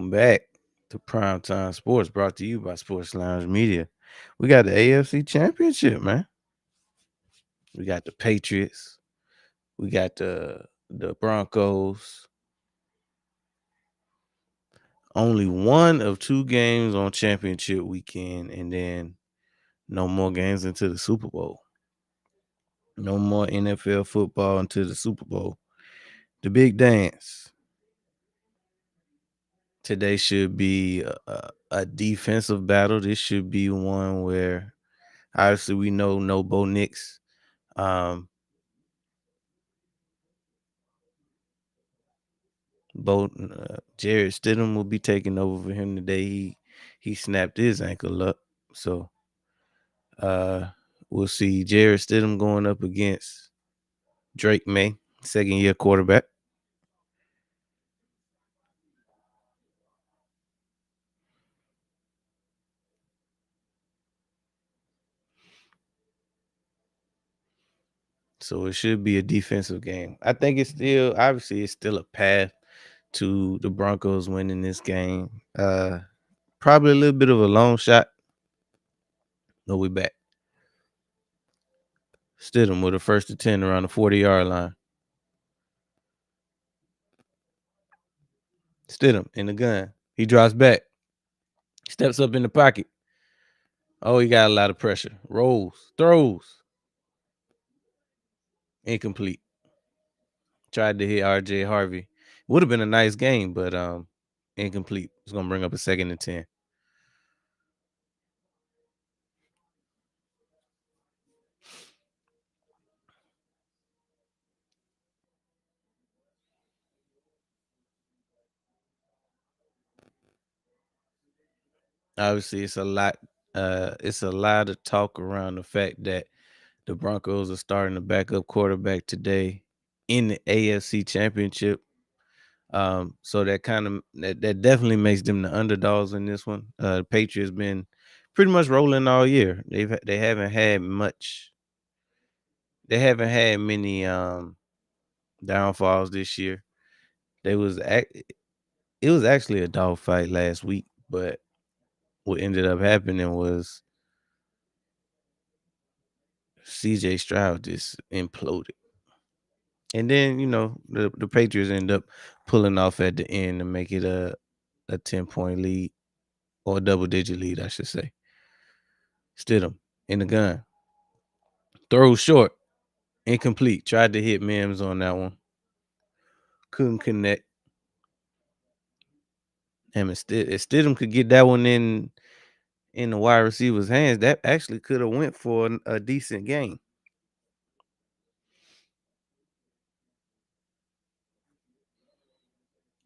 Welcome back to Primetime Sports, brought to you by Sports Lounge Media. We got the AFC Championship, man. We got the Patriots. We got the Broncos. Only one of two games on championship weekend, and then no more games into the Super Bowl. No more NFL football until the Super Bowl. The big dance. Today should be a defensive battle. This should be one where obviously we know no Bo Nix. Jared Stidham will be taking over for him today. He snapped his ankle up, so we'll see Jared Stidham going up against Drake May, second-year quarterback. So it should be a defensive game. I think it's still a path to the Broncos winning this game. Probably a little bit of a long shot. No, we back. Stidham with a 1st and 10 around the 40-yard line. Stidham in the gun. He drops back. Steps up in the pocket. Oh, he got a lot of pressure. Rolls. Throws. Incomplete. Tried to hit RJ Harvey. Would have been a nice game, but incomplete. It's going to bring up a 2nd and 10. Obviously, it's a lot of talk around the fact that the Broncos are starting a backup quarterback today in the AFC Championship. So that that definitely makes them the underdogs in this one. The Patriots been pretty much rolling all year. They haven't had much. They haven't had many downfalls this year. It was actually a dogfight last week, but what ended up happening was CJ Stroud just imploded. And then, the Patriots end up pulling off at the end to make it a 10-point lead, or a double-digit lead, I should say. Stidham in the gun. Throws short. Incomplete. Tried to hit Mims on that one. Couldn't connect. If Stidham could get that one in the wide receiver's hands, that actually could have went for a decent game.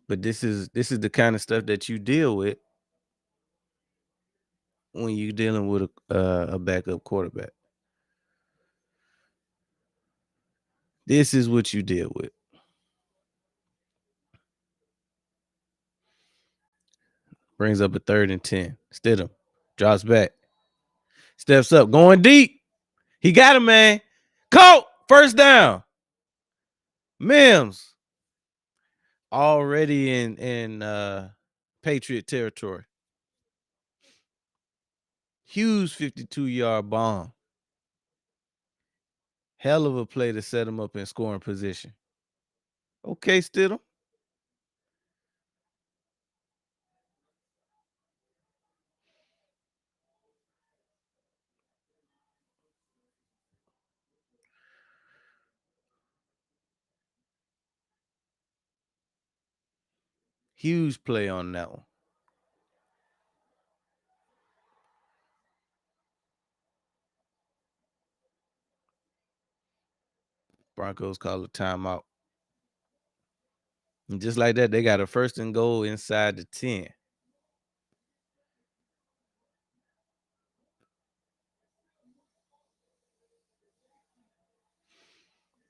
But this is the kind of stuff that you deal with when you're dealing with a backup quarterback. This is what you deal with. Brings up a 3rd and 10. Stidham drops back. Steps up. Going deep. He got him, man. Caught. First down. Mims. Already in Patriot territory. Huge 52-yard bomb. Hell of a play to set him up in scoring position. Okay, Stidham. Huge play on that one. Broncos call a timeout. And just like that, they got a 1st and goal inside the 10.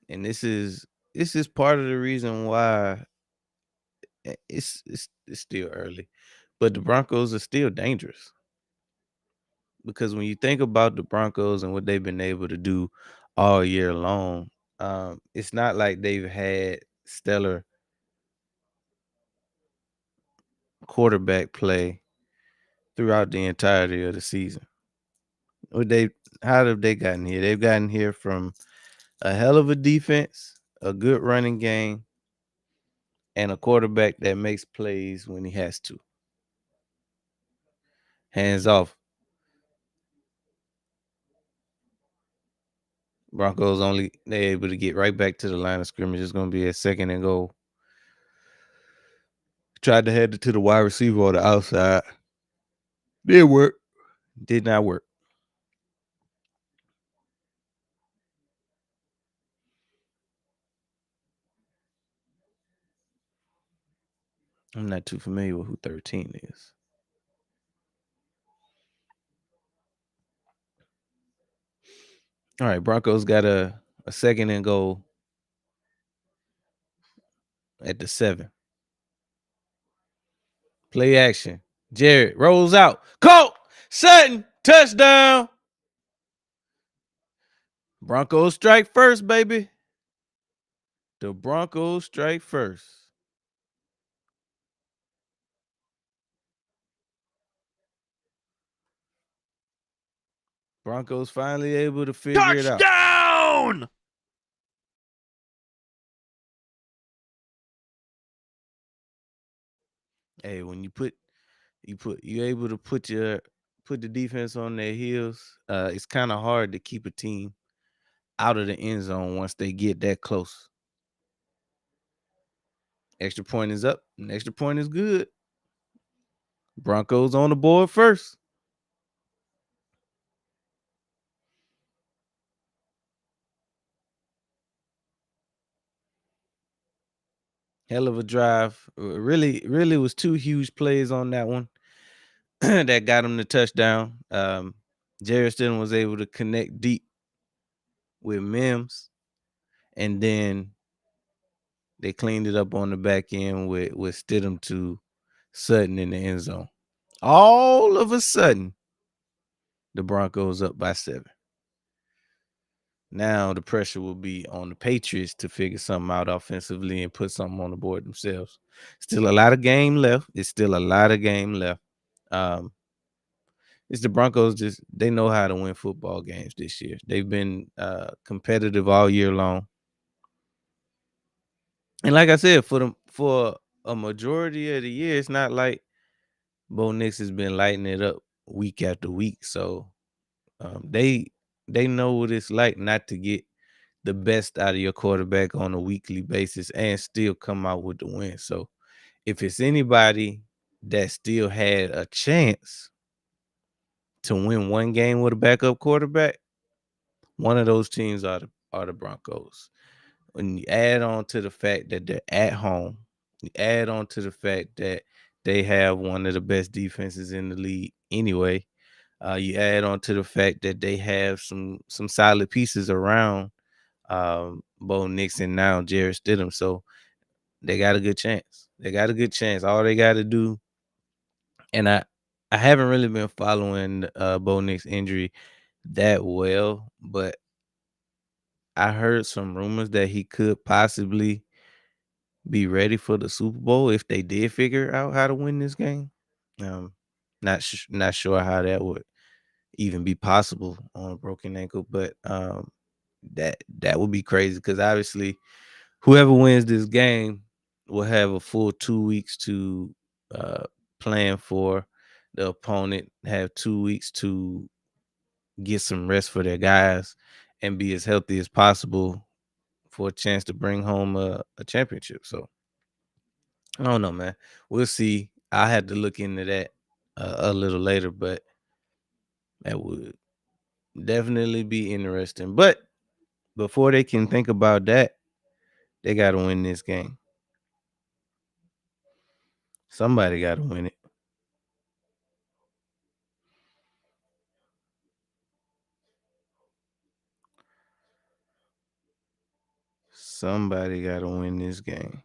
And this is part of the reason why it's still early, but the Broncos are still dangerous. Because when you think about the Broncos and what they've been able to do all year long, it's not like they've had stellar quarterback play throughout the entirety of the season. What they how have they gotten here? They've gotten here from a hell of a defense, a good running game, and a quarterback that makes plays when he has to. Hands off. Broncos only they able to get right back to the line of scrimmage. It's gonna be a second and goal. Tried to head it to the wide receiver on the outside. Did work. Did not work. I'm not too familiar with who 13 is. All right, Broncos got a second and goal at the 7. Play action. Jared rolls out. Caught. Sutton. Touchdown. Broncos strike first, baby. The Broncos strike first. Broncos finally able to figure it out. Touchdown! Hey, when you able to put the defense on their heels, it's kind of hard to keep a team out of the end zone once they get that close. Extra point is up, and extra point is good. Broncos on the board first. Hell of a drive. Really was two huge plays on that one that got him the touchdown. Jared Stidham was able to connect deep with Mims, and then they cleaned it up on the back end with Stidham to Sutton in the end zone. All of a sudden, the Broncos up by 7. Now the pressure will be on the Patriots to figure something out offensively and put something on the board themselves. Still a lot of game left. It's still a lot of game left. Um, it's the Broncos. Just they know how to win football games this year. They've been competitive all year long, and like I said, for a majority of the year, it's not like Bo Nix has been lighting it up week after week. So they know what it's like not to get the best out of your quarterback on a weekly basis and still come out with the win. So if it's anybody that still had a chance to win one game with a backup quarterback, one of those teams are the Broncos. When you add on to the fact that they're at home, you add on to the fact that they have one of the best defenses in the league anyway. You add on to the fact that they have some solid pieces around Bo Nix and now Jared Stidham. So they got a good chance. They got a good chance. All they got to do, and I haven't really been following Bo Nix injury that well, but I heard some rumors that he could possibly be ready for the Super Bowl if they did figure out how to win this game. Um, not sure how that would even be possible on a broken ankle, but that would be crazy because obviously whoever wins this game will have a full 2 weeks to uh, plan for the opponent, have 2 weeks to get some rest for their guys, and be as healthy as possible for a chance to bring home a championship. So I don't know, man. We'll see. I had to look into that a little later, but that would definitely be interesting. But before they can think about that, they got to win this game. Somebody got to win it. Somebody got to win this game.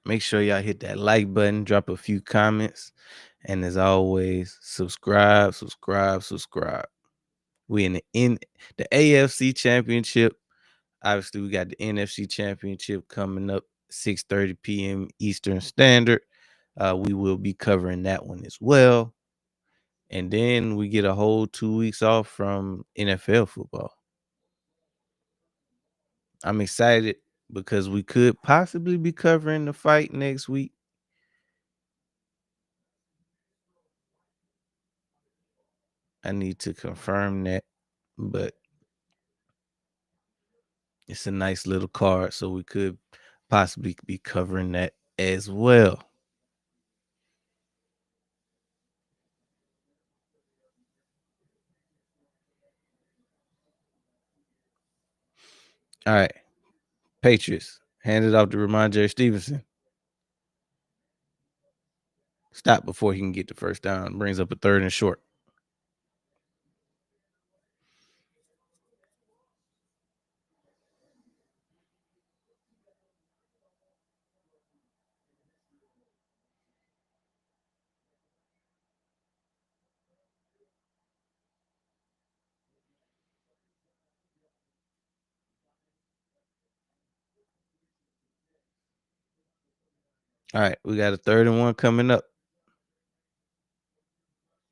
Make sure y'all hit that like button, drop a few comments, and as always, subscribe. We in the AFC Championship. Obviously, we got the NFC Championship coming up 6:30 p.m. Eastern Standard. We will be covering that one as well. And then we get a whole 2 weeks off from NFL football. I'm excited because we could possibly be covering the fight next week. I need to confirm that, but it's a nice little card, so we could possibly be covering that as well. All right. Patriots. Hand it off to Ramondre Stevenson. Stop before he can get the first down. Brings up a 3rd and short. All right. We got a 3rd and 1 coming up.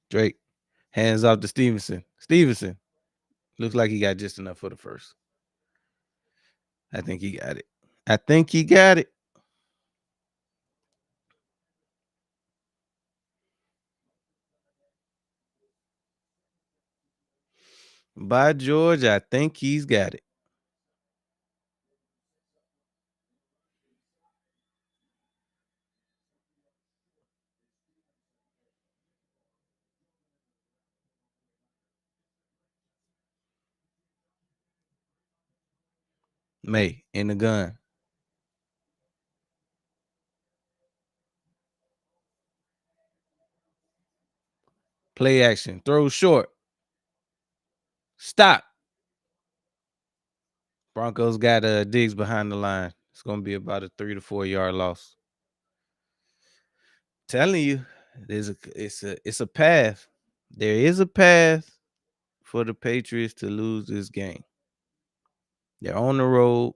Drake. Hands off to Stevenson. Stevenson. Looks like he got just enough for the first. I think he got it. I think he got it. By George, I think he's got it. May in the gun. Play action. Throw short. Stop. Broncos got Diggs behind the line. It's gonna be about a 3 to 4 yard loss. Telling you, it's a path. There is a path for the Patriots to lose this game. They're on the road,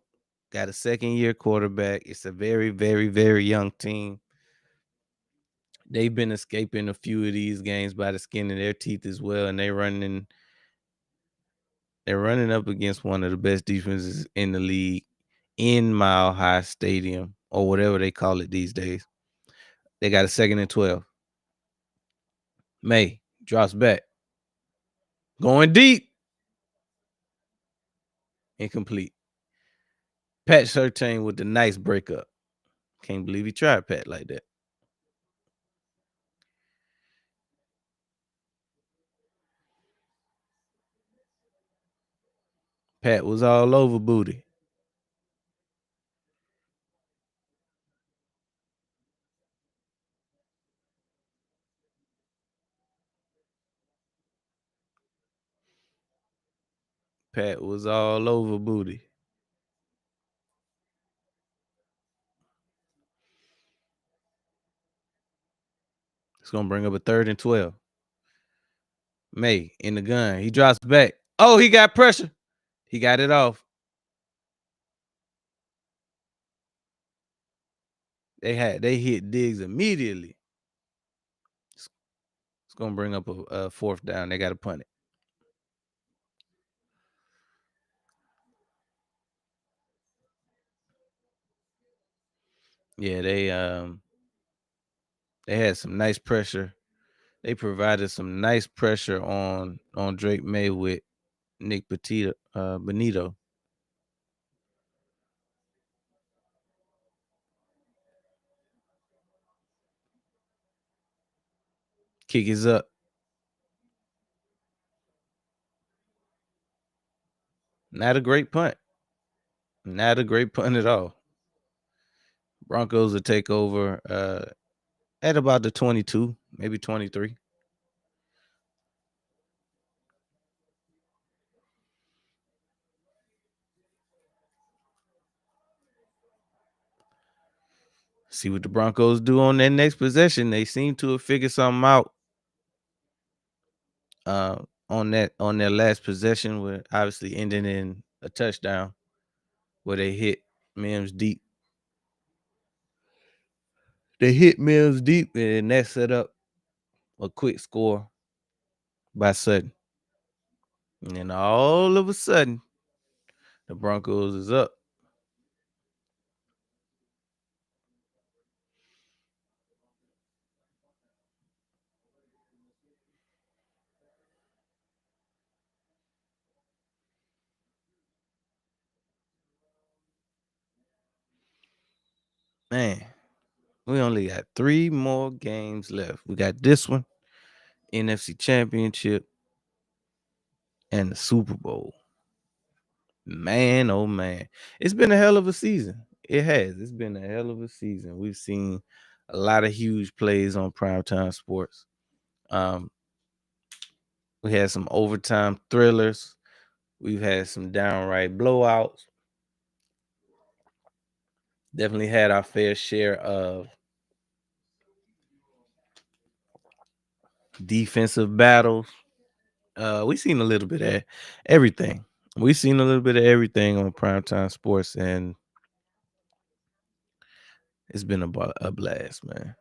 got a 2nd-year quarterback. It's a very, very, very young team. They've been escaping a few of these games by the skin of their teeth as well, and they're running up against one of the best defenses in the league in Mile High Stadium, or whatever they call it these days. They got a 2nd and 12. May drops back. Going deep. Incomplete. Pat Surtain with the nice breakup. Can't believe he tried Pat like that. Pat was all over Booty. Pat was all over Booty. It's going to bring up a 3rd and 12. May in the gun. He drops back. Oh, he got pressure. He got it off. They hit Diggs immediately. It's going to bring up a 4th down. They got to punt it. Yeah, they had some nice pressure. They provided some nice pressure on Drake May with Nick Benito. Kick is up. Not a great punt. Not a great punt at all. Broncos will take over at about the 22, maybe 23. See what the Broncos do on that next possession. They seem to have figured something out. on their last possession, where obviously ending in a touchdown, where they hit Mims deep. They hit Mims deep, and that set up a quick score by Sutton. And then all of a sudden, the Broncos is up. Man, we only got 3 more games left. We got this one, NFC Championship, and the Super Bowl. Man, oh man. It's been a hell of a season. It has. It's been a hell of a season. We've seen a lot of huge plays on primetime sports. Um, we had some overtime thrillers. We've had some downright blowouts. Definitely had our fair share of defensive battles. We've seen a little bit of everything. We've seen a little bit of everything on primetime sports, and it's been a blast, man.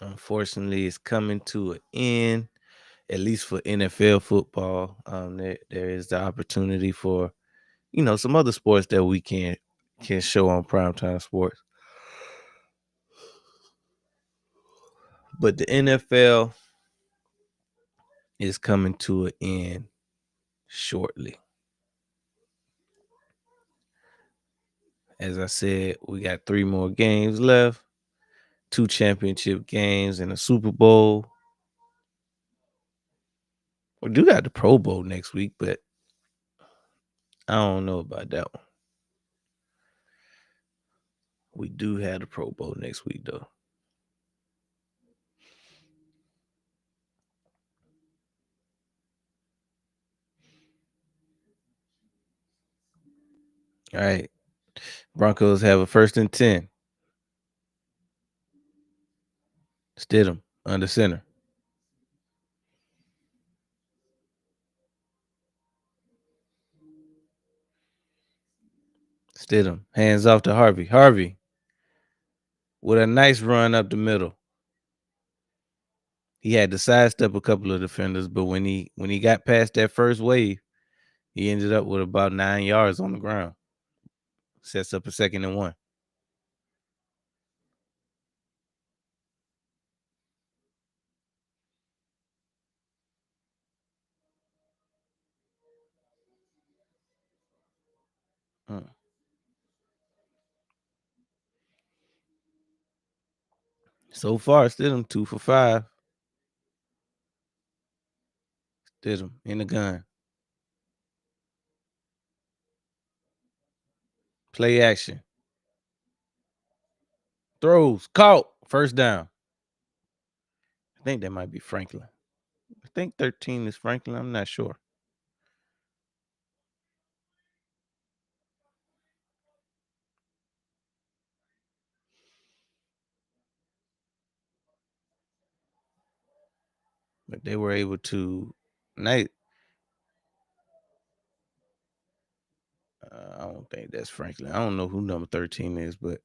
Unfortunately, it's coming to an end, at least for NFL football. There is the opportunity for some other sports that we can show on primetime sports, but the NFL is coming to an end shortly. As I said, we got 3 more games left, 2 championship games, and a Super Bowl. We do got the Pro Bowl next week, but I don't know about that one. We do have the Pro Bowl next week, though. All right. Broncos have a 1st and 10. Stidham under center. Stidham hands off to Harvey. Harvey with a nice run up the middle. He had to sidestep a couple of defenders, but when he got past that first wave, he ended up with about 9 yards on the ground. Sets up a 2nd and 1. So far, Stidham 2 for 5. Stidham in the gun. Play action. Throws. Caught. 1st down. I think that might be Franklin. I think 13 is Franklin. I'm not sure. But they were able to. I don't think that's Franklin. I don't know who number 13 is, but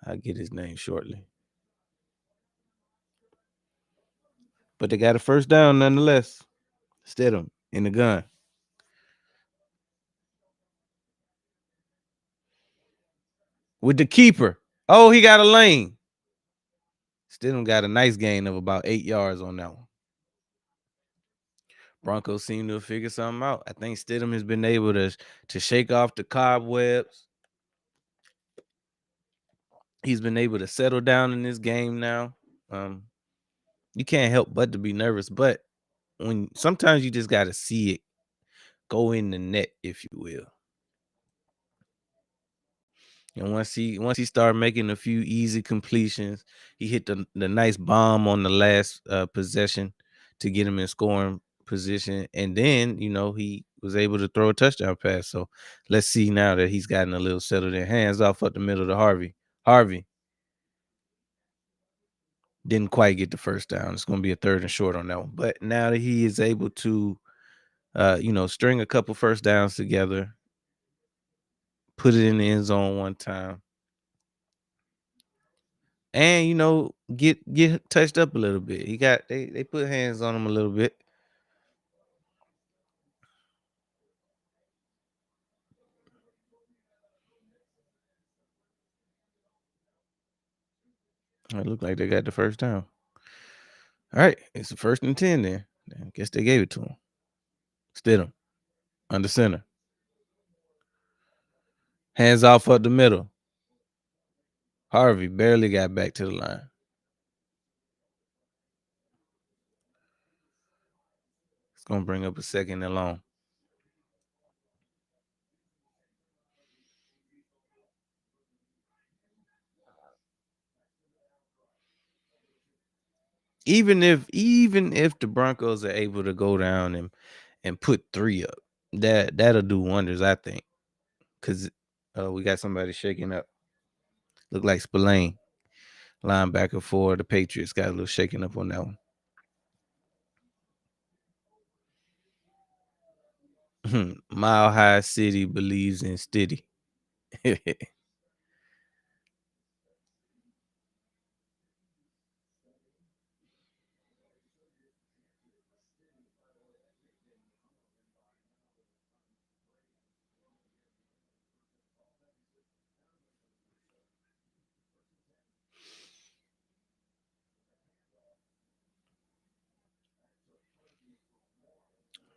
I'll get his name shortly. But they got a 1st down nonetheless. Stidham in the gun. With the keeper. Oh, he got a lane. Stidham got a nice gain of about 8 yards on that one. Broncos seem to have figured something out. I think Stidham has been able to shake off the cobwebs. He's been able to settle down in this game now. You can't help but to be nervous, but when sometimes you just got to see it go in the net, if you will. And once he started making a few easy completions, he hit the nice bomb on the last possession to get him in scoring position, and then he was able to throw a touchdown pass. So let's see now that he's gotten a little settled in. Hands off up the middle to Harvey. Harvey Didn't quite get the first down. It's going to be a 3rd and short on that one. But now that he is able to, string a couple first downs together, put it in the end zone one time, and get touched up a little bit. They put hands on him a little bit. It looked like they got the first down. All right, it's the 1st and 10 then. I guess they gave it to him. Stidham under center. Hands off up the middle. Harvey barely got back to the line. It's going to bring up a 2nd and long. Even if the Broncos are able to go down and put 3 up, that'll do wonders, I think. Because we got somebody shaking up. Look like Spillane, linebacker for the Patriots, got a little shaking up on that one. Mile High City believes in Stiddy.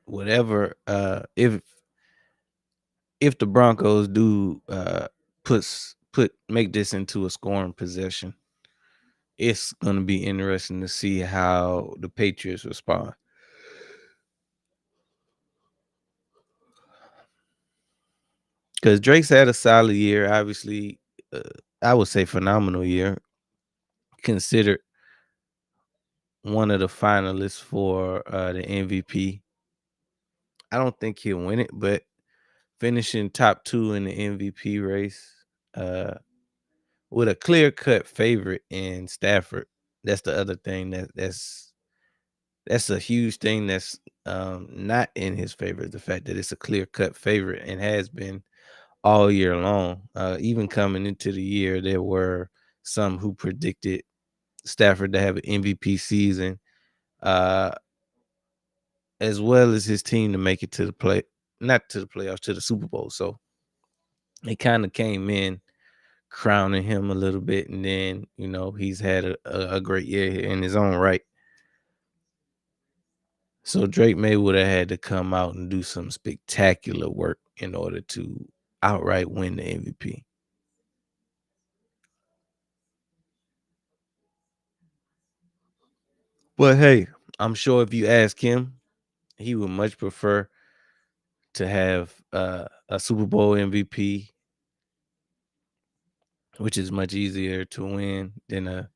Whatever, if the Broncos do make this into a scoring possession, it's gonna be interesting to see how the Patriots respond. Because Drake's had a solid year, obviously. uh, I would say phenomenal year, considered one of the finalists for the MVP. I don't think he'll win it, but finishing top 2 in the MVP race, uh, with a clear-cut favorite in Stafford. That's the other thing that's a huge thing that's not in his favor. The fact that it's a clear-cut favorite and has been all year long. Even coming into the year, there were some who predicted Stafford to have an MVP season, uh, as well as his team to make it to the not to the playoffs, to the Super Bowl. So they kind of came in crowning him a little bit, and then he's had a great year in his own right. So Drake May would have had to come out and do some spectacular work in order to outright win the MVP. But hey, I'm sure if you ask him, he would much prefer to have a Super Bowl MVP, which is much easier to win than a.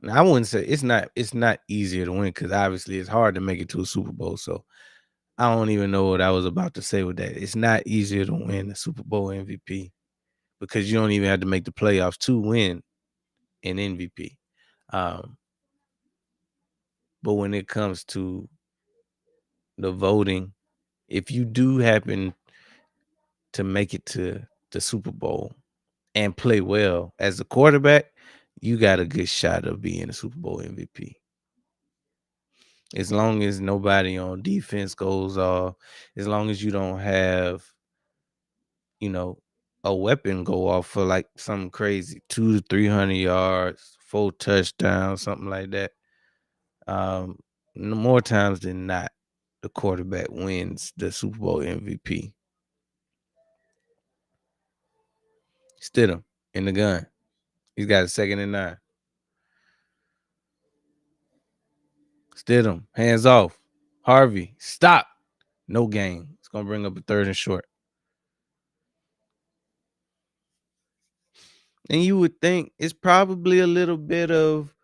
Now, I wouldn't say it's not easier to win, because obviously it's hard to make it to a Super Bowl. So I don't even know what I was about to say with that. It's not easier to win a Super Bowl MVP, because you don't even have to make the playoffs to win an MVP. Um, but when it comes to the voting, if you do happen to make it to the Super Bowl and play well as a quarterback, you got a good shot of being a Super Bowl MVP. As long as nobody on defense goes off, as long as you don't have, you know, a weapon go off for like something crazy, 200 to 300 yards, 4 touchdowns, something like that. More times than not, the quarterback wins the Super Bowl MVP. Stidham in the gun. He's got a 2nd and 9. Stidham, hands off. Harvey, stop. No gain. It's gonna bring up a 3rd and short. And you would think it's probably a little bit of,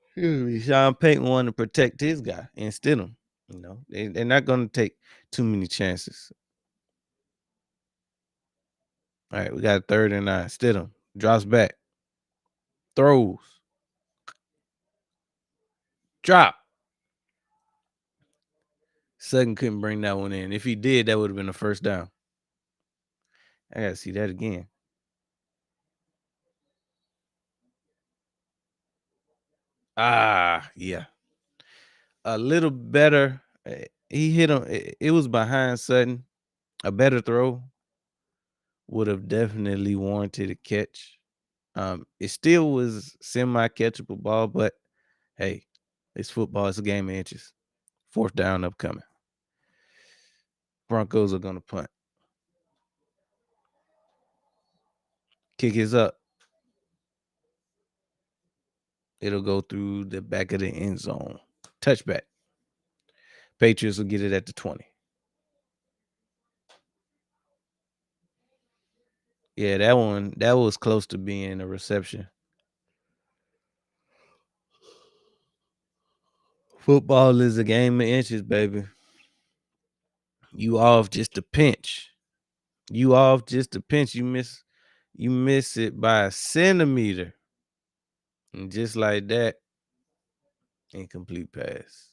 excuse me, Sean Payton wanting to protect his guy and Stidham. They're not gonna take too many chances. All right, we got a 3rd and 9. Stidham Drops back. Throws. Drop. Sutton couldn't bring that one in. If he did, that would have been a first down. I gotta see that again. Yeah. A little better. He hit him. It was behind Sutton. A better throw would have definitely warranted a catch. It still was semi-catchable ball, but hey, it's football. It's a game of inches. Fourth down upcoming. Broncos are gonna punt. Kick is up. It'll go through the back of the end zone. Touchback. Patriots will get it at the 20. Yeah, that was close to being a reception. Football is a game of inches, baby. You off just a pinch. You off just a pinch. You miss it by a centimeter. And just like that, incomplete pass.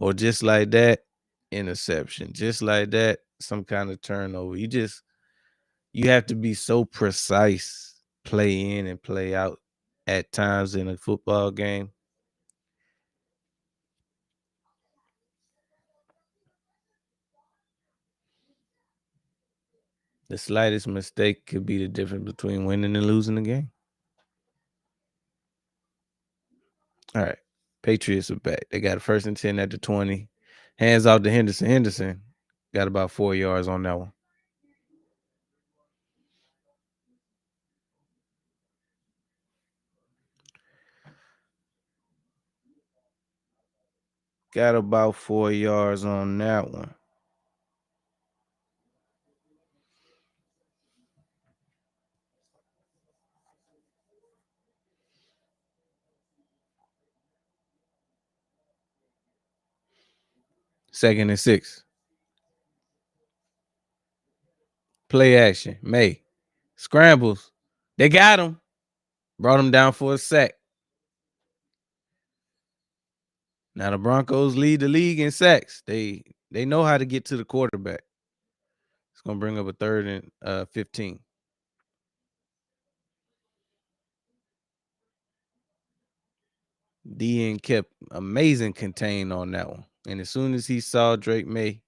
Or just like that, interception. Just like that, some kind of turnover. You have to be so precise, play in and play out at times in a football game. The slightest mistake could be the difference between winning and losing the game. All right. Patriots are back. They got a 1st and 10 at the 20. Hands off to Henderson. Henderson got about 4 yards on that one. Got about 4 yards on that one. Second and 6. Play action. May. Scrambles. They got him. Brought him down for a sack. Now the Broncos lead the league in sacks. They know how to get to the quarterback. It's gonna bring up a 3rd and 15. DN kept amazing contain on that one. And as soon as he saw Drake May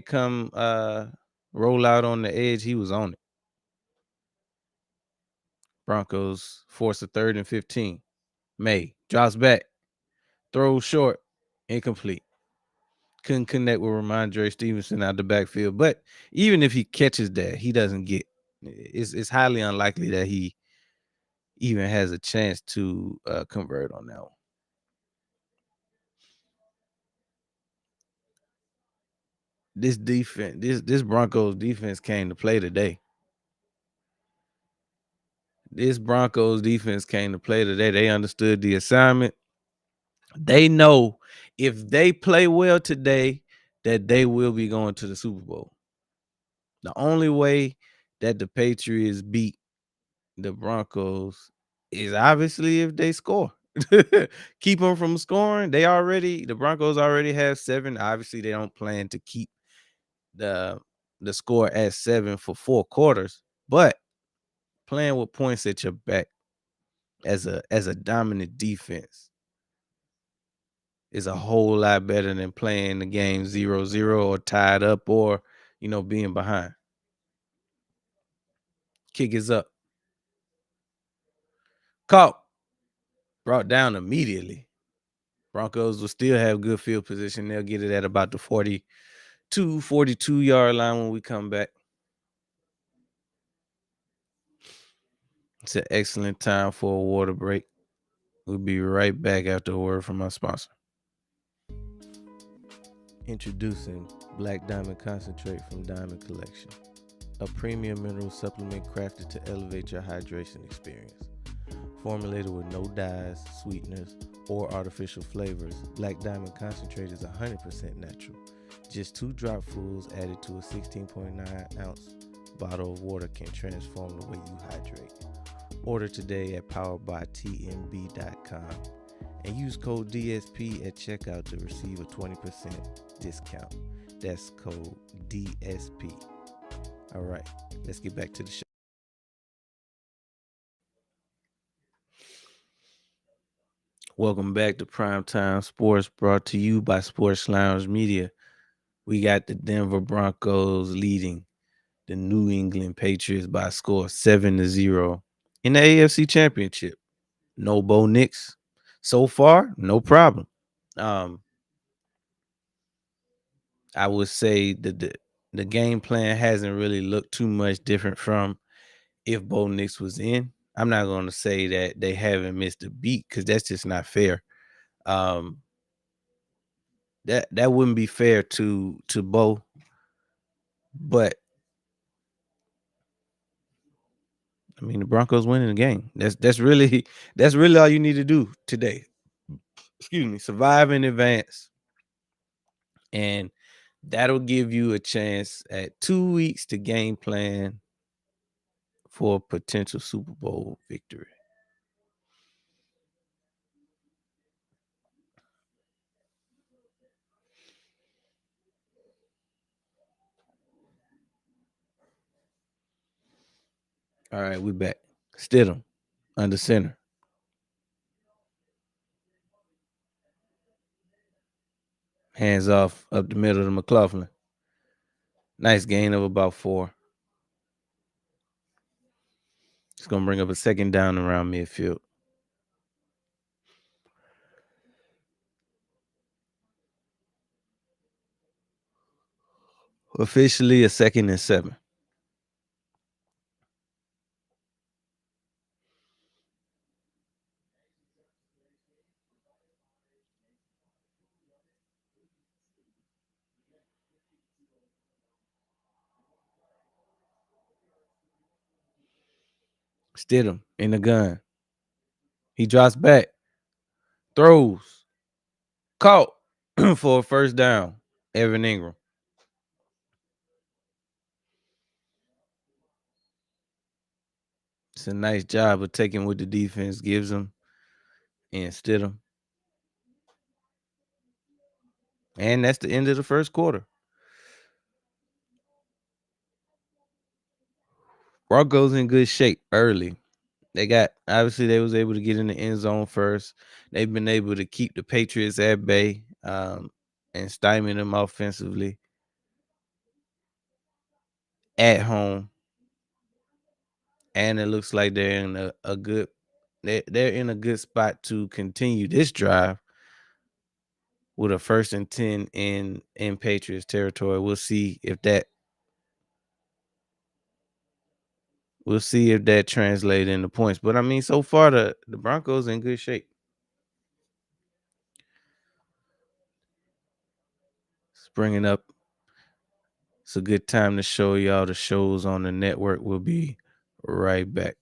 come roll out on the edge, he was on it. Broncos force a 3rd and 15. May drops back, throws short, incomplete. Couldn't connect with Ramondre Stevenson out the backfield. But even if he catches that, he doesn't get. It's highly unlikely that he even has a chance to convert on that one. This defense, this Broncos defense came to play today. This Broncos defense came to play today. They understood the assignment. They know if they play well today, that they will be going to the Super Bowl. The only way that the Patriots beat the Broncos is obviously if they score. Keep them from scoring. The Broncos already have 7. Obviously, they don't plan to keep the score at 7 for 4 quarters, but playing with points at your back as a dominant defense is a whole lot better than playing the game 0-0 or tied up or being behind. Kick is up. Caught. Brought down immediately. Broncos will still have good field position. They'll get it at about the 42-yard line when we come back. It's an excellent time for a water break. We'll be right back after a word from our sponsor. Introducing Black Diamond Concentrate from Diamond Collection, a premium mineral supplement crafted to elevate your hydration experience. Formulated with no dyes, sweeteners, or artificial flavors, Black Diamond Concentrate is 100% natural. Just 2 dropfuls added to a 16.9 ounce bottle of water can transform the way you hydrate. Order today at poweredbytmb.com and use code DSP at checkout to receive a 20% discount. That's code DSP. All right, let's get back to the show. Welcome back to Primetime Sports, brought to you by Sports Lounge Media. We got the Denver Broncos leading the New England Patriots by a score of 7-0 in the AFC Championship. No Bo Nix so far, no problem. I would say that the game plan hasn't really looked too much different from if Bo Nix was in. I'm not going to say that they haven't missed a beat because that's just not fair. Um, that wouldn't be fair to Bo, but I mean the Broncos winning the game. That's really all you need to do today. Excuse me, survive in advance, and that'll give you a chance at 2 weeks to game plan for a potential Super Bowl victory. All right, we back. Stidham under center. Hands off up the middle to McLaughlin. Nice gain of about 4. It's going to bring up a second down around midfield. Officially a 2nd and 7. Stidham in the gun. He drops back. Throws. Caught for a first down. Evan Ingram. It's a nice job of taking what the defense gives him and Stidham. And that's the end of the first quarter. Broncos in good shape early. They was able to get in the end zone first. They've been able to keep the Patriots at bay and stymie them offensively at home. And it looks like they're in a good they're in a good spot to continue this drive with a 1st and 10 in Patriots territory. We'll see if that translates into points. But I mean, so far the Broncos in good shape. Springing up. It's a good time to show y'all the shows on the network. We'll be right back.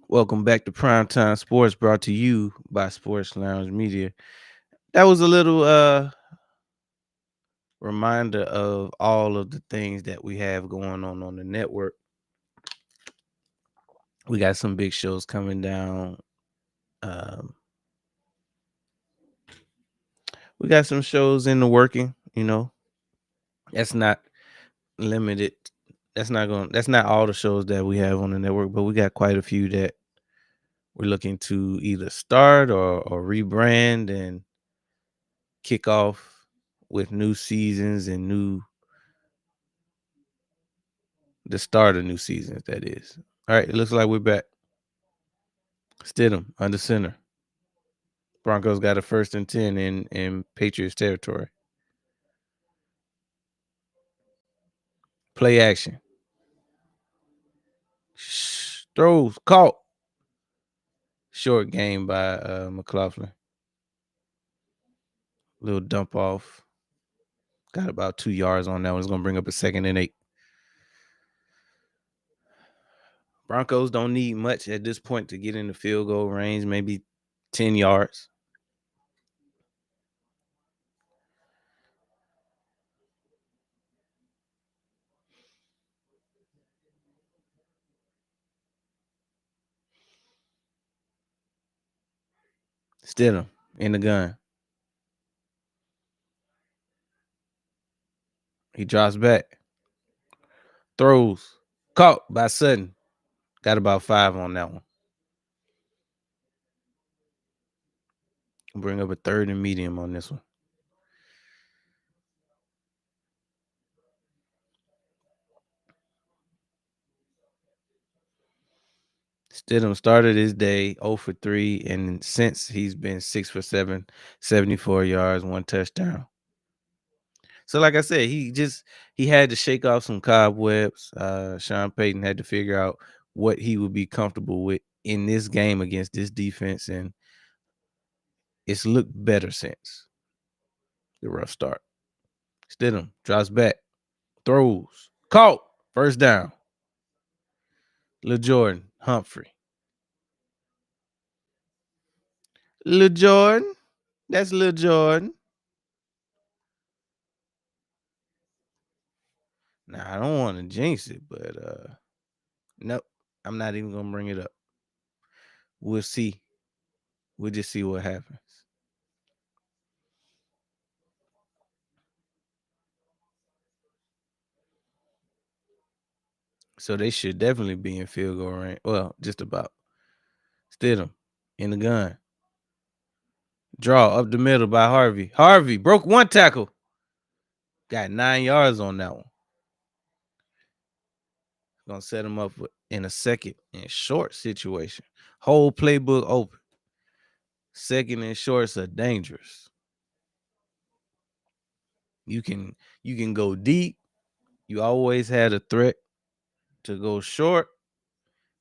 Welcome back to Primetime Sports, brought to you by Sports Lounge Media. That was a little reminder of all of the things that we have going on the network. We got some big shows coming down. Um, we got some shows in the working. That's not limited. That's not all the shows that we have on the network, but we got quite a few that we're looking to either start or rebrand and kick off with new seasons and the start of new seasons, that is. All right, it looks like we're back. Stidham under center. Broncos got a 1st and 10 in Patriots territory. Play action. Throws caught. Short game by McLaughlin. Little dump off. Got about 2 yards on that one. It's going to bring up a 2nd and 8. Broncos don't need much at this point to get in the field goal range, maybe 10 yards. Stidham in the gun. He drops back. Throws. Caught by Sutton. Got about 5 on that one. Bring up a 3rd and medium on this one. Stidham started his day 0 for 3, and since he's been 6 for 7, 74 yards, 1 touchdown. So, like I said, he had to shake off some cobwebs. Sean Payton had to figure out what he would be comfortable with in this game against this defense, and it's looked better since the rough start. Stidham drops back, throws, caught, 1st down. Lil Jordan, Humphrey. Lil Jordan, that's Lil Jordan. Now, I don't want to jinx it, but nope, I'm not even gonna bring it up. We'll see. We'll just see what happens. So they should definitely be in field goal range. Well, just about. Stidham in the gun. Draw up the middle by Harvey. Harvey broke 1 tackle. Got 9 yards on that one. Gonna set him up in a 2nd and short situation. Whole playbook open. 2nd and shorts are dangerous. You can go deep. You always had a threat to go short.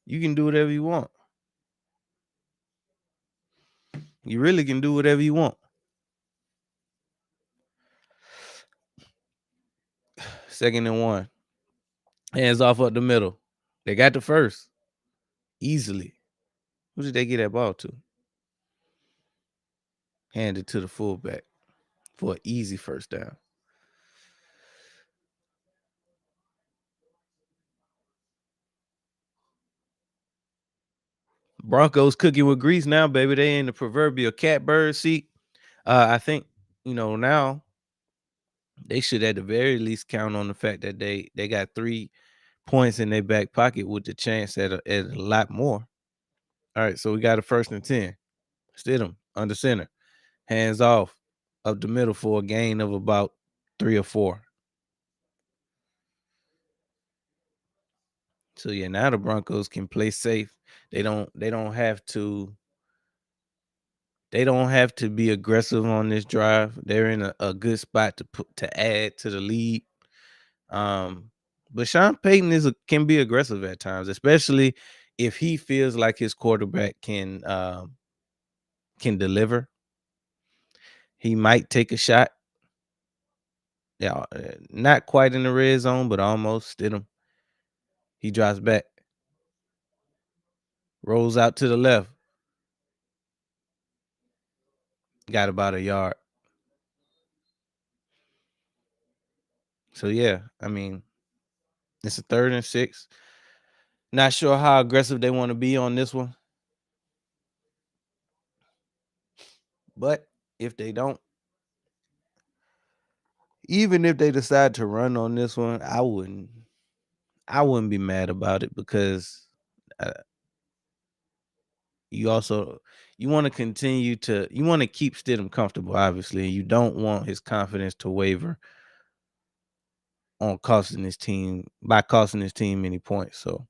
You can do whatever you want. You really can do whatever you want. 2nd and 1. Hands off up the middle. They got the 1st. Easily. Who did they get that ball to? Hand it to the fullback for an easy 1st down. Broncos cooking with grease now, baby. They in the proverbial catbird seat. I think, now they should at the very least count on the fact that they got 3 points in their back pocket with the chance at a lot more. All right, so we got a 1st and 10. Stidham under center. Hands off up the middle for a gain of about 3 or 4. So yeah, now the Broncos can play safe. They don't have to be aggressive on this drive. They're in a good spot to add to the lead. But Sean Payton can be aggressive at times, especially if he feels like his quarterback can deliver. He might take a shot. Yeah, not quite in the red zone, but almost. Stidham. He drops back, rolls out to the left. Got about a yard. So yeah, I mean, it's a 3rd and 6. Not sure how aggressive they want to be on this one, but if they don't, even if they decide to run on this one, I wouldn't be mad about it because uh, you also you want to you want to keep Stidham comfortable, obviously. You don't want his confidence to waver on costing his team any points. So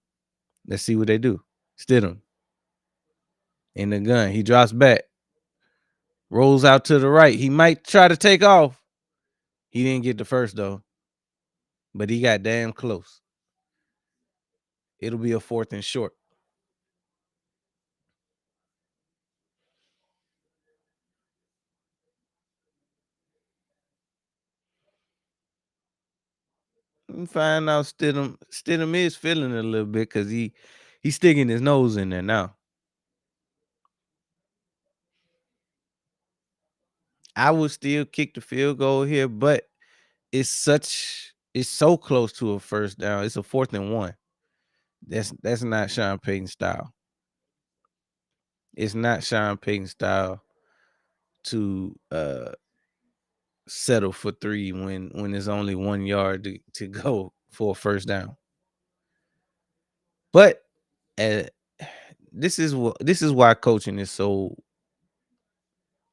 let's see what they do. Stidham in the gun. He drops back, rolls out to the right. He might try to take off. He didn't get the first though, but he got damn close. It'll be a 4th and short. And find out Stidham is feeling it a little bit because he's sticking his nose in there now. I would still kick the field goal here, but it's so close to a first down. It's a 4th and 1. That's not Sean Payton style. It's not Sean Payton style to settle for 3 when there's only 1 yard to go for a first down. But uh, this is why coaching is so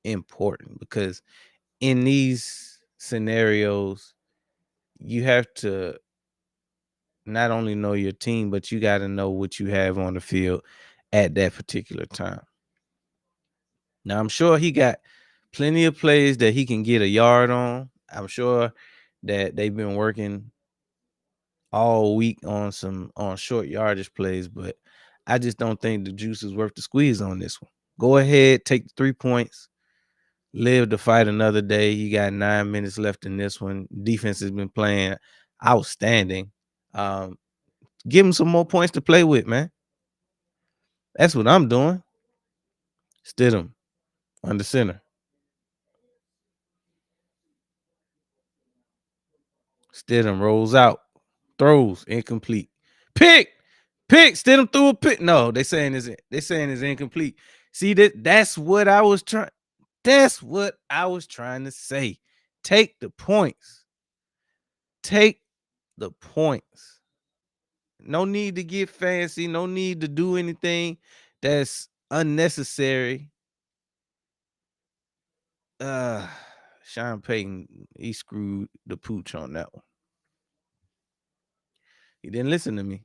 important, because in these scenarios you have to not only know your team, but you got to know what you have on the field at that particular time. Now, I'm sure he got plenty of plays that he can get a yard on. I'm sure that they've been working all week on short yardage plays, but I just don't think the juice is worth the squeeze on this one. Go ahead, take the 3 points, live to fight another day. You got 9 minutes left in this one. Defense has been playing outstanding. Um, Give him some more points to play with, man. That's what I'm doing. Stidham under center. Stidham rolls out, throws incomplete. Pick, pick. Stidham threw a pick. No, they saying is incomplete. See that's what I was trying. That's what I was trying to say. Take the points. Take the points. No need to get fancy. No need to do anything that's unnecessary. Uh Sean Payton, he screwed the pooch on that one. He didn't listen to me.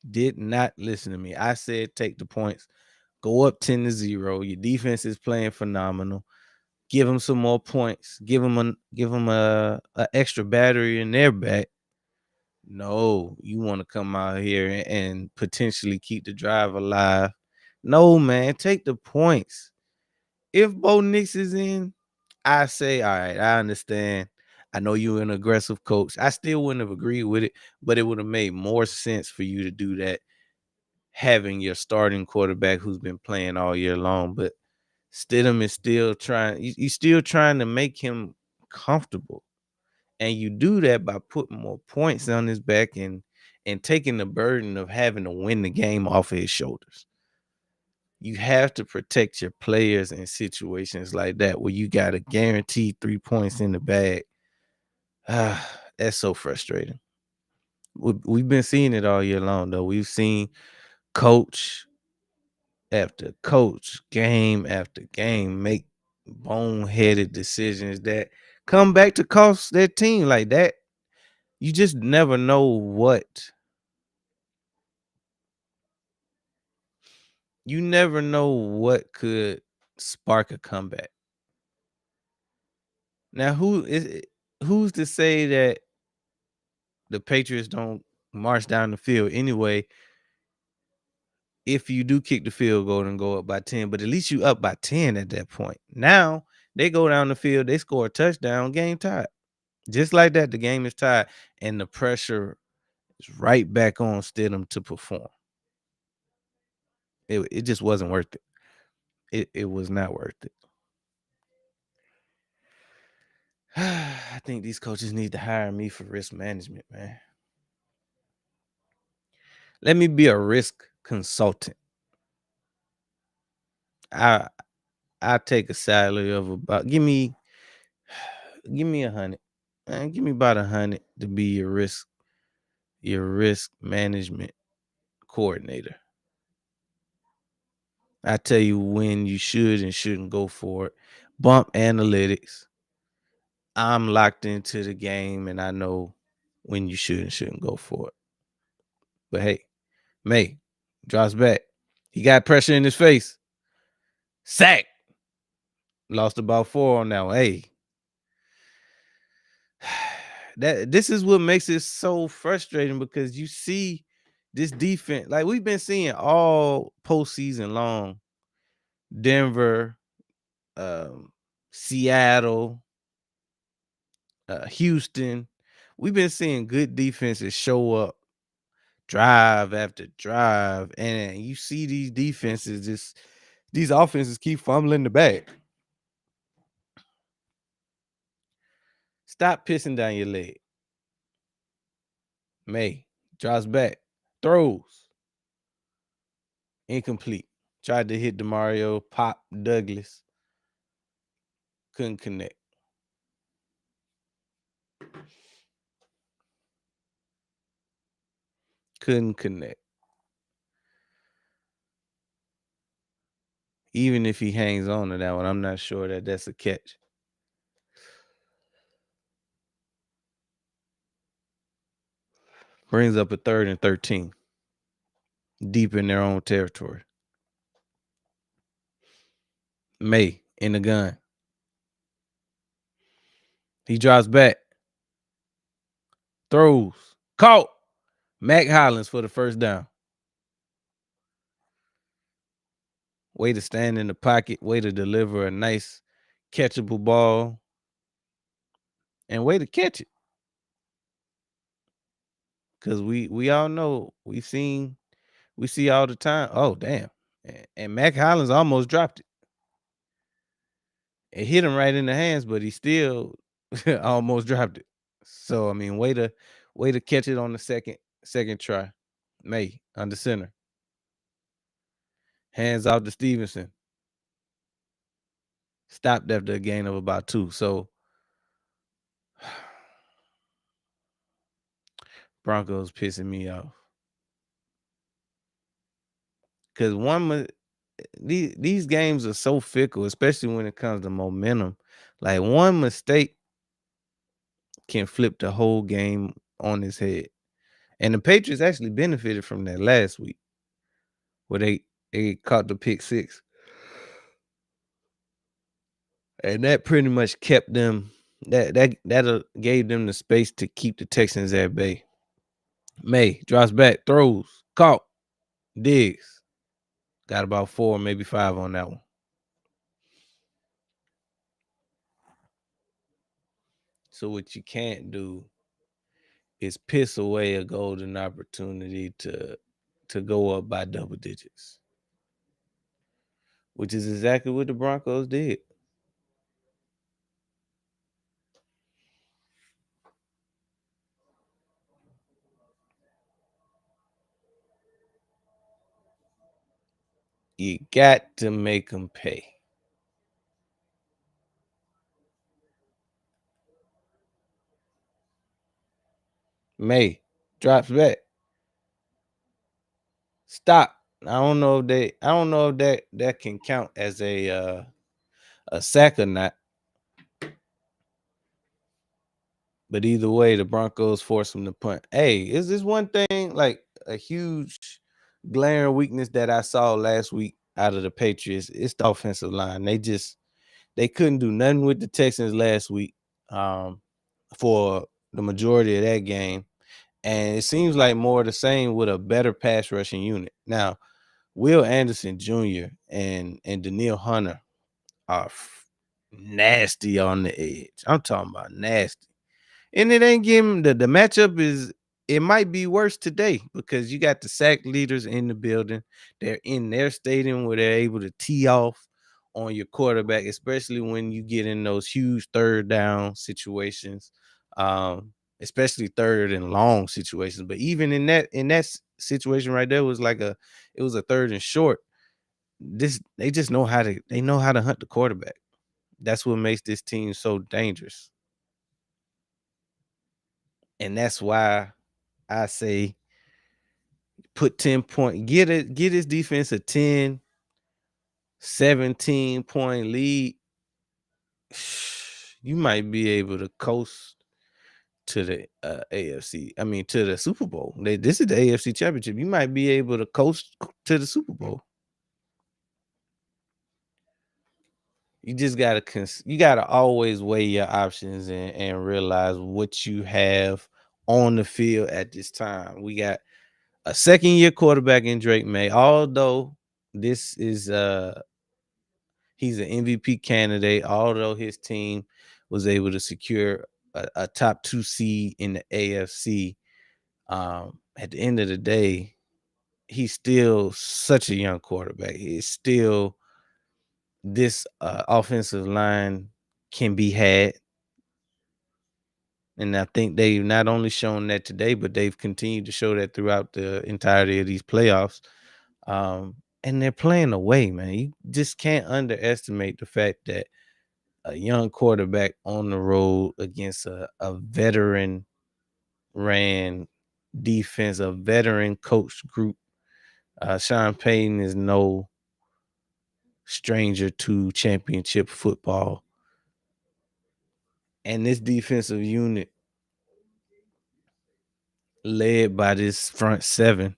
Did not listen to me. I said take the points. Go up 10-0. Your defense is playing phenomenal. Give them some more points. Give them a extra battery in their back. No, you want to come out here and potentially keep the drive alive. No, man, take the points. If Bo Nix is in, I say, all right, I understand. I know you're an aggressive coach. I still wouldn't have agreed with it, but it would have made more sense for you to do that having your starting quarterback who's been playing all year long. But Stidham is still trying, you still trying to make him comfortable. And you do that by putting more points on his back and taking the burden of having to win the game off of his shoulders. You have to protect your players in situations like that where you got a guaranteed 3 points in the bag. That's so frustrating. We've been seeing it all year long, though. We've seen coach after coach, game after game, make boneheaded decisions that come back to cost their team like that. You just never know what could spark a comeback. Now, who's to say that the Patriots don't march down the field anyway if you do kick the field goal and go up by 10, but at least you up by 10 at that point. Now they go down the field, they score a touchdown, game tied. Just like that, the game is tied, and the pressure is right back on Stidham to perform. It just wasn't worth it. It was not worth it. I think these coaches need to hire me for risk management, man. Let me be a risk consultant. I I take a salary of about give me 100. Man, give me about 100 to be your risk management coordinator. I tell you when you should and shouldn't go for it. Bump analytics. I'm locked into the game and I know when you should and shouldn't go for it. But hey, May drops back. He got pressure in his face. Sack. Lost about 4 on that one. Hey. This is what makes it so frustrating because you see this defense, like we've been seeing all postseason long. Denver, um, Seattle, Houston. We've been seeing good defenses show up drive after drive, and you see these defenses these offenses keep fumbling the bag. Stop pissing down your leg. May drops back, throws incomplete. Tried to hit DeMario, pop Douglas, couldn't connect. Couldn't connect. Even if he hangs on to that one, I'm not sure that that's a catch. Brings up a 3rd and 13. Deep in their own territory. May in the gun. He drops back. Throws. Caught. Mac Hollins for the first down. Way to stand in the pocket. Way to deliver a nice catchable ball. And way to catch it. Because we all know, we see all the time. Oh, damn. And Mac Hollins almost dropped it. It hit him right in the hands, but he still almost dropped it. So I mean, way to catch it on the second try. May under center. Hands off to Stevenson. Stopped after a gain of about 2. So Broncos pissing me off. Because these games are so fickle, especially when it comes to momentum. Like one mistake can flip the whole game on its head. And the Patriots actually benefited from that last week, where they caught the pick 6. And that pretty much kept them that gave them the space to keep the Texans at bay. May drops back, throws, caught, digs. Got about 4, maybe 5 on that one. So what you can't do is piss away a golden opportunity to go up by double digits, which is exactly what the Broncos did. You got to make them pay. May drops back. Stop. I don't know if that can count as a sack or not. But either way, the Broncos force them to punt. Hey, is this one thing like a huge glaring weakness that I saw last week out of the Patriots? It's the offensive line. They couldn't do nothing with the Texans last week for the majority of that game. And it seems like more of the same with a better pass rushing unit. Now, Will Anderson Jr. and Daniil Hunter are nasty on the edge. I'm talking about nasty. And it ain't getting the matchup is it might be worse today because you got the sack leaders in the building. They're in their stadium where they're able to tee off on your quarterback, especially when you get in those huge third down situations, especially third and long situations. But even in that situation right there was like it was a third and short. This they just know how to they know how to hunt the quarterback. That's what makes this team so dangerous. And that's why I say put 10 point, get his defense a 10, 17-point lead. You might be able to coast to the AFC. I mean, to the Super Bowl. This is the AFC Championship. You might be able to coast to the Super Bowl. You just gotta always weigh your options and realize what you have on the field at this time. We got a second year quarterback in Drake May. Although this is he's an MVP candidate, although his team was able to secure a top 2 seed in the AFC. At the end of the day, he's still such a young quarterback. He's still this offensive line can be had. And I think they've not only shown that today, but they've continued to show that throughout the entirety of these playoffs. And they're playing away, man. You just can't underestimate the fact that a young quarterback on the road against a veteran ran defense, a veteran coach group. Sean Payton is no stranger to championship football. And this defensive unit, led by this front seven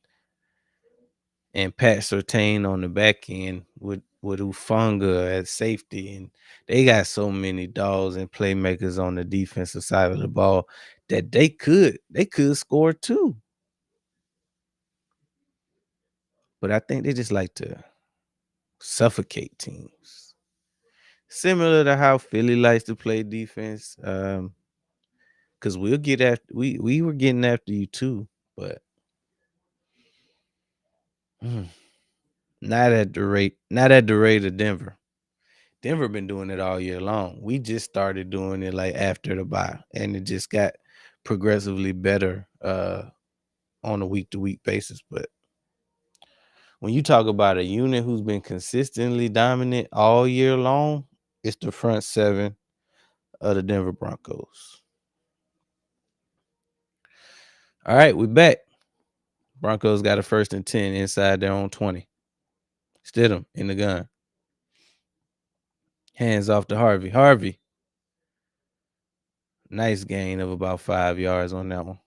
and Pat Surtain on the back end with Ufunga at safety, and they got so many dogs and playmakers on the defensive side of the ball that they could score too. But I think they just like to suffocate teams. Similar to how Philly likes to play defense. Because we'll get after we were getting after you too, but not at the rate of Denver. Denver been doing it all year long. We just started doing it like after the bye, and it just got progressively better on a week to week basis. But when you talk about a unit who's been consistently dominant all year long, it's the front seven of the Denver Broncos. All right, we back. Broncos got a 1st and 10 inside their own 20. Stidham in the gun. Hands off to Harvey. Harvey. Nice gain of about 5 yards on that one.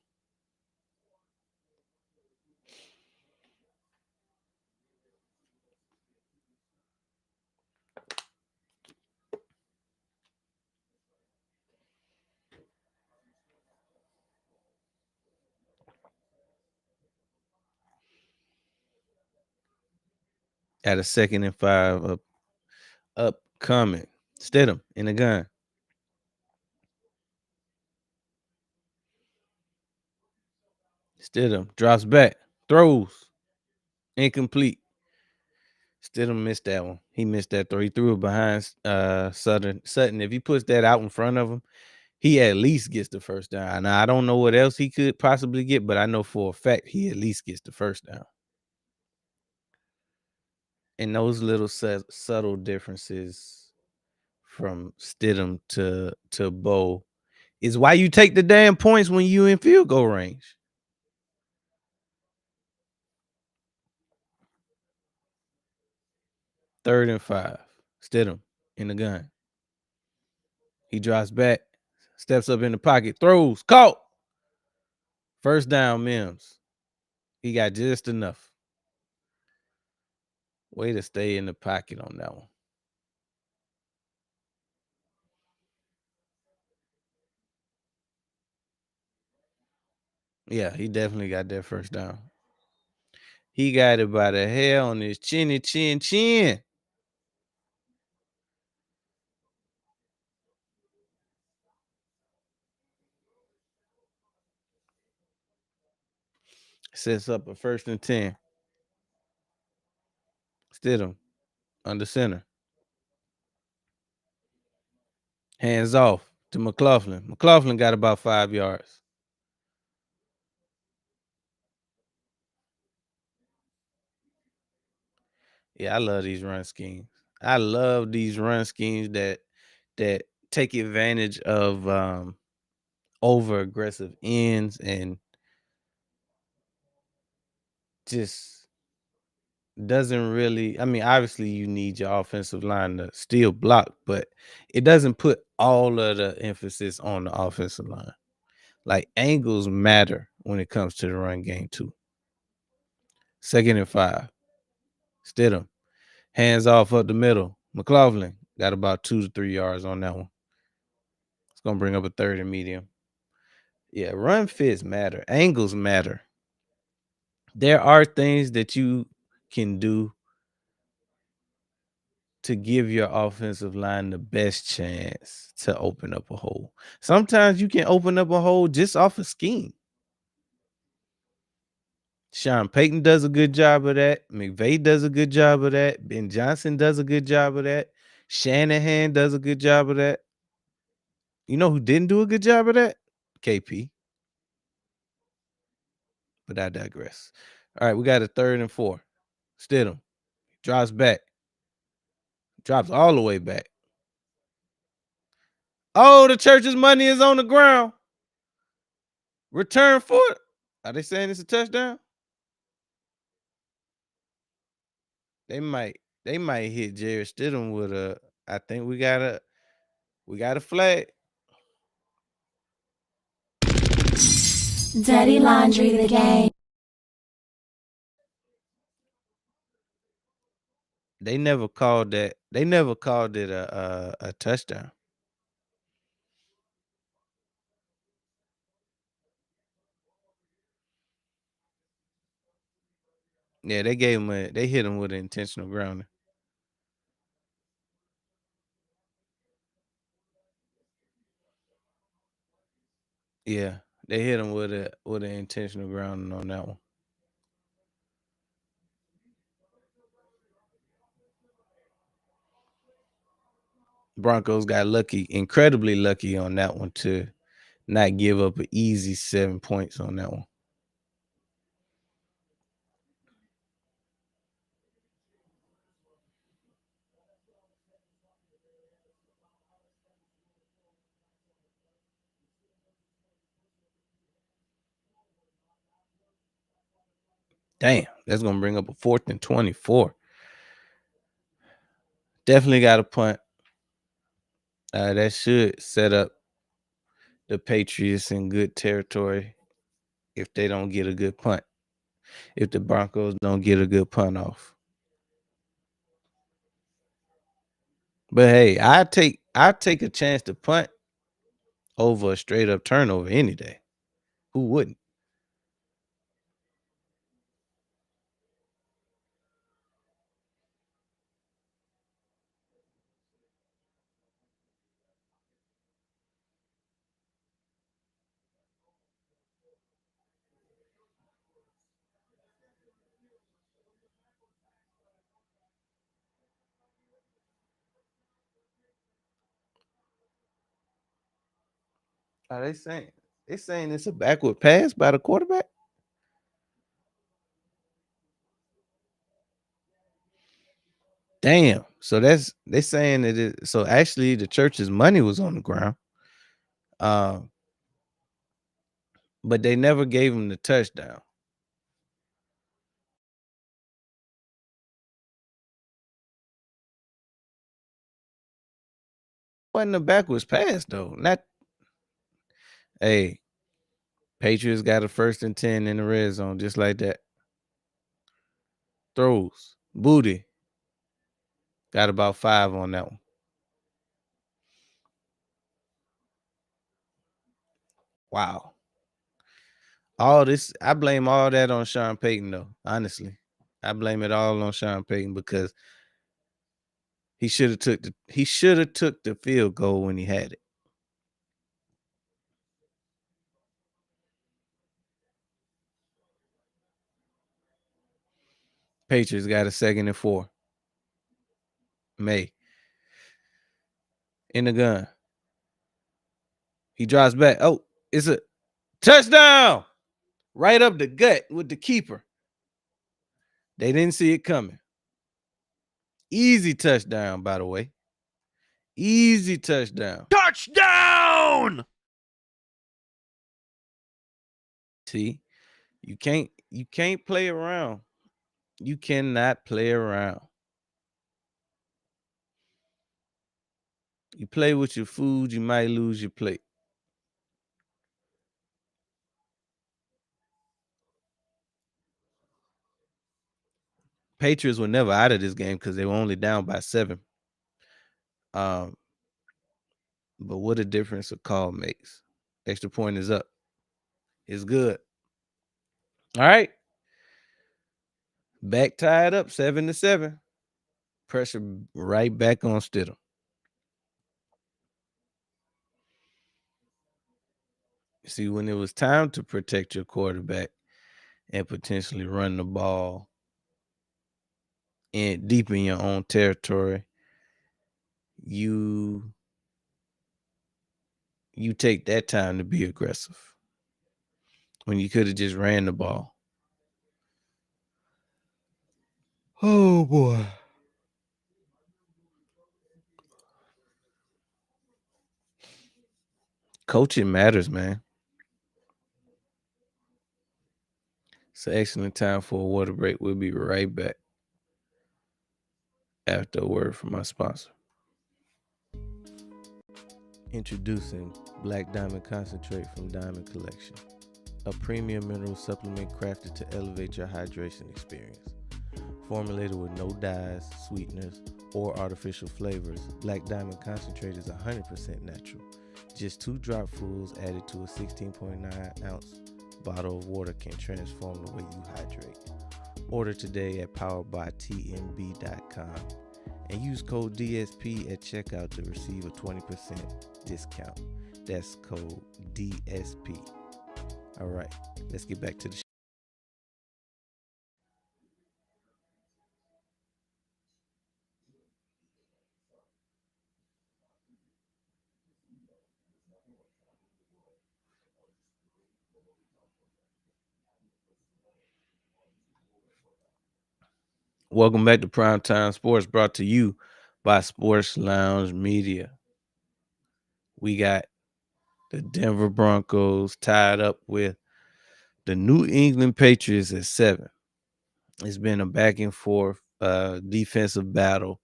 At a 2nd and 5 upcoming. Stidham in the gun. Stidham drops back. Throws. Incomplete. Stidham missed that one. He missed that throw. He threw it behind Sutton. If he puts that out in front of him, he at least gets the first down. Now, I don't know what else he could possibly get, but I know for a fact he at least gets the first down. And those little subtle differences from Stidham to Bo is why you take the damn points when you in field goal range. Third and 5. Stidham in the gun. He drops back, steps up in the pocket, throws, caught. First down, Mims. He got just enough. Way to stay in the pocket on that one. Yeah, he definitely got that first down. He got it by the hair on his chinny chin. Sets up a 1st and 10. Stidham under center. Hands off to McLaughlin. McLaughlin got about 5 yards. Yeah, I love these run schemes. I love these run schemes that take advantage of over aggressive ends and just doesn't really. I mean, obviously you need your offensive line to still block, but it doesn't put all of the emphasis on the offensive line. Like angles matter when it comes to the run game too. 2nd and 5. Stidham. Hands off up the middle. McLaughlin got about 2 to 3 yards on that one. It's gonna bring up a 3rd and medium. Yeah, run fits matter. Angles matter. There are things that you can do to give your offensive line the best chance to open up a hole. Sometimes you can open up a hole just off a scheme. Sean Payton does a good job of that. McVay does a good job of that. Ben Johnson does a good job of that. Shanahan does a good job of that. You know who didn't do a good job of that? KP. But I digress. All right, we got a 3rd and 4. Stidham drops back. Drops all the way back. Oh, the church's money is on the ground. Return for it. Are they saying it's a touchdown? They might hit Jared Stidham with a. I think we got a flag. Dirty Laundry the game. They never called that. They never called it a touchdown. Yeah, they gave him a. They hit him with an intentional grounding. Yeah, they hit him with an intentional grounding on that one. Broncos got lucky, incredibly lucky on that one to not give up an easy 7 points on that one. Damn, that's gonna bring up a 4th and 24. Definitely got a punt. That should set up the Patriots in good territory if they don't get a good punt. If the Broncos don't get a good punt off. But hey, I take a chance to punt over a straight up turnover any day. Who wouldn't? Are they saying it's a backward pass by the quarterback? Damn. So they saying that so actually the church's money was on the ground. Um, but they never gave him the touchdown. Wasn't a backwards pass though. Not hey, Patriots got a 1st and 10 in the red zone, just like that. Throws. Booty. Got about 5 on that one. Wow. All this, I blame all that on Sean Payton, though. Honestly. I blame it all on Sean Payton because he should have took the field goal when he had it. Patriots got a 2nd and 4. May. In the gun. He drives back. Oh, it's a touchdown! Right up the gut with the keeper. They didn't see it coming. Easy touchdown, by the way. Easy touchdown. Touchdown! See, you can't play around. You cannot play around. You play with your food, you might lose your plate. Patriots were never out of this game because they were only down by 7. Um, but what a difference a call makes. Extra point is up. It's good. All right. Back tied up 7-7. Pressure right back on Stidham. See, when it was time to protect your quarterback and potentially run the ball in deep in your own territory, you take that time to be aggressive when you could have just ran the ball. Oh boy. Coaching matters, man. It's an excellent time for a water break. We'll be right back after a word from my sponsor. Introducing Black Diamond Concentrate from Diamond Collection, a premium mineral supplement crafted to elevate your hydration experience. Formulated with no dyes, sweeteners, or artificial flavors, Black Diamond Concentrate is 100% natural. Just 2 dropfuls added to a 16.9 ounce bottle of water can transform the way you hydrate. Order today at poweredbytmb.com and use code DSP at checkout to receive a 20% discount. That's code DSP. All right, let's get back to the show. Welcome back to Primetime Sports, brought to you by Sports Lounge Media. We got the Denver Broncos tied up with the New England Patriots at 7. It's been a back and forth defensive battle.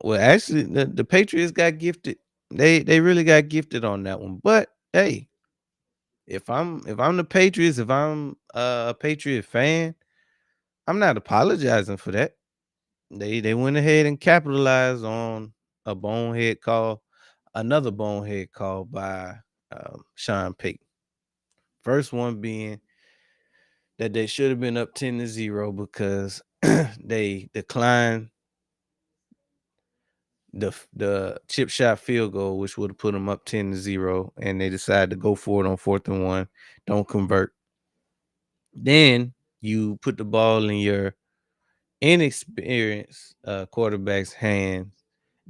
Well, actually, the Patriots got gifted. They really got gifted on that one. But hey, if I'm the Patriots, if I'm a Patriot fan, I'm not apologizing for that. They went ahead and capitalized on a bonehead call, another bonehead call by Sean Payton. First one being that they should have been up 10-0 because they declined the chip shot field goal, which would have put them up 10-0, and they decided to go for it on 4th and 1. Don't convert. Then you put the ball in your inexperienced quarterback's hands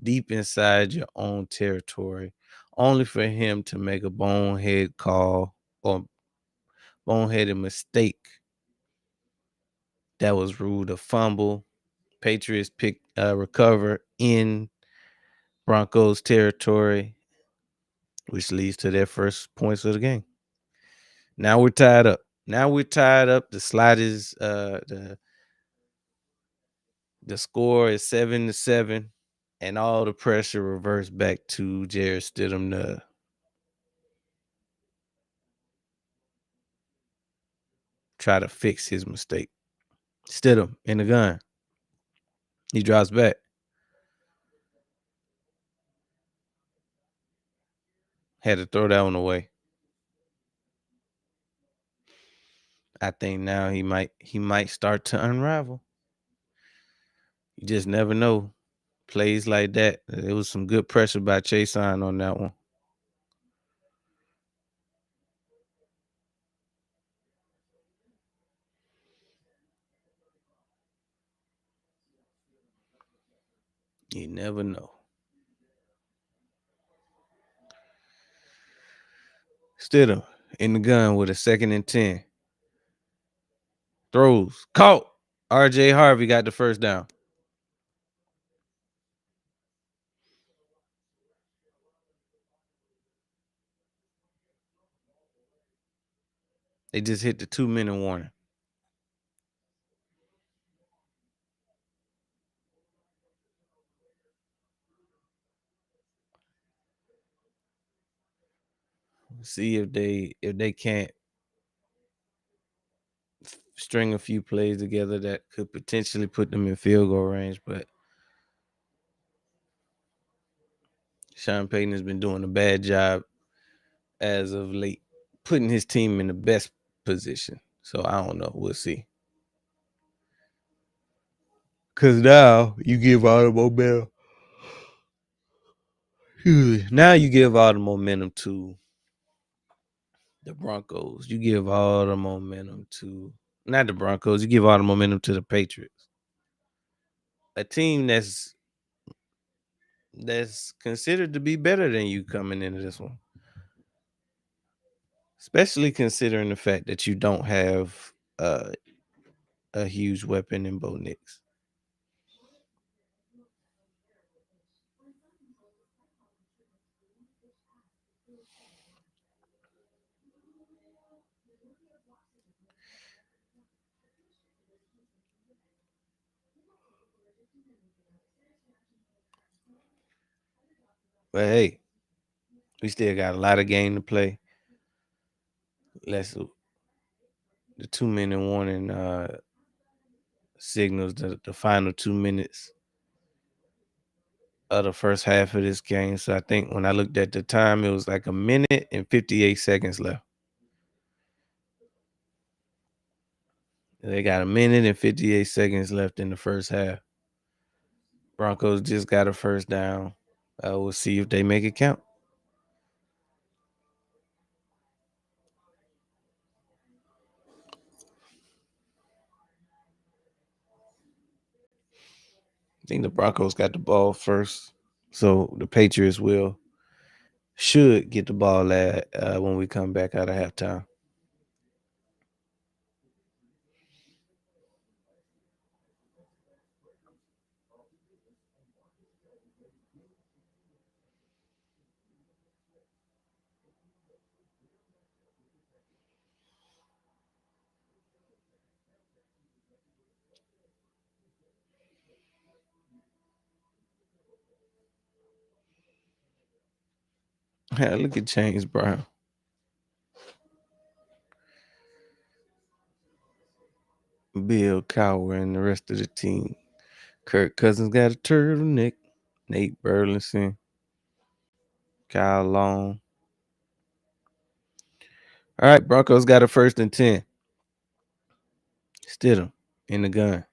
deep inside your own territory, only for him to make a bonehead call or boneheaded mistake that was ruled a fumble. Patriots recover in Broncos territory, which leads to their first points of the game. Now we're tied up. The slide is the score is 7-7, and all the pressure reverts back to Jarrett Stidham to try to fix his mistake. Stidham in the gun. He drops back. Had to throw that one away. I think now he might start to unravel. You just never know. Plays like that. It was some good pressure by Chason on that one. You never know. Stidham in the gun with a 2nd and 10. Throws. Caught. RJ Harvey got the first down. They just hit the 2-minute warning. See if they can't string a few plays together that could potentially put them in field goal range. But Sean Payton has been doing a bad job as of late, putting his team in the best position. So I don't know. We'll see. Because now you give all the momentum. Now you give all the momentum to the Broncos. You give all the momentum to not the Broncos. You give all the momentum to the Patriots. A team that's considered to be better than you coming into this one. Especially considering the fact that you don't have a huge weapon in Bo Nix. But hey, we still got a lot of game to play. The 2-minute warning signals the final 2 minutes of the first half of this game. So I think when I looked at the time, it was like 1 minute and 58 seconds left. They got 1 minute and 58 seconds left in the first half. Broncos just got a first down. We'll see if they make it count. I think the Broncos got the ball first, so the Patriots should get the ball when we come back out of halftime. Look at James Brown. Bill Cowher and the rest of the team. Kirk Cousins got a turtleneck. Nate Burleson. Kyle Long. All right, Broncos got a 1st and 10. Stidham in the gun.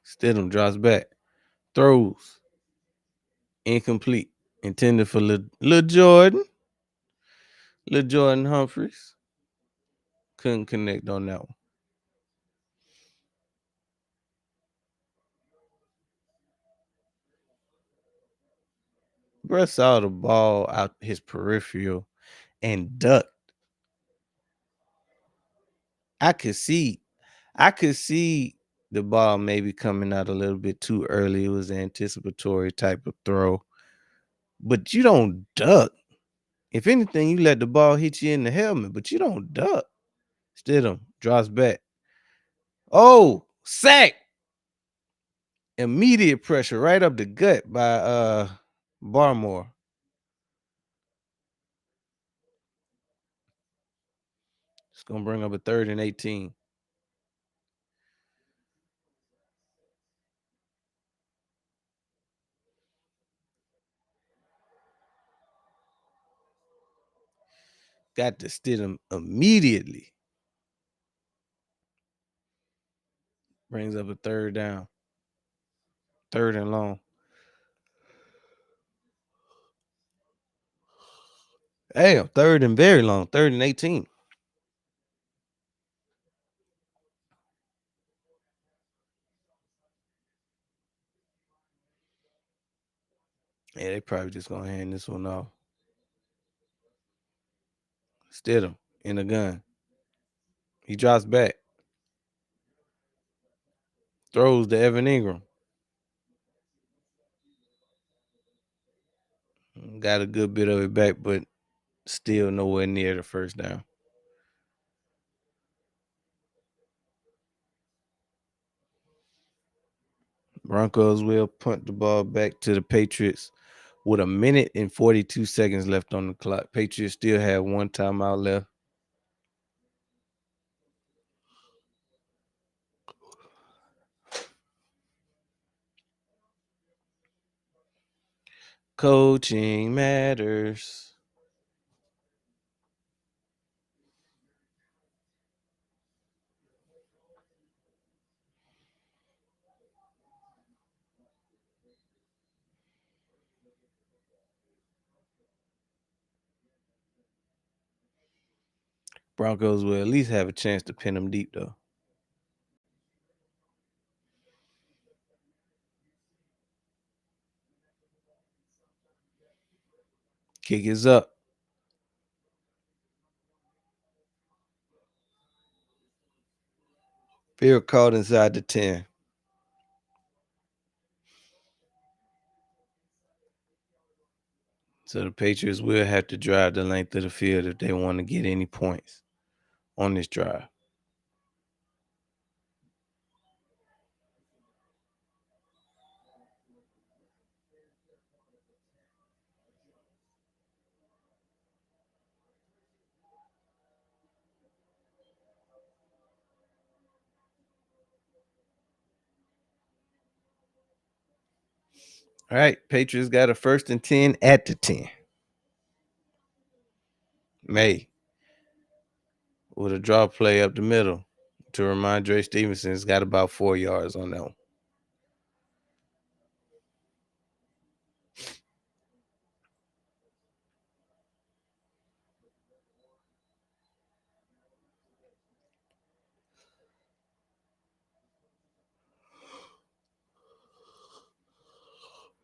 Stidham drops back. Throws. Incomplete. Intended for Lil Jordan. Lil Jordan Humphreys. Couldn't connect on that one. Bruh saw the ball out his peripheral and ducked. I could see the ball maybe coming out a little bit too early. It was an anticipatory type of throw. But you don't duck. If anything, you let the ball hit you in the helmet, but you don't duck. Stidham drops back. Oh, sack. Immediate pressure right up the gut by Barmore. It's gonna bring up a 3rd and 18. Got to Stidham immediately. Brings up a 3rd down. 3rd and long. Damn, 3rd and very long. 3rd and 18. Yeah, they probably just gonna hand this one off. Stidham in the gun. He drops back. Throws to Evan Ingram. Got a good bit of it back, but still nowhere near the first down. Broncos will punt the ball back to the Patriots with a minute and 42 seconds left on the clock. Patriots still have one timeout left. Coaching matters. Broncos will at least have a chance to pin them deep, though. Kick is up. Field caught inside the 10. So the Patriots will have to drive the length of the field if they want to get any points on this drive. All right, Patriots got a 1st and 10 at the 10. May with a draw play up the middle to Ramondre Stevenson's got about 4 yards on that one.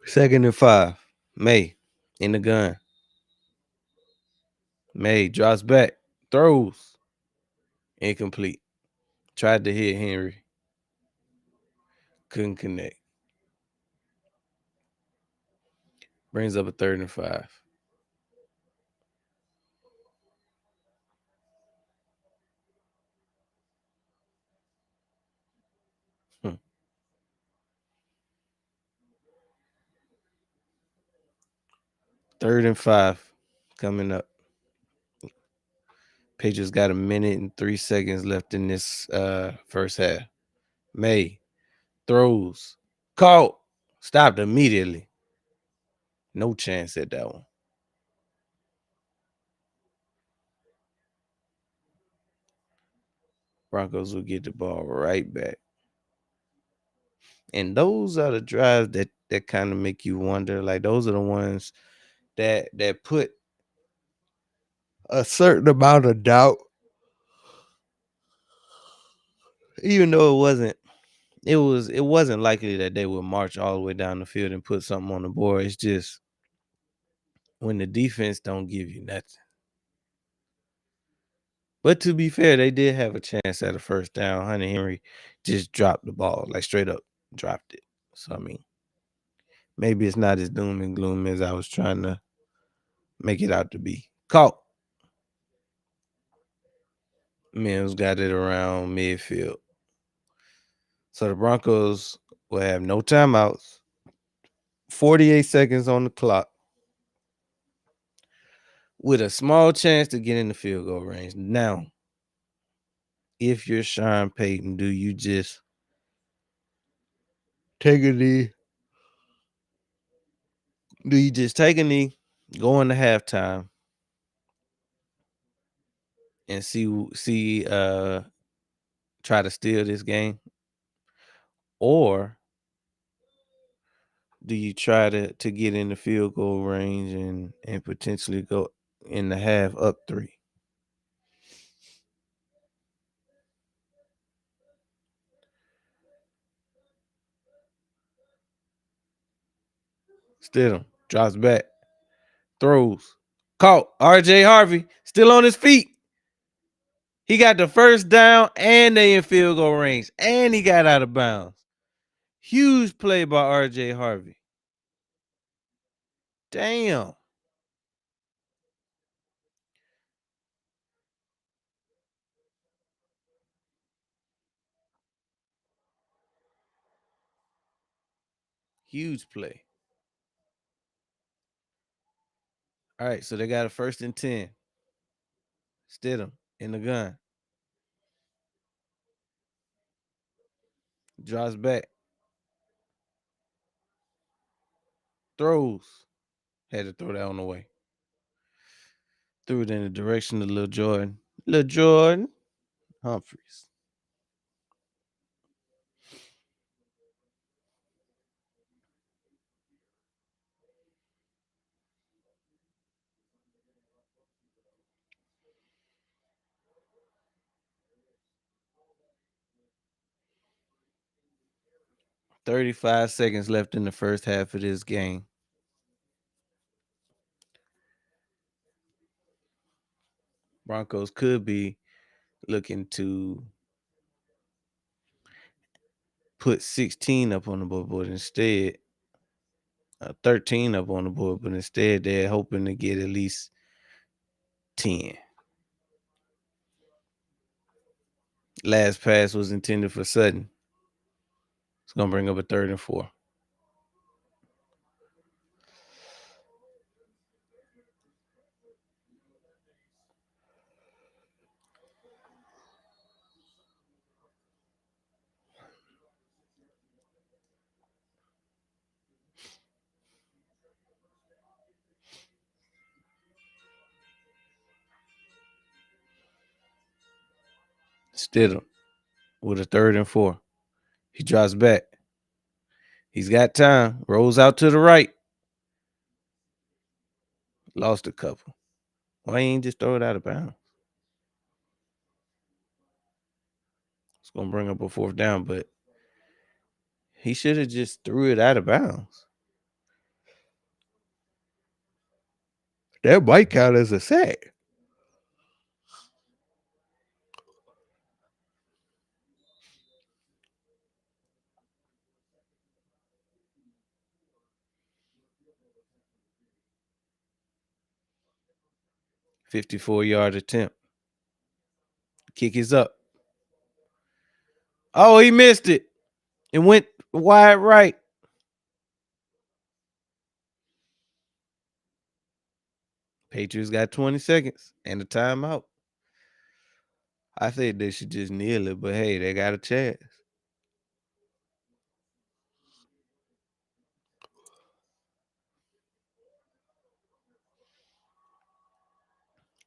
Second and 5. May in the gun. May drops back, throws, incomplete. Tried to hit Henry, couldn't connect. Brings up a 3rd and 5. Hmm. 3rd and 5 coming up. Patriots got a minute and 3 seconds left in this first half. May throws, caught, stopped immediately. No chance at that one. Broncos will get the ball right back. And those are the drives that kind of make you wonder. Like those are the ones that put a certain amount of doubt, even though it wasn't likely that they would march all the way down the field and put something on the board. It's just when the defense don't give you nothing. But to be fair, they did have a chance at a first down. Hunter Henry just dropped the ball, like straight up dropped it. So I mean, maybe it's not as doom and gloom as I was trying to make it out to be. Caught. Mims got it around midfield. So the Broncos will have no timeouts. 48 seconds on the clock with a small chance to get in the field goal range. Now, if you're Sean Payton, do you just take a knee? Do you just take a knee, go into halftime, and try to steal this game? Or do you try to get in the field goal range and potentially go in the half up 3? Stidham Drops back. Throws. Caught. RJ Harvey still on his feet. He got the first down and they in field goal range. And he got out of bounds. Huge play by RJ Harvey. Damn. Huge play. All right, so they got a 1st and 10. Stidham in the gun. Drops back. Throws. Had to throw that on the way. Threw it in the direction of Lil Jordan. Lil Jordan Humphreys. $35 seconds left in the first half of this game. Broncos could be looking to put 16 up on the board, but instead 13 up on the board, but instead they're hoping to get at least 10. Last pass was intended for Sutton. It's going to bring up a 3rd and 4. Stidham with a 3rd and 4. He drops back. He's got time. Rolls out to the right. Lost a couple. Why ain't just throw it out of bounds? It's going to bring up a 4th down, but he should have just threw it out of bounds. That might count as a sack. $54-yard attempt. Kick is up. Oh, he missed it. It went wide right. Patriots got 20 seconds and a timeout. I think they should just kneel it, but hey, they got a chance.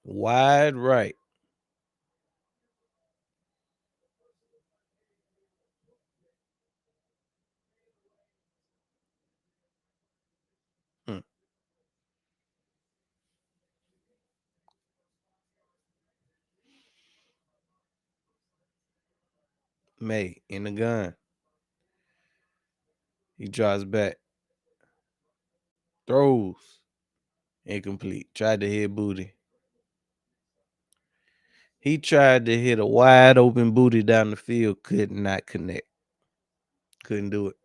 Wide right. May in the gun. He drives back. Throws. Incomplete. Tried to hit booty. He tried to hit a wide open booty down the field. Could not connect. Couldn't do it.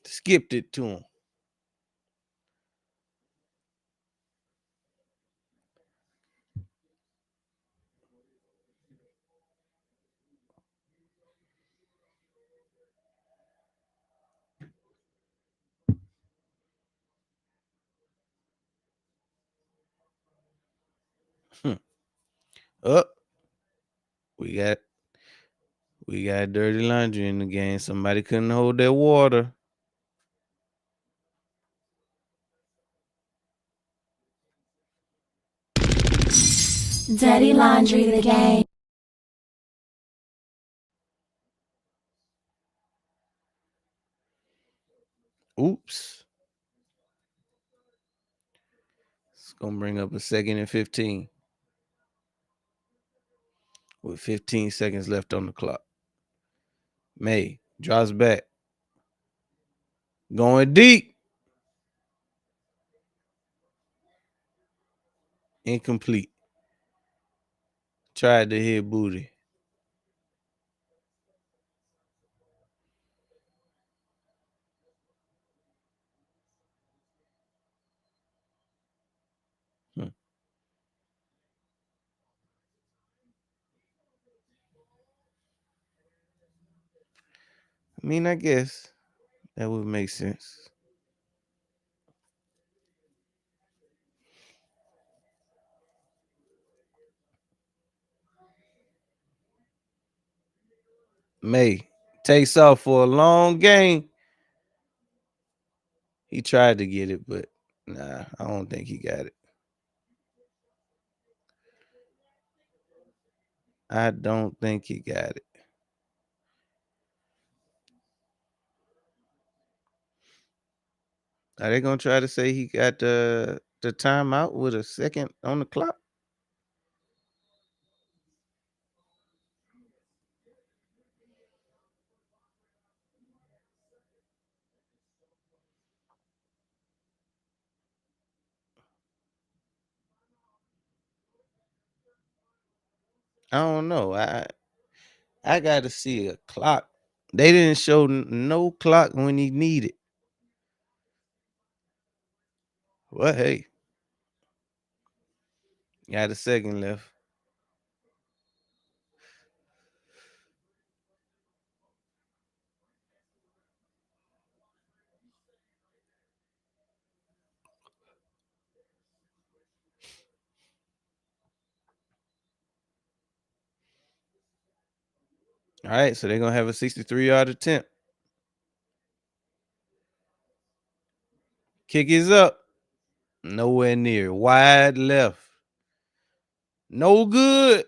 Skipped it to him. Up. We got dirty laundry in the game. Somebody couldn't hold their water. Dirty Laundry the game. Oops. It's going to bring up a 2nd and 15. With 15 seconds left on the clock. May Drops back. Going deep. Incomplete. Tried to hit booty. I mean, I guess that would make sense. May takes off for a long game. He tried to get it, but nah, I don't think he got it. I don't think he got it. Are they gonna try to say he got the timeout with a second on the clock? I don't know. I got to see a clock. They didn't show no clock when he needed. Well, hey, got a second left. All right, so they're gonna have a 63-yard attempt. Kick is up. Nowhere near. Wide left. No good.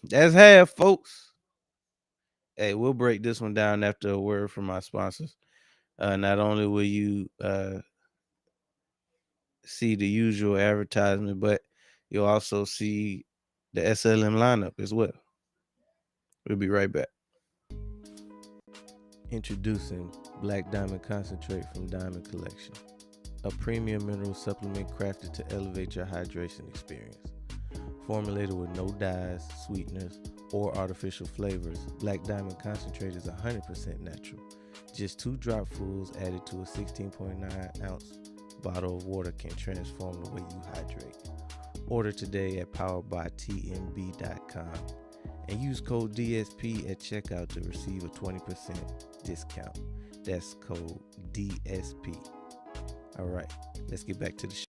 That's half, folks. Hey, we'll break this one down after a word from our sponsors. Not only will you see the usual advertisement, but you'll also see the SLM lineup as well. We'll be right back. Introducing Black Diamond Concentrate from Diamond Collection, a premium mineral supplement crafted to elevate your hydration experience. Formulated with no dyes, sweeteners, or artificial flavors, Black Diamond Concentrate is 100% natural. Just 2 dropfuls added to a 16.9 ounce bottle of water can transform the way you hydrate. Order today at poweredbytmb.com and use code DSP at checkout to receive a 20% discount. That's code DSP. All right, let's get back to the show.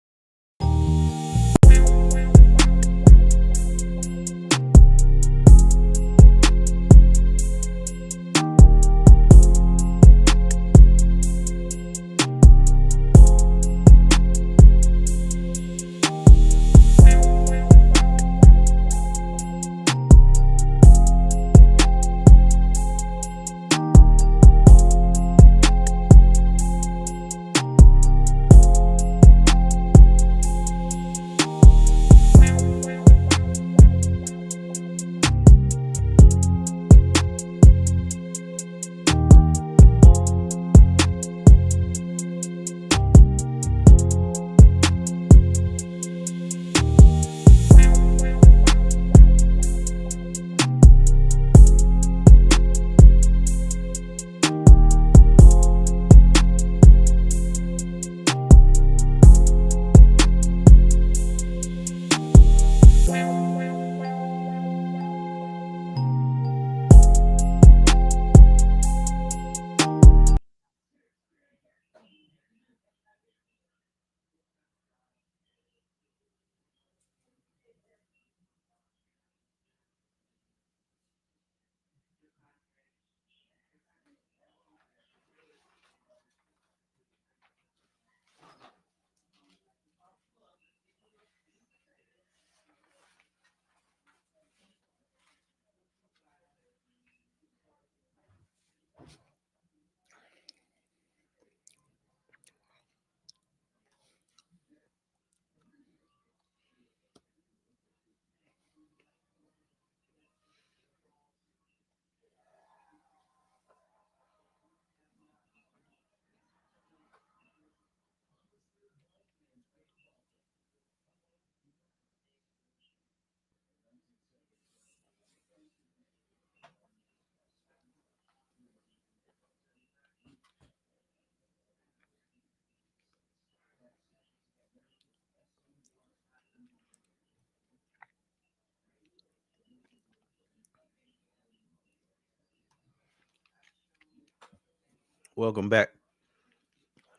Welcome back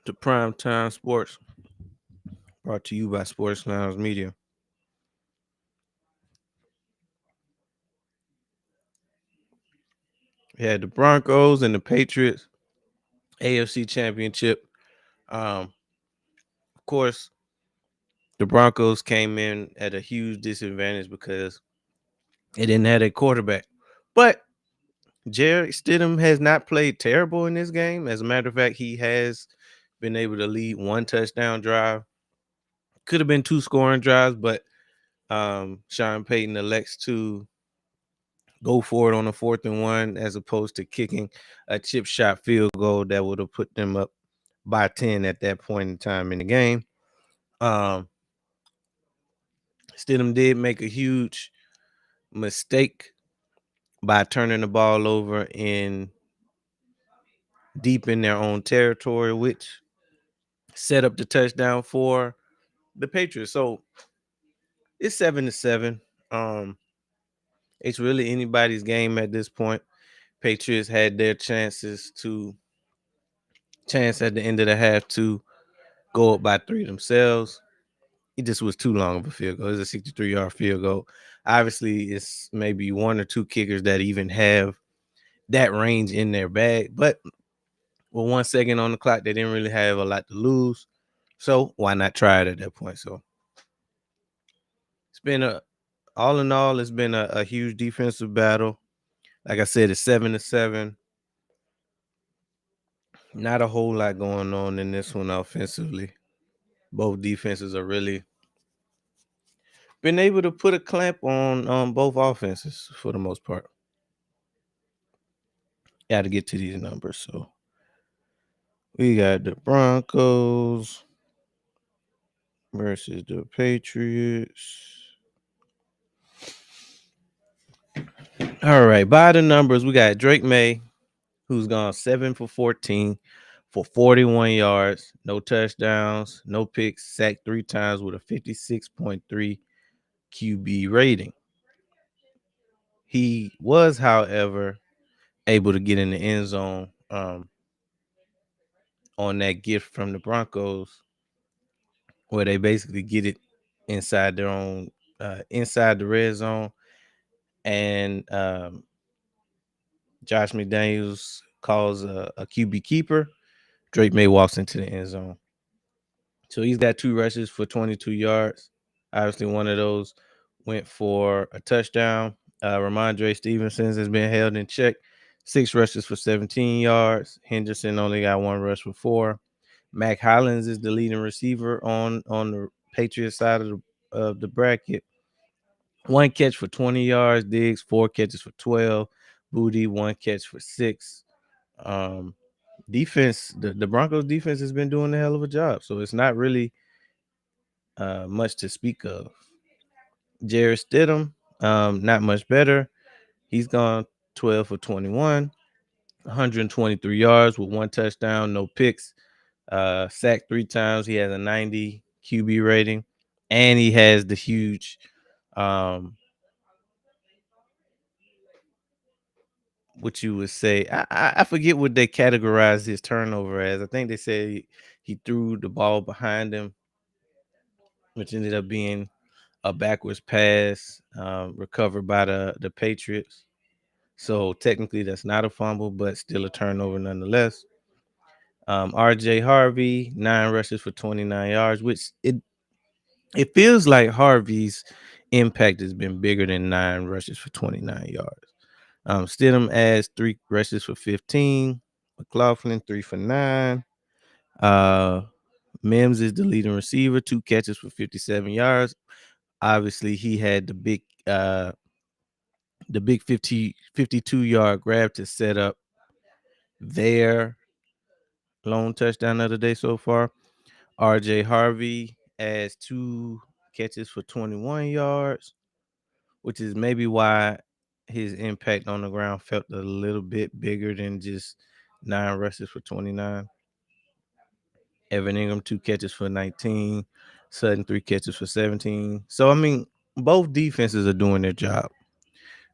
to Prime Time Sports, brought to you by Sports Lounge Media. We had the Broncos and the Patriots AFC Championship. Of course, the Broncos came in at a huge disadvantage because they didn't have a quarterback. But Jared Stidham has not played terrible in this game. As a matter of fact, he has been able to lead one touchdown drive. Could have been two scoring drives, but Sean Payton elects to go for it on a 4th and 1 as opposed to kicking a chip shot field goal that would have put them up by 10 at that point in time in the game. Um, Stidham did make a huge mistake by turning the ball over in deep in their own territory, which set up the touchdown for the Patriots. So it's 7-7. Um, it's really anybody's game at this point. Patriots had their chance at the end of the half to go up by 3 themselves. It just was too long of a field goal. It was a 63-yard field goal. Obviously, it's maybe one or two kickers that even have that range in their bag. But with 1 second on the clock, they didn't really have a lot to lose. So why not try it at that point? So it's been all in all, it's been a huge defensive battle. Like I said, it's 7-7. Not a whole lot going on in this one offensively. Both defenses are really been able to put a clamp on both offenses for the most part. Got to get to these numbers. So we got the Broncos versus the Patriots. All right, by the numbers, we got Drake May, who's gone 7 for 14 for 41 yards, no touchdowns, no picks, sacked 3 times with a 56.3 QB rating. He was, however, able to get in the end zone on that gift from the Broncos, where they basically get it inside their own, inside the red zone, and Josh McDaniels calls a QB keeper. Drake May walks into the end zone. So he's got 2 rushes for 22 yards. Obviously, one of those went for a touchdown. Ramondre Stevenson's has been held in check. 6 rushes for 17 yards. Henderson only got 1 rush for 4. Mac Hollins is the leading receiver on the Patriots side of the bracket. 1 catch for 20 yards. Diggs, 4 catches for 12. Booty, 1 catch for 6. Defense, the Broncos defense has been doing a hell of a job. So it's not really much to speak of. Jared Stidham, not much better. He's gone 12 for 21, 123 yards with 1 touchdown, no picks, sacked 3 times. He has a 90 QB rating, and he has the huge what you would say. I forget what they categorized his turnover as. I think they said he threw the ball behind him, which ended up being a backwards pass recovered by the Patriots. So technically that's not a fumble, but still a turnover nonetheless. RJ Harvey, 9 rushes for 29 yards, which it feels like Harvey's impact has been bigger than 9 rushes for 29 yards. Stidham adds 3 rushes for 15. McLaughlin 3 for 9. Mims is the leading receiver, 2 catches for 57 yards. Obviously, he had the big 52-yard grab to set up their lone touchdown of the day so far. RJ Harvey adds 2 catches for 21 yards, which is maybe why his impact on the ground felt a little bit bigger than just 9 rushes for 29. Evan Ingram, 2 catches for 19. Sutton, 3 catches for 17. So, I mean, both defenses are doing their job.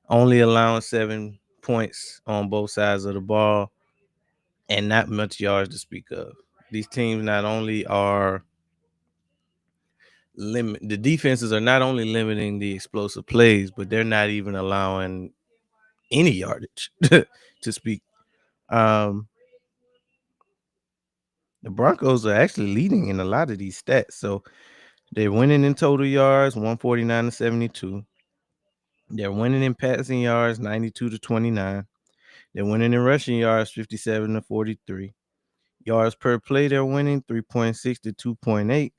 Only allowing 7 points on both sides of the ball. and not much yards to speak of. These teams not only are the defenses are not only limiting the explosive plays, but they're not even allowing any yardage to speak. Um, the Broncos are actually leading in a lot of these stats. So they're winning in total yards, 149 to 72. They're winning in passing yards, 92 to 29. They're winning in rushing yards, 57 to 43. Yards per play, they're winning 3.6 to 2.8.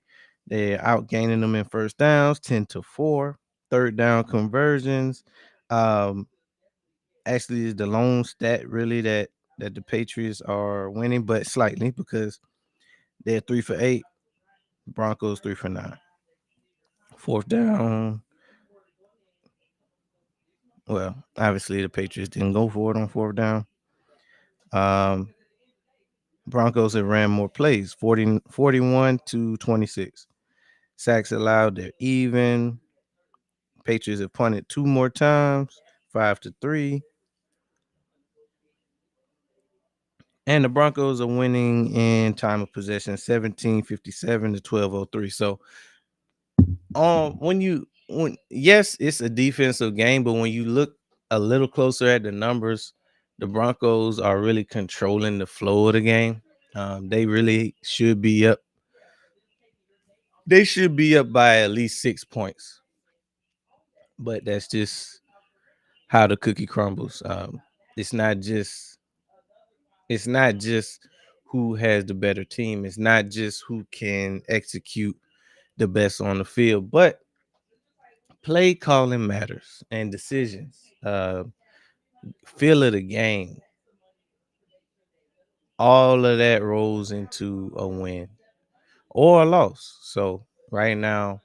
They're outgaining them in first downs, 10 to 4. Third down conversions. Um, Actually, is the lone stat really that the Patriots are winning, but slightly because they're 3 for 8. Broncos 3 for 9. Fourth down. Well, obviously the Patriots didn't go for it on fourth down. Um, Broncos have ran more plays, 41 to 26. Sacks allowed, they're even. Patriots have punted 2 more times, 5-3. And the Broncos are winning in time of possession, 17:57 to 12:03. So, when yes, it's a defensive game, but when you look a little closer at the numbers, the Broncos are really controlling the flow of the game. They really should be up. They should be up by at least 6 points, but that's just how the cookie crumbles. It's not just it's not just who has the better team. It's not just who can execute the best on the field, but play calling matters and decisions. Feel of the game. All of that rolls into a win or a loss. So right now,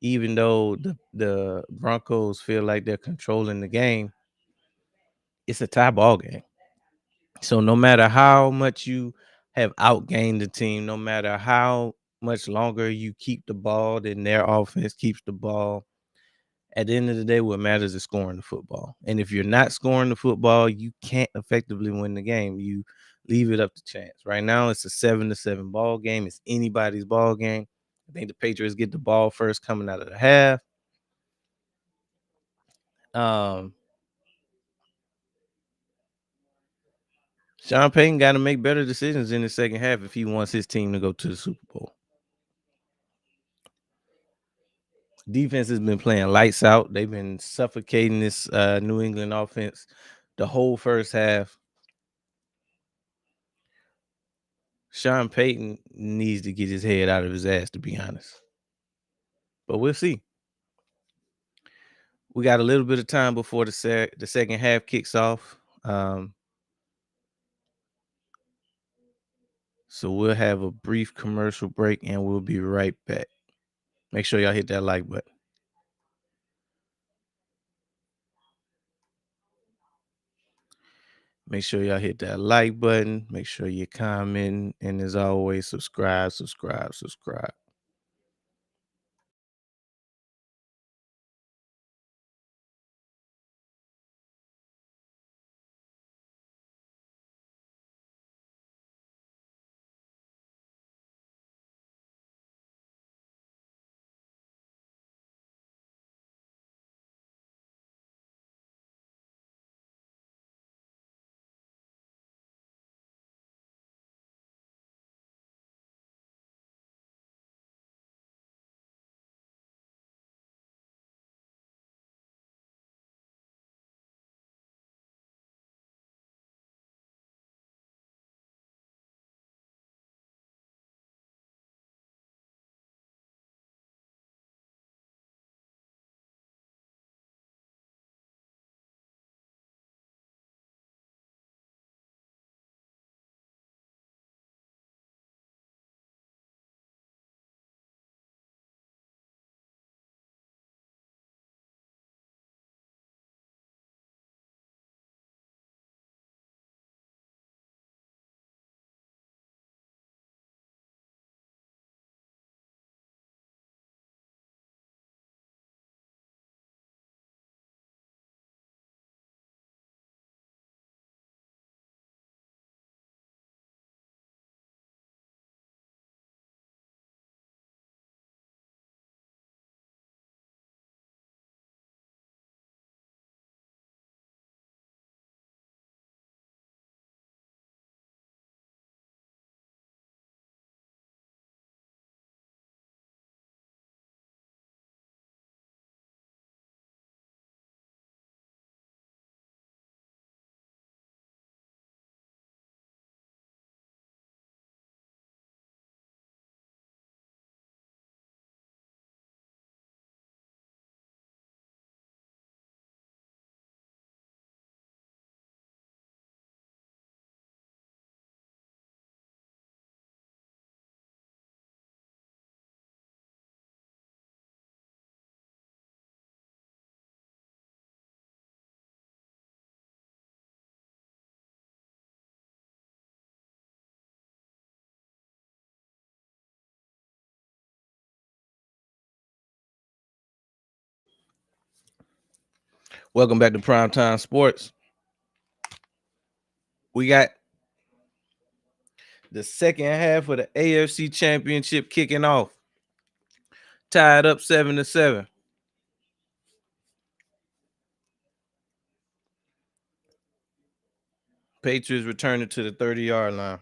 even though the Broncos feel like they're controlling the game, it's a tie ball game. So no matter how much you have outgained the team, no matter how much longer you keep the ball than their offense keeps the ball, at the end of the day, what matters is scoring the football. And if you're not scoring the football, you can't effectively win the game. You leave it up to chance. Right now, it's a 7-7 ball game. It's anybody's ball game. I think the Patriots get the ball first coming out of the half. Um, Sean Payton got to make better decisions in the second half if he wants his team to go to the Super Bowl. Defense has been playing lights out. They've been suffocating this New England offense the whole first half. Sean Payton needs to get his head out of his ass, to be honest. But we'll see. We got a little bit of time before the second half kicks off. So we'll have a brief commercial break and we'll be right back. Make sure y'all hit that like button. Make sure y'all hit that like button. Make sure you comment. And as always, subscribe. Welcome back to Primetime Sports. We got the second half of the AFC Championship kicking off. Tied up 7-7. Patriots returning to the 30-yard line.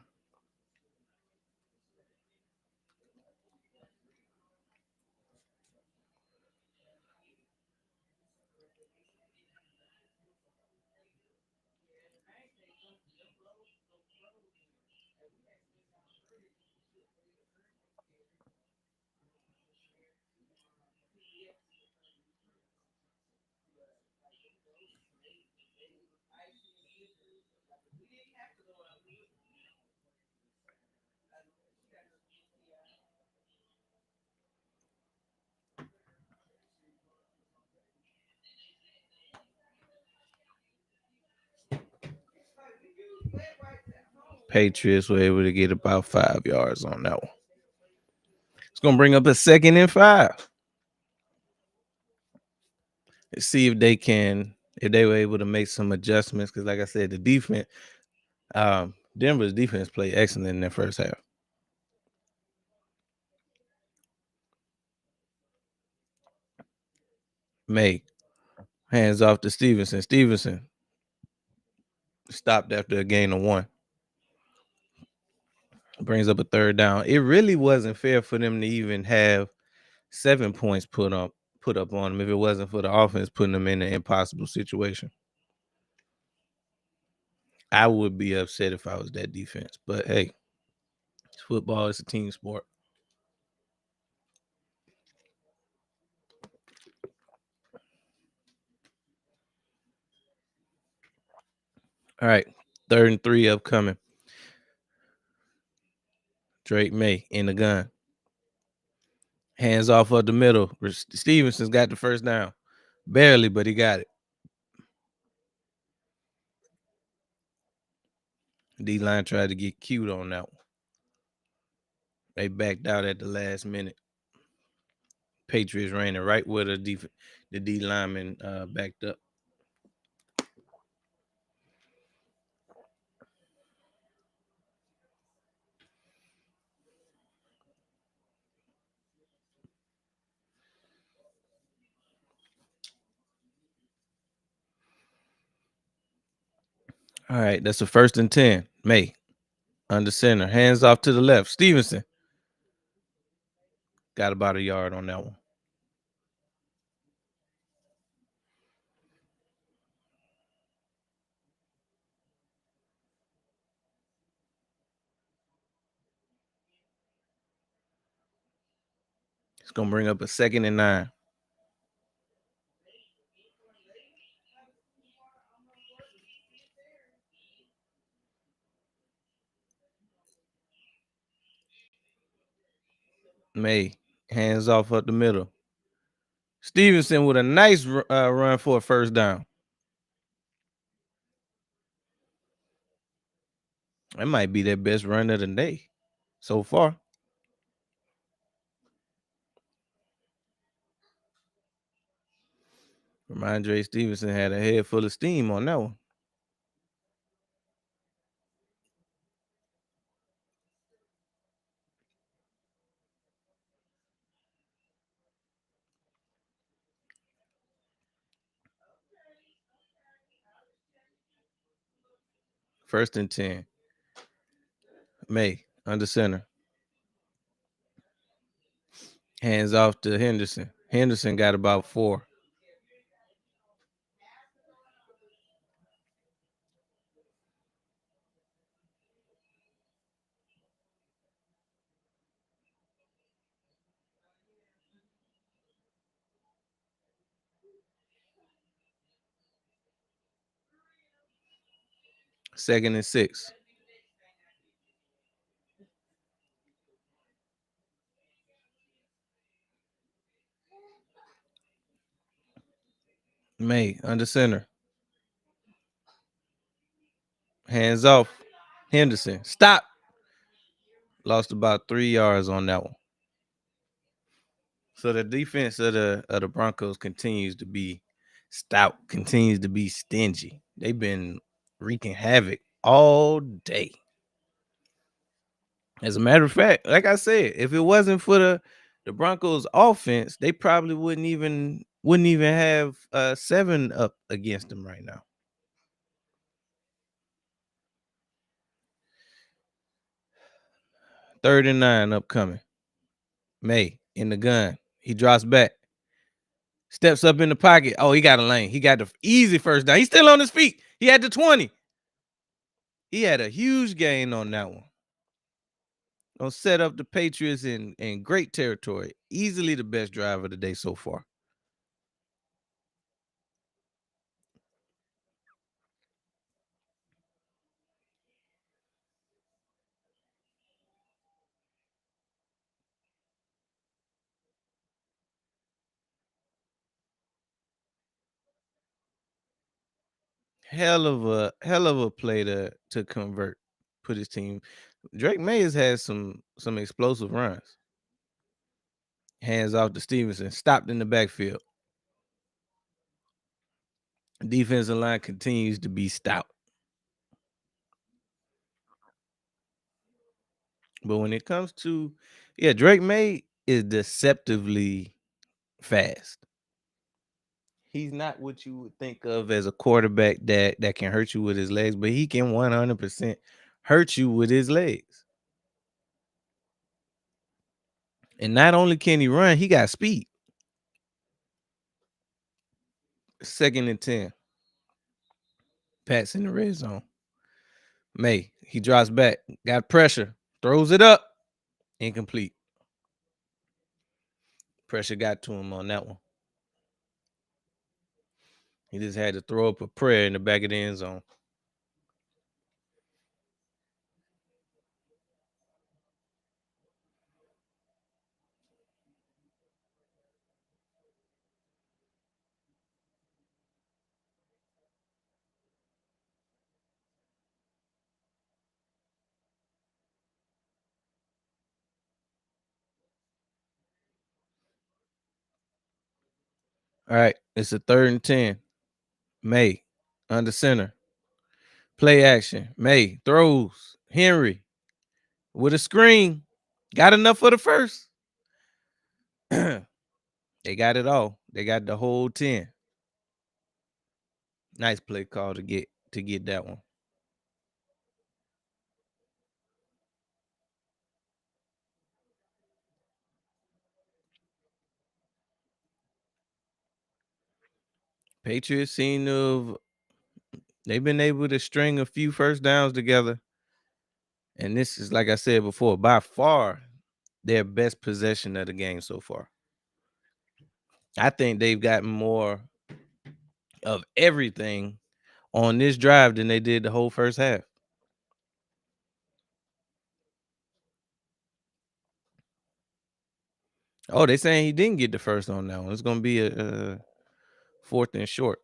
Patriots were able to get about 5 yards on that one. It's going to bring up a 2nd and 5. Let's see if they were able to make some adjustments. Because like I said, the defense, Denver's defense played excellent in their first half. May hands off to Stevenson. Stevenson stopped after a gain of 1. Brings up a 3rd down. It really wasn't fair for them to even have 7 points put up on them if it wasn't for the offense putting them in an impossible situation. I would be upset if I was that defense. But hey, it's football. It's a team sport. All right, 3rd and 3 upcoming. Drake May in the gun. Hands off of the middle. Stevenson's got the 1st down. Barely, but he got it. D-line tried to get cute on that one. They backed out at the last minute. Patriots ran it right where the D lineman backed up. All right, that's a 1st and 10. May under center. Hands off to the left. Stevenson got about a yard on that one. It's going to bring up a 2nd and 9. May hands off up the middle. Stevenson with a nice run for a 1st down. That might be their best run of the day so far. Ramondre Stevenson had a head full of steam on that one. First and 10. May under center. Hands off to Henderson. Henderson got about 4. Second and 6. May under center. Hands off. Henderson. Stop. Lost about 3 yards on that one. So the defense of the Broncos continues to be Stout continues to be stingy. They've been wreaking havoc all day. As a matter of fact, like I said, if it wasn't for the Broncos offense, they probably wouldn't even have 7 up against them right now. Third and 9 upcoming. May in the gun. He drops back. Steps up in the pocket. Oh, he got a lane. He got the easy first down. He's still on his feet. He had the 20. He had a huge gain on that one. Gonna set up the Patriots in great territory. Easily the best drive of the day so far. Hell of a play to convert, put his team. Drake May has had some explosive runs. Hands off to Stevenson, stopped in the backfield. Defensive line continues to be stout. But when it comes to, yeah, Drake May is deceptively fast. He's not what you would think of as a quarterback that can hurt you with his legs, but he can 100% hurt you with his legs. And not only can he run, he got speed. 2nd and 10. Pat's in the red zone. May, he drops back, got pressure, throws it up, incomplete. Pressure got to him on that one. He just had to throw up a prayer in the back of the end zone. All right, it's a 3rd and 10. May, under center. Play action. May throws. Henry with a screen. Got enough for the first. They got it all. They got the whole 10. Nice play call to get that one. Patriots seem to have, they've been able to string a few first downs together. And this is, like I said before, by far their best possession of the game so far. I think they've gotten more of everything on this drive than they did the whole first half. Oh, they saying he didn't get the first on that one. It's gonna be a 4th and short.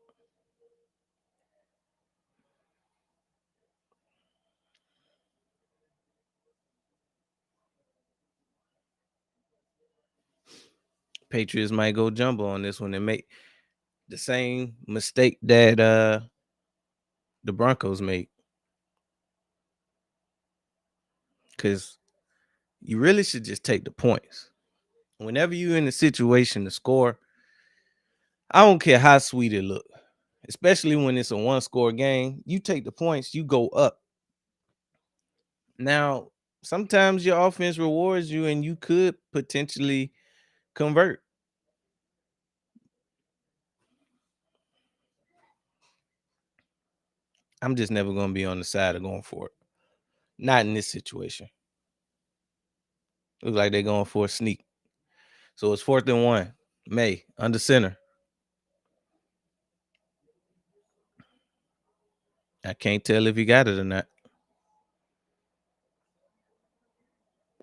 Patriots might go jumbo on this one and make the same mistake that the Broncos made. Because you really should just take the points. Whenever you're in a situation to score, I don't care how sweet it look, especially when it's a 1-score game. You take the points, you go up. Now, sometimes your offense rewards you and you could potentially convert. I'm just never going to be on the side of going for it. Not in this situation. Looks like they're going for a sneak. So it's 4th and 1. May, under center. I can't tell if he got it or not.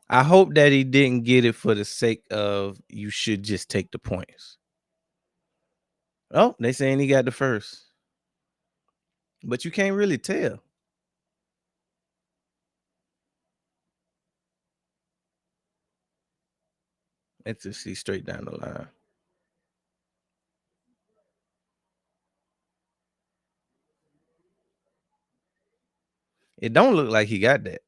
I hope that he didn't get it for the sake of you should just take the points. Oh, they saying he got the first. But you can't really tell. Let's just see straight down the line. It don't look like he got that.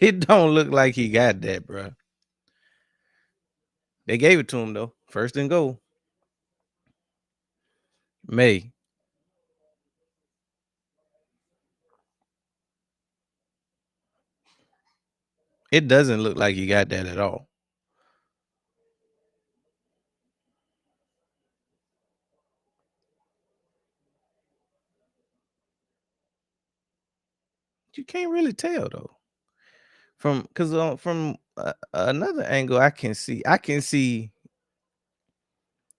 It don't look like he got that, bro. They gave it to him though. First and goal. May. It doesn't look like he got that at all. You can't really tell though. From another angle, I can see. It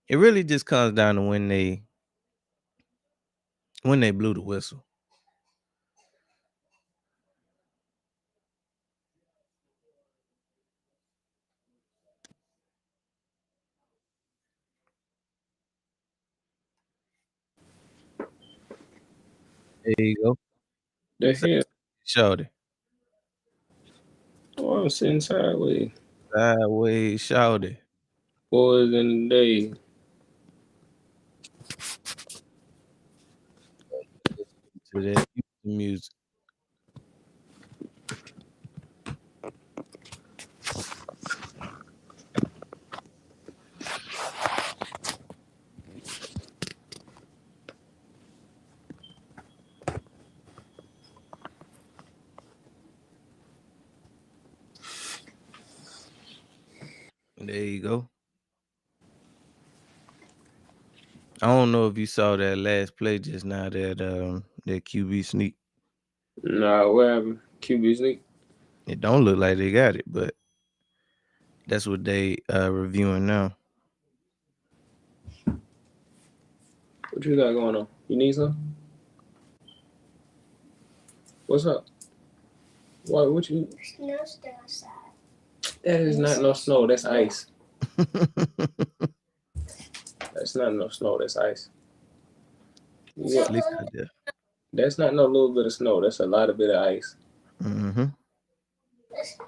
really just comes down to when they blew the whistle. There you go. The hell? Shorty. Oh, I'm sitting sideways. Sideways shouted. Boys in the day. To that music. There you go. I don't know if you saw that last play just now, that QB sneak. Nah, what happened? QB sneak? It don't look like they got it, but that's what they reviewing now. What you got going on? You need some? What's up? What you? Snow's still outside. That is not no snow. That's ice. That's not no snow. That's ice. Yeah. At least I did. That's not no little bit of snow. That's a lot of bit of ice. Mm-hmm. There's a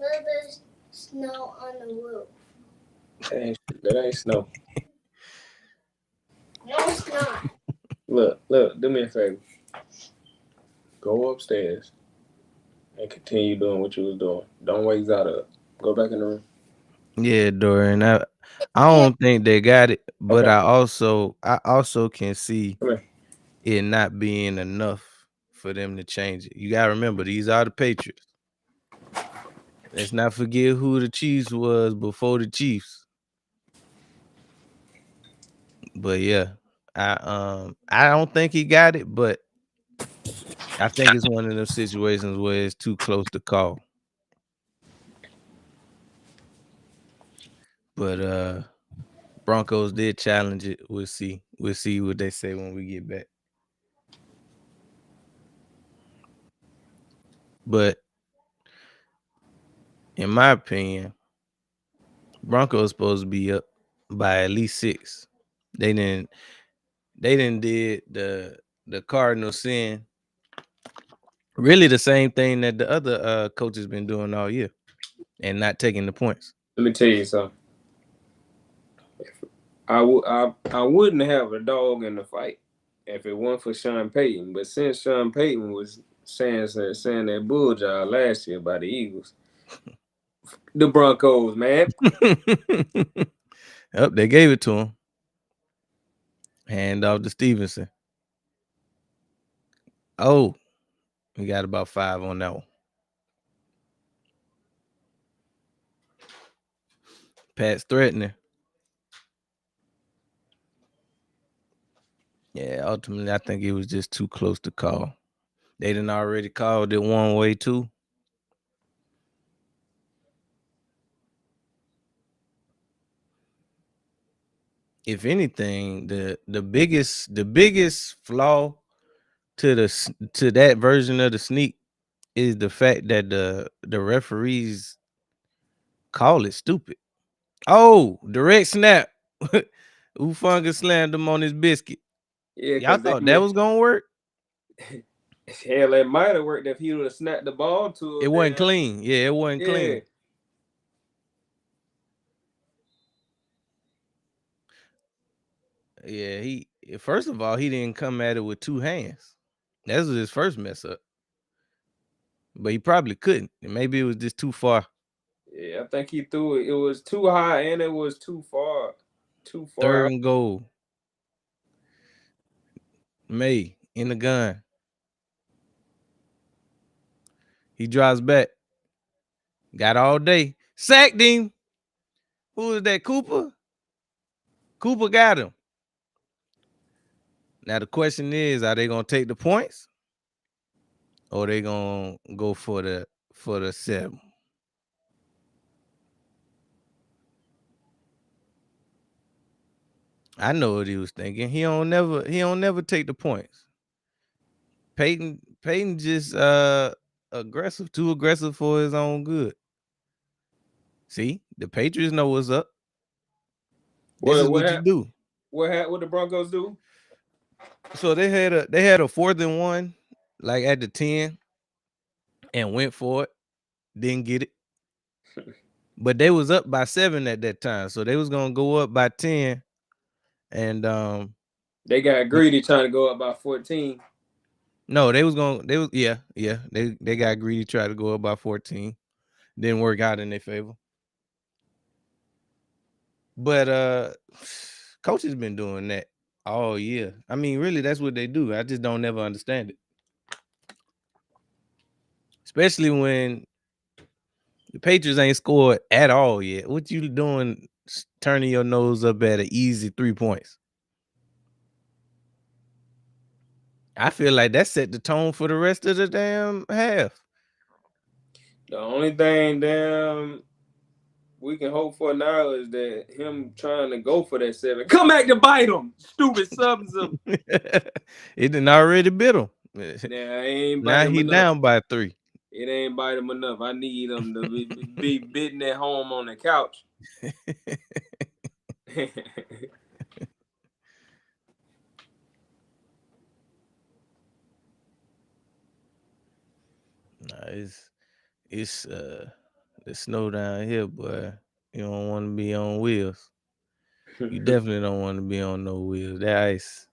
little bit of snow on the roof. That ain't snow. No, it's not. Look, do me a favor. Go upstairs and continue doing what you was doing. Don't wake Zada up. Go back in the room. Yeah, Dorian. I don't think they got it, but Okay. I also can see Come here. it not being enough for them to change it. You gotta remember, these are the Patriots. Let's not forget who the Chiefs was before the Chiefs. But yeah, I don't think he got it, but I think it's one of those situations where it's too close to call. But Broncos did challenge it. We'll see. We'll see what they say when we get back. But in my opinion, Broncos supposed to be up by at least 6. They didn't did the Cardinals sin. Really the same thing that the other coaches been doing all year and not taking the points. Let me tell you something. I wouldn't have a dog in the fight if it weren't for Sean Payton. But since Sean Payton was saying that bull job last year by the Eagles, the Broncos, man. Yep, they gave it to him. Hand off to Stevenson. Oh, we got about 5 on that one. Pat's threatening. Yeah, ultimately, I think it was just too close to call. They didn't already called it one way too. If anything, the biggest flaw to that version of the sneak is the fact that the referees call it stupid. Oh, direct snap. Ufunga slammed him on his biscuit. Yeah, Y'all because thought that was gonna work? hell, it might have worked if he would have snapped the ball to It wasn't clean. Yeah, it wasn't clean. Yeah, he first of all, he didn't come at it with two hands. That was his first mess up. But he probably couldn't. And maybe it was just too far. Yeah, I think he threw it. It was too high and it was too far. Too far Third out. and goal. May in the gun. He drives back. Got all day. Sacked him. Who is that? Cooper? Cooper got him. Now the question is, are they gonna take the points? Or they gonna go for the 7? I know what he was thinking. He don't never take the points. Peyton just aggressive, too aggressive for his own good. See, the Patriots know what's up. This is what you do. What the Broncos do? So they had a 4th and 1, like at the 10, and went for it. Didn't get it. But they was up by 7 at that time. So they was gonna go up by 10. And They got greedy trying to go up by 14. no, they got greedy, tried to go up by 14. Didn't work out in their favor. But coach has been doing that all year. I mean, really, that's what they do. I just don't never understand it. Especially when the Patriots ain't scored at all yet. What you doing turning your nose up at an easy 3 points? I feel like that set the tone for the rest of the damn half. The only thing we can hope for now is that him trying to go for that 7. Come back to bite him, stupid subs. It didn't already bit him. Yeah, I ain't Now bite him he enough. down by 3. It ain't bite him enough. I need him to be bitten at home on the couch. Nah, it's the snow down here, boy. You don't want to be on wheels. You definitely don't want to be on no wheels. That ice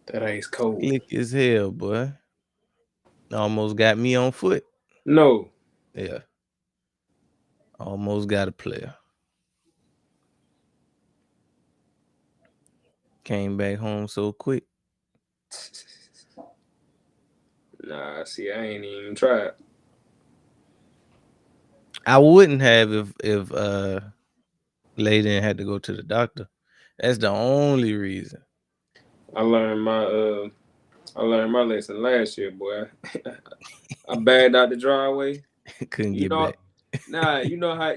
That ice cold. slick as hell, boy. Almost got me on foot. No. Yeah. Almost got a player. Came back home so quick. Nah, see, I ain't even tried. I wouldn't have if Layden had to go to the doctor. That's the only reason. I learned my lesson last year, boy. I bagged out the driveway. Couldn't You get know, back. nah, you know how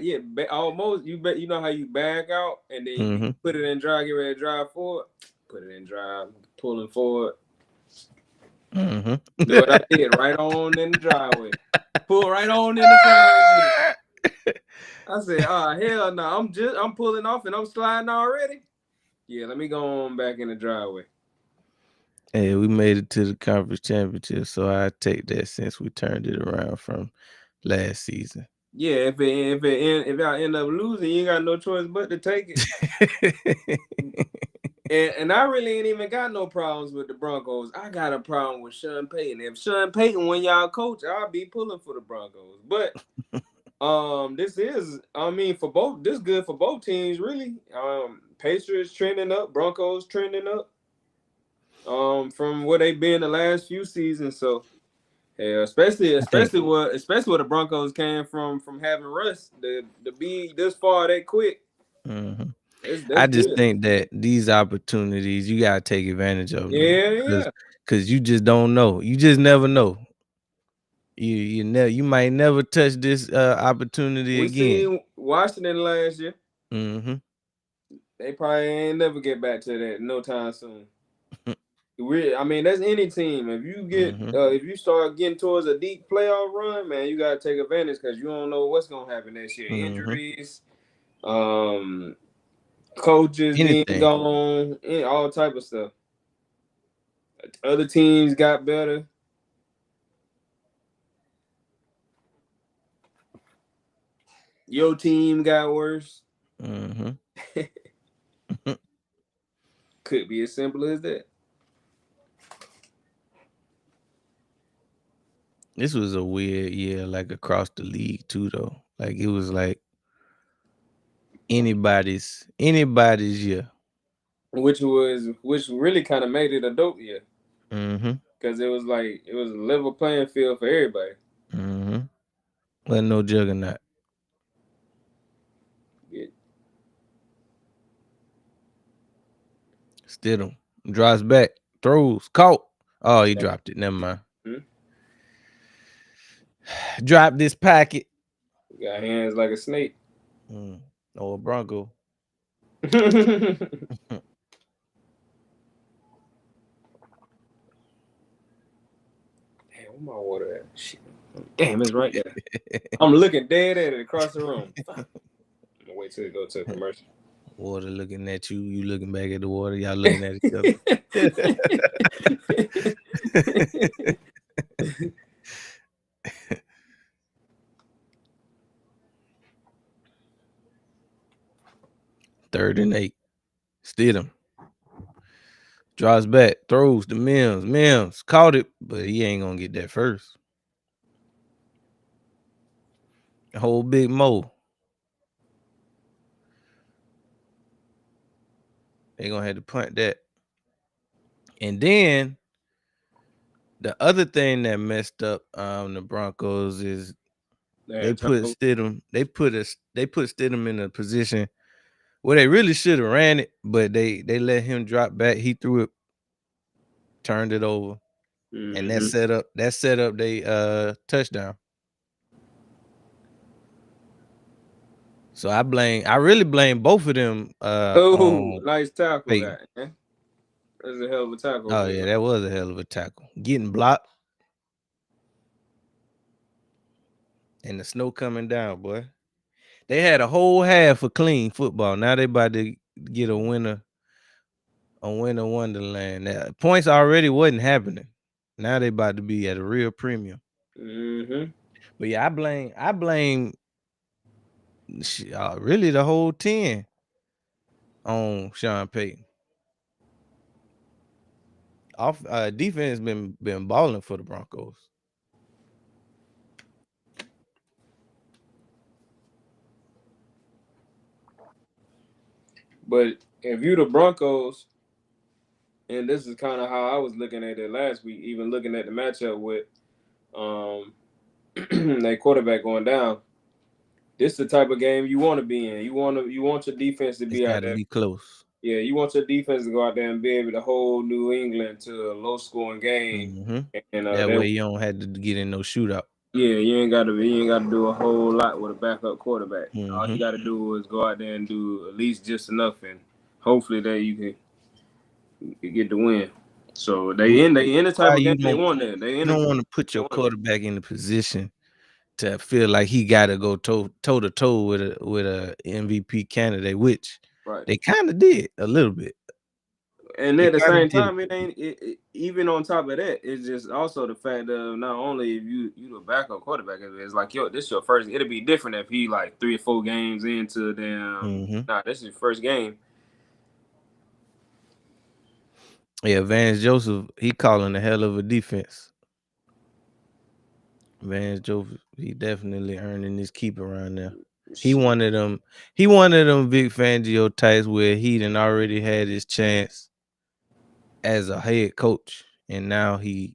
almost you know how you bag out and then you put it in drive, get ready to drive forward. Put it in drive, pulling forward. Mm-hmm. Do what I did right on in the driveway. Pull right on in the driveway. I said, hell no, I'm pulling off and I'm sliding already. Yeah, let me go on back in the driveway. Hey, we made it to the conference championship, so I take that since we turned it around from last season. Yeah, if I end up losing, you ain't got no choice but to take it. and I really ain't even got no problems with the Broncos. I got a problem with Sean Payton. If Sean Payton win y'all coach, I'll be pulling for the Broncos. But this is, I mean, for both, this good for both teams, really. Patriots trending up, Broncos trending up. From where they've been the last few seasons. So yeah, especially where the Broncos came from having Russ to be this far that quick. Mm-hmm. That's I just good. think that these opportunities you gotta take advantage of them. Yeah. Because you just don't know. You just never know. You might never touch this opportunity We again. seen Washington last year. Mm-hmm. They probably ain't never get back to that no time soon. I mean, that's any team. If you get if you start getting towards a deep playoff run, man, you gotta take advantage because you don't know what's gonna happen next year. Injuries, coaches being gone, all type of stuff. Other teams got better. Your team got worse. Mm-hmm. Could be as simple as that. This was a weird year, like across the league too, though. Like it was like anybody's year. Which really kind of made it a dope year. Mm-hmm. Because it was a level playing field for everybody. Mm-hmm. Wasn't no juggernaut. Yeah. Stidham drives back, throws, caught. Oh, he dropped it. Never mind. Hmm? Dropped this packet. Got hands like a snake. Oh, a Bronco. Damn, where my water at? Shit. Damn, it's right there. I'm looking dead at it across the room. I'm gonna wait till it go to a commercial. Water looking at you. You looking back at the water. Y'all looking at each other. 3rd and 8. Stidham draws back, throws to Mims. Mims caught it, but he ain't gonna get that first. A whole big Mo. They gonna have to punt that. And then the other thing that messed up the Broncos is they put Stidham. They put Stidham in a position where they really should have ran it, but they let him drop back. He threw it, turned it over, and that set up they touchdown. So I really blame both of them. Nice tackle, Peyton. guy. Man. That's a hell of a tackle. Oh yeah, that was a hell of a tackle. Getting blocked. And the snow coming down, boy. They had a whole half of clean football. Now they about to get a winner wonderland. Now, points already wasn't happening. Now they about to be at a real premium. But yeah, I blame really the whole 10 on Sean Payton. Defense been balling for the Broncos. But if you the Broncos, and this is kind of how I was looking at it last week, even looking at the matchup with that quarterback going down. This is the type of game you want to be in. You want your defense to be out there. Be close. Yeah, you want your defense to go out there and be able to hold New England to a low scoring game. Mm-hmm. And that way you don't have to get in no shootout. Yeah, you ain't got to do a whole lot with a backup quarterback. All you got to do is go out there and do at least just enough, and hopefully that you can get the win. So they in the type of game they want that. You don't want to put your quarterback in the position to feel like he got to go toe to toe with a MVP candidate, which they kind of did a little bit. And at the same time, even on top of that, it's just also the fact of not only if you the backup quarterback, it's like, yo, this is your first. It'll be different if he like 3 or 4 games into them. Nah, this is your first game. Yeah, Vance Joseph, he calling a hell of a defense. Vance Joseph, he definitely earning his keep around there. He wanted them Vic Fangio types where he done already had his chance as a head coach, and now he,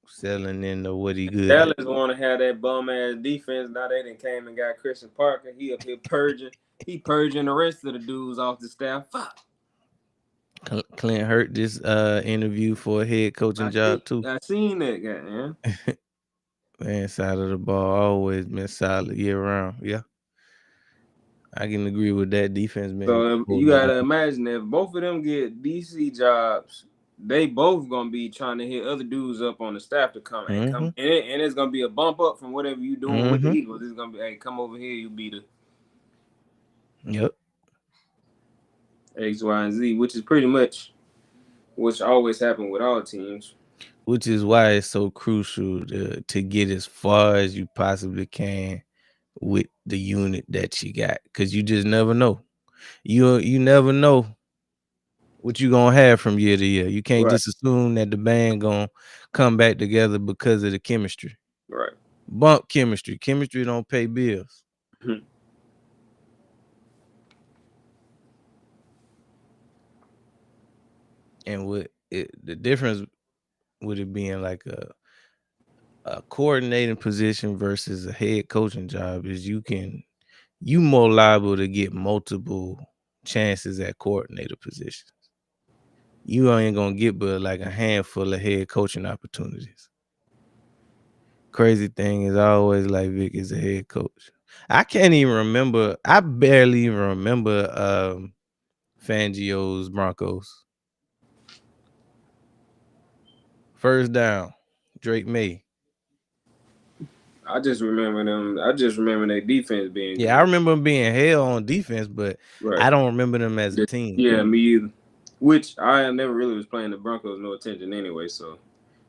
selling into what he good. Dallas want to have that bum ass defense. Now they done came and got Christian Parker. He up here purging. He purging the rest of the dudes off the staff. Fuck. Clint Hurt this interview for a head coaching job too. I seen that guy, man. Man, side of the ball always been solid year round. Yeah, I can agree with that. Defense, man. So you gotta imagine if both of them get DC jobs, they both gonna be trying to hit other dudes up on the staff to come and it's gonna be a bump up from whatever you doing with the Eagles. It's gonna be, hey, come over here, you be the X, Y, and Z, which is pretty much which always happen with all teams. Which is why it's so crucial to get as far as you possibly can with the unit that you got, because you just never know. You never know what you gonna have from year to year. You can't Right, just assume that the band gonna come back together because of the chemistry. right. Bump chemistry. Chemistry don't pay bills. And the difference with it being like a coordinating position versus a head coaching job is you more liable to get multiple chances at coordinator positions. You ain't gonna get but like a handful of head coaching opportunities. Crazy thing is I always like Vic as a head coach. I can't even remember. I barely even remember Fangio's Broncos. First down, Drake May. I just remember them. I just remember their defense being Yeah, I good. remember them being hell on defense, but Right. I don't remember them as a team. Yeah, me either. Which I never really was playing the Broncos no attention anyway, so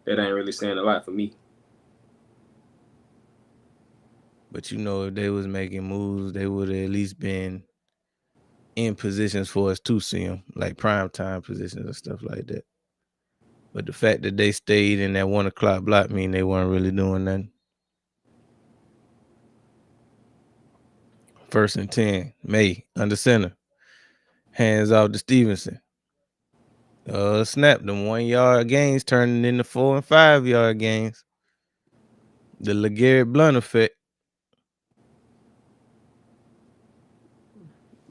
that ain't really saying a lot for me. But if they was making moves, they would have at least been in positions for us to see them, like prime time positions and stuff like that. But the fact that they stayed in that 1 o'clock block mean they weren't really doing nothing. 1st and 10, May under center, hands off to Stevenson. Snap them 1 yard gains turning into 4 and 5 yard gains. The LeGarrette Blunt effect.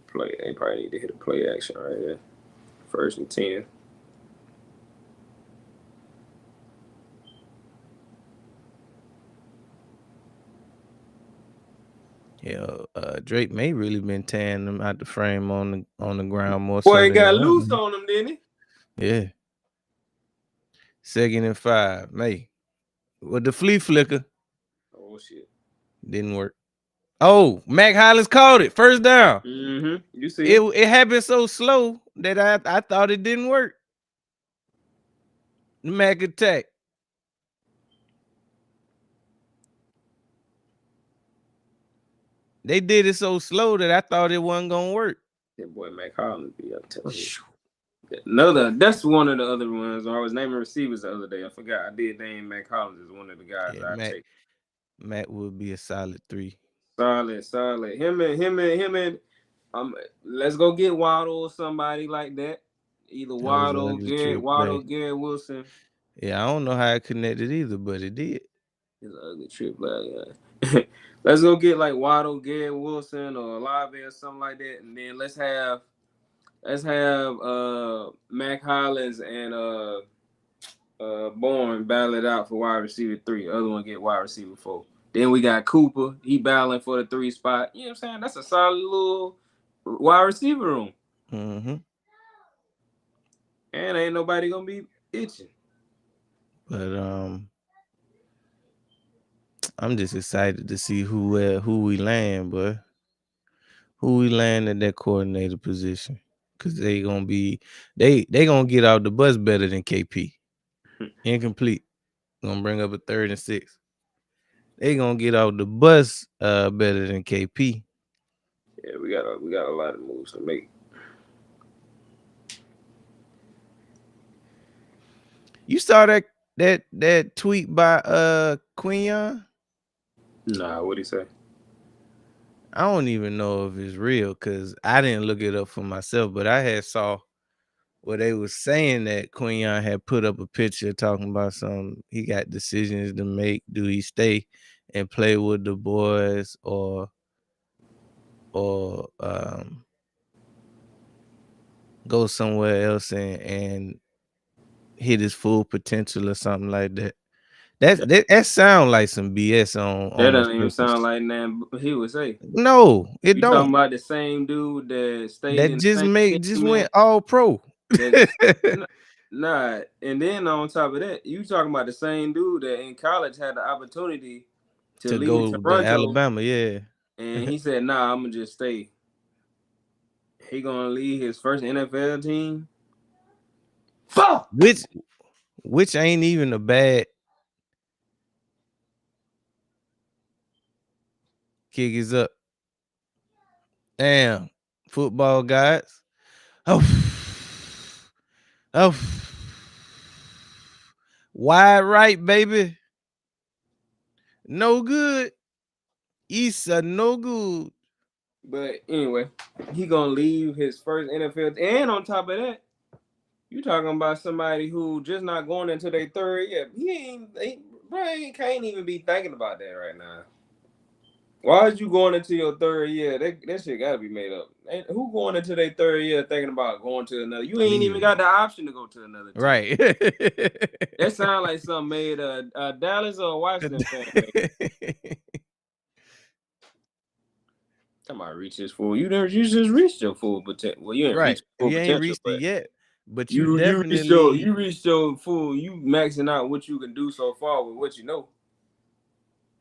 Play. They probably need to hit a play action right here. 1st and 10. Yeah, Drake May really been tearing them out the frame on the ground more so Boy, he than the got run. loose on them, didn't he? Yeah. 2nd and 5, May. With the flea flicker, Oh shit. didn't work. Oh, Mac Hollins caught it. First down. You see It happened so slow that I thought it didn't work. The Mac attack. They did it so slow that I thought it wasn't gonna work. that boy Mac Hollins be up telling you. That's one of the other ones. I was naming receivers the other day. I forgot. I did name Mac Hollins as one of the guys Yeah, I take. Mac would be a solid 3. Solid. Him and let's go get Waddle or somebody like that. Either That was an Waddle, ugly trick play. Garrett Wilson. Yeah, I don't know how it connected either, but it did. It's an ugly trip play. Let's go get like Waddle, Garrett Wilson, or Olave or something like that, and then let's have Mac Hollins and Bourne battle it out for wide receiver 3. Other one get wide receiver 4. Then we got Cooper. He battling for the 3 spot. You know what I'm saying? That's a solid little wide receiver room. Mm-hmm. And ain't nobody gonna be itching. But I'm just excited to see who we land, but who we land at that coordinator position. Cause they gonna get out the bus better than KP. Incomplete. Gonna bring up a 3rd and 6. They gonna get out the bus better than KP. Yeah, we got a lot of moves to make. You saw that tweet by Quinion? Nah, what'd he say? I don't even know if it's real because I didn't look it up for myself, but I had saw where they was saying that Quinion had put up a picture talking about he got decisions to make. Do he stay and play with the boys or go somewhere else and hit his full potential or something like that? That sound like some BS That on the doesn't even sound surface. like nothing he would say. No, it You don't. talking about the same dude that stayed That in the same just team went all pro. that's nah. And then on top of that, you talking about the same dude that in college had the opportunity to To leave go to Toronto, Alabama, yeah. and he said, "Nah, I'm gonna just stay." He gonna leave his first NFL team. Fuck. Which ain't even a bad kick is up. Damn, football guys. Oh, Oh, wide right, baby. No good. Issa, no good. But anyway, he gonna leave his first NFL, and on top of that, you talking about somebody who just not going into their third year. He can't even be thinking about that right now. Why is you going into your third year? That shit gotta be made up. Who going into their third year thinking about going to another? You ain't even got the option to go to another team. Right. That sounds like something made a Dallas or a Washington fan made. Talking about reach his full. You just reached your full potential. Well, you ain't Right. reached full You ain't potential, reached but it yet. But you definitely reached your full. You maxing out what you can do so far with what you know.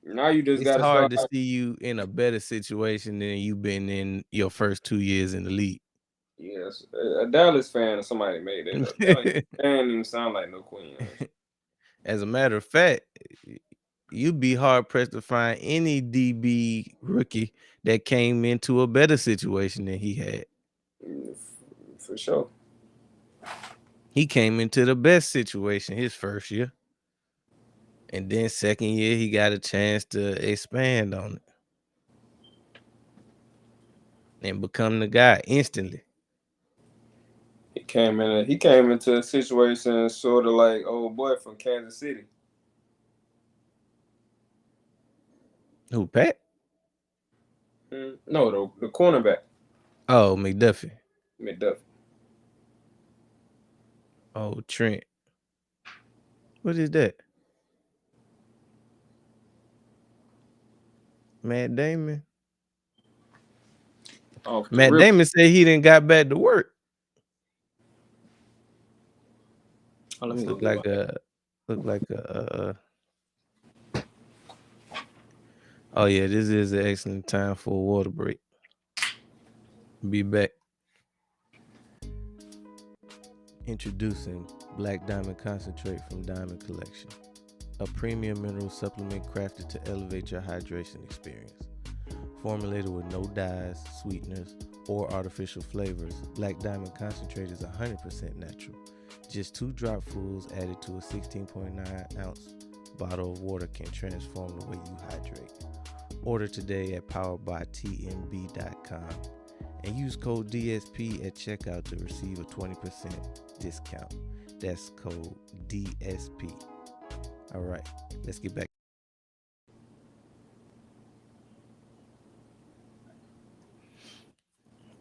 Now you just it's got to hard start. to see you in a better situation than you've been in your first 2 years in the league. Yes, a Dallas fan or somebody made that up. Dallas fan didn't sound like no queen. As a matter of fact, you'd be hard pressed to find any DB rookie that came into a better situation than he had. For sure. He came into the best situation his first year. And then second year, he got a chance to expand on it and become the guy instantly. He came into a situation sort of like old boy from Kansas City. Who, Pat? No, the cornerback. Oh, McDuffie. Oh, Trent. What is that? Matt Damon. Matt Damon said he didn't got back to work. Oh, let me look like a. Oh yeah, this is an excellent time for a water break. Be back. Introducing Black Diamond Concentrate from Diamond Collection, a premium mineral supplement crafted to elevate your hydration experience. Formulated with no dyes, sweeteners, or artificial flavors, Black Diamond Concentrate is 100% natural. Just 2 dropfuls added to a 16.9 ounce bottle of water can transform the way you hydrate. Order today at poweredbytmb.com and use code DSP at checkout to receive a 20% discount. That's code DSP. All right, let's get back.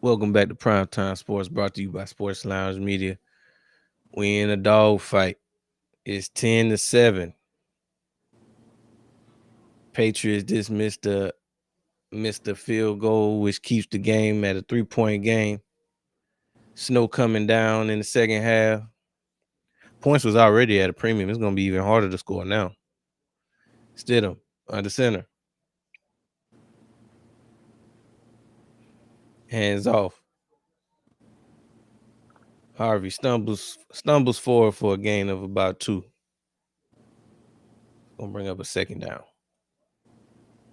Welcome back to Primetime Sports, brought to you by Sports Lounge Media. We in a dog fight. It's 10-7. Patriots just missed a field goal, which keeps the game at a 3-point game. Snow coming down in the second half. Points was already at a premium. It's going to be even harder to score now. Stidham under center. Hands off. Harvey stumbles forward for a gain of about 2. Gonna bring up a second down.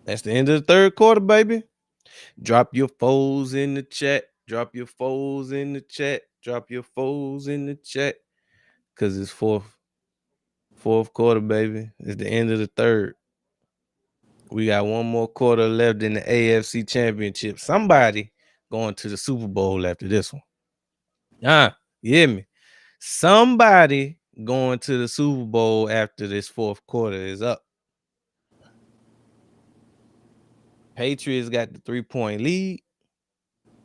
That's the end of the third quarter, baby. Drop your foes in the chat. Drop your foes in the chat. Drop your foes in the chat. Cause it's fourth quarter, baby. It's the end of the third. We got one more quarter left in the AFC Championship. Somebody going to the Super Bowl after this one. You hear me? Somebody going to the Super Bowl after this fourth quarter is up. Patriots got the 3-point lead,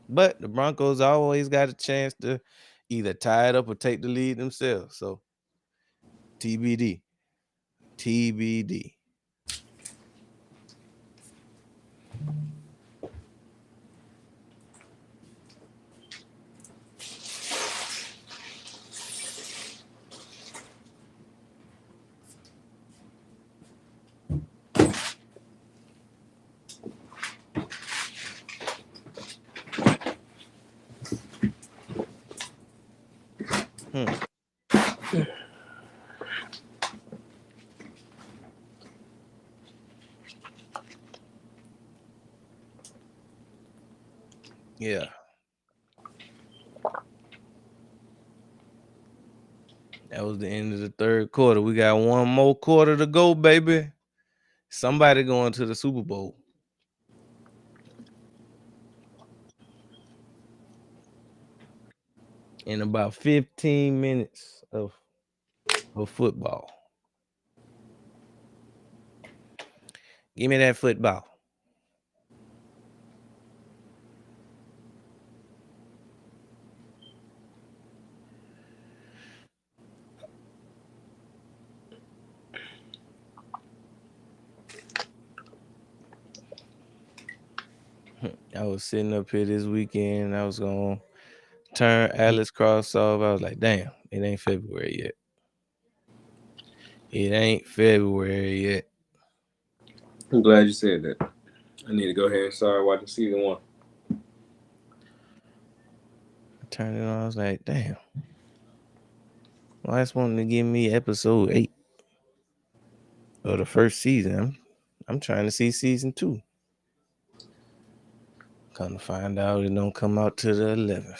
but the Broncos always got a chance to either tie it up or take the lead themselves. So TBD. Yeah. That was the end of the third quarter. We got one more quarter to go, baby. Somebody going to the Super Bowl. In about 15 minutes of football. Give me that football. I was sitting up here this weekend. I was going to turn Alice Cross off. I was like, damn, it ain't February yet. It ain't February yet. I'm glad you said that. I need to go ahead and start watching season 1. I turned it on. I was like, damn. Well, I just wanted to give me episode 8 of the first season. I'm trying to see season 2. Come to find out it don't come out to the 11th.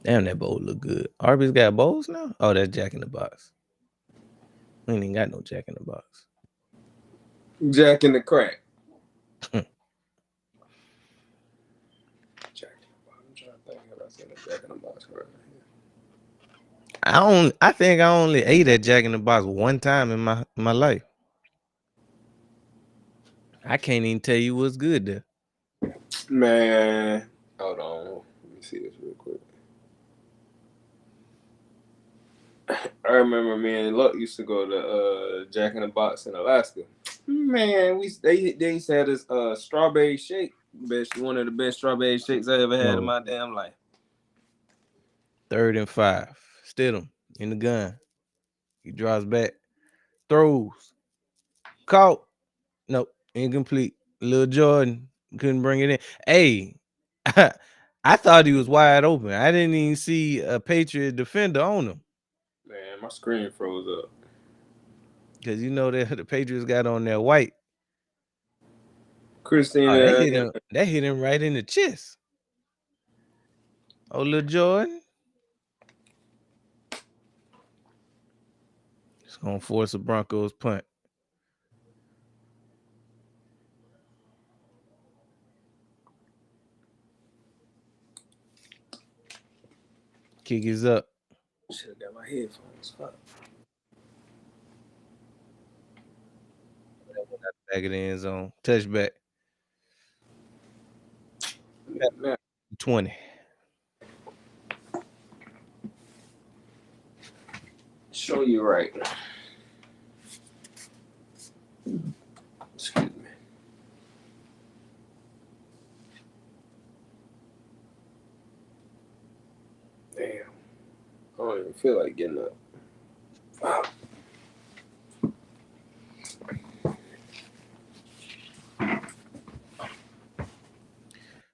Damn, that bowl look good. Arby's got bowls now? Oh, that's Jack in the Box. We ain't even got no Jack in the Box. Jack in the Crack. Jack in the Box. I'm trying to think if I seen a Jack in the Box right here. I think I only ate at Jack in the Box one time in my life. I can't even tell you what's good there. Man, hold on. Let me see this real quick. I remember me and Luck used to go to Jack in the Box in Alaska. Man, they used to have this strawberry shake. One of the best strawberry shakes I ever had in my damn life. 3rd and 5. Stidham in the gun. He draws back. Throws. Caught. Nope. Incomplete. Lil Jordan couldn't bring it in. Hey, I thought he was wide open. I didn't even see a Patriot defender on him. Man, my screen froze up. Because you know that the Patriots got on their white. Christina. That hit him right in the chest. Oh, Lil Jordan. It's going to force a Broncos punt. Kick is up. Should have got my headphones. Fuck. Back of the end zone. Touchback. Man. 20. Show you right. Excuse me. Damn. I don't even feel like getting up. Wow.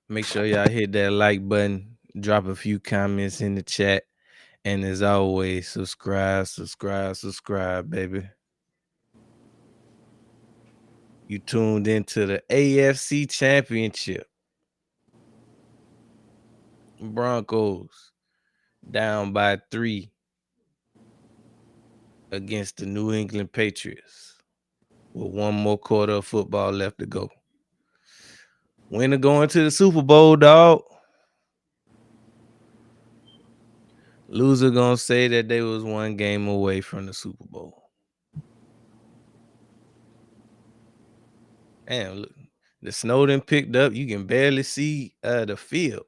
Make sure y'all hit that like button. Drop a few comments in the chat. And as always, subscribe, baby. You tuned into the AFC Championship. Broncos down by 3 against the New England Patriots with one more quarter of football left to go. Winner going to the Super Bowl, dog. Loser gonna say that they was one game away from the Super Bowl. Damn, look, the snow done picked up. You can barely see the field.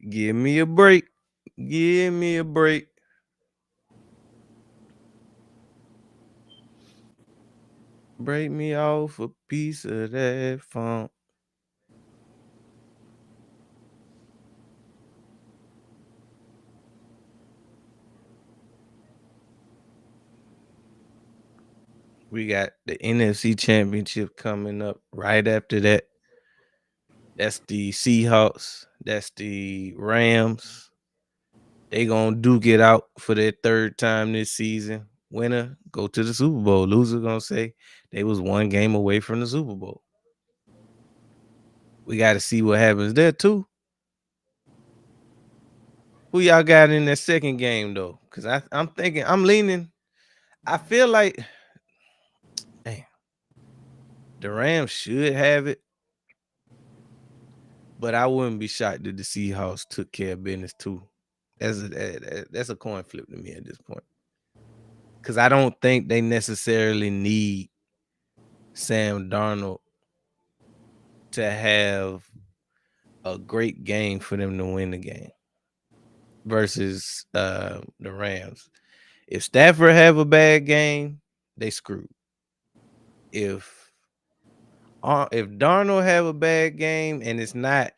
Give me a break. Give me a break. Break me off a piece of that funk. We got the NFC Championship coming up right after that. That's the Seahawks. That's the Rams. They gonna duke it out for their third time this season. Winner go to the Super Bowl. Loser gonna say they was one game away from the Super Bowl. We got to see what happens there too. Who y'all got in that second game though? Because I'm thinking, I'm leaning. I feel like, damn, the Rams should have it, but I wouldn't be shocked if the Seahawks took care of business too. That's a coin flip to me at this point. Because I don't think they necessarily need Sam Darnold to have a great game for them to win the game versus the Rams. If Stafford have a bad game, they screwed. If Darnold have a bad game and it's not, as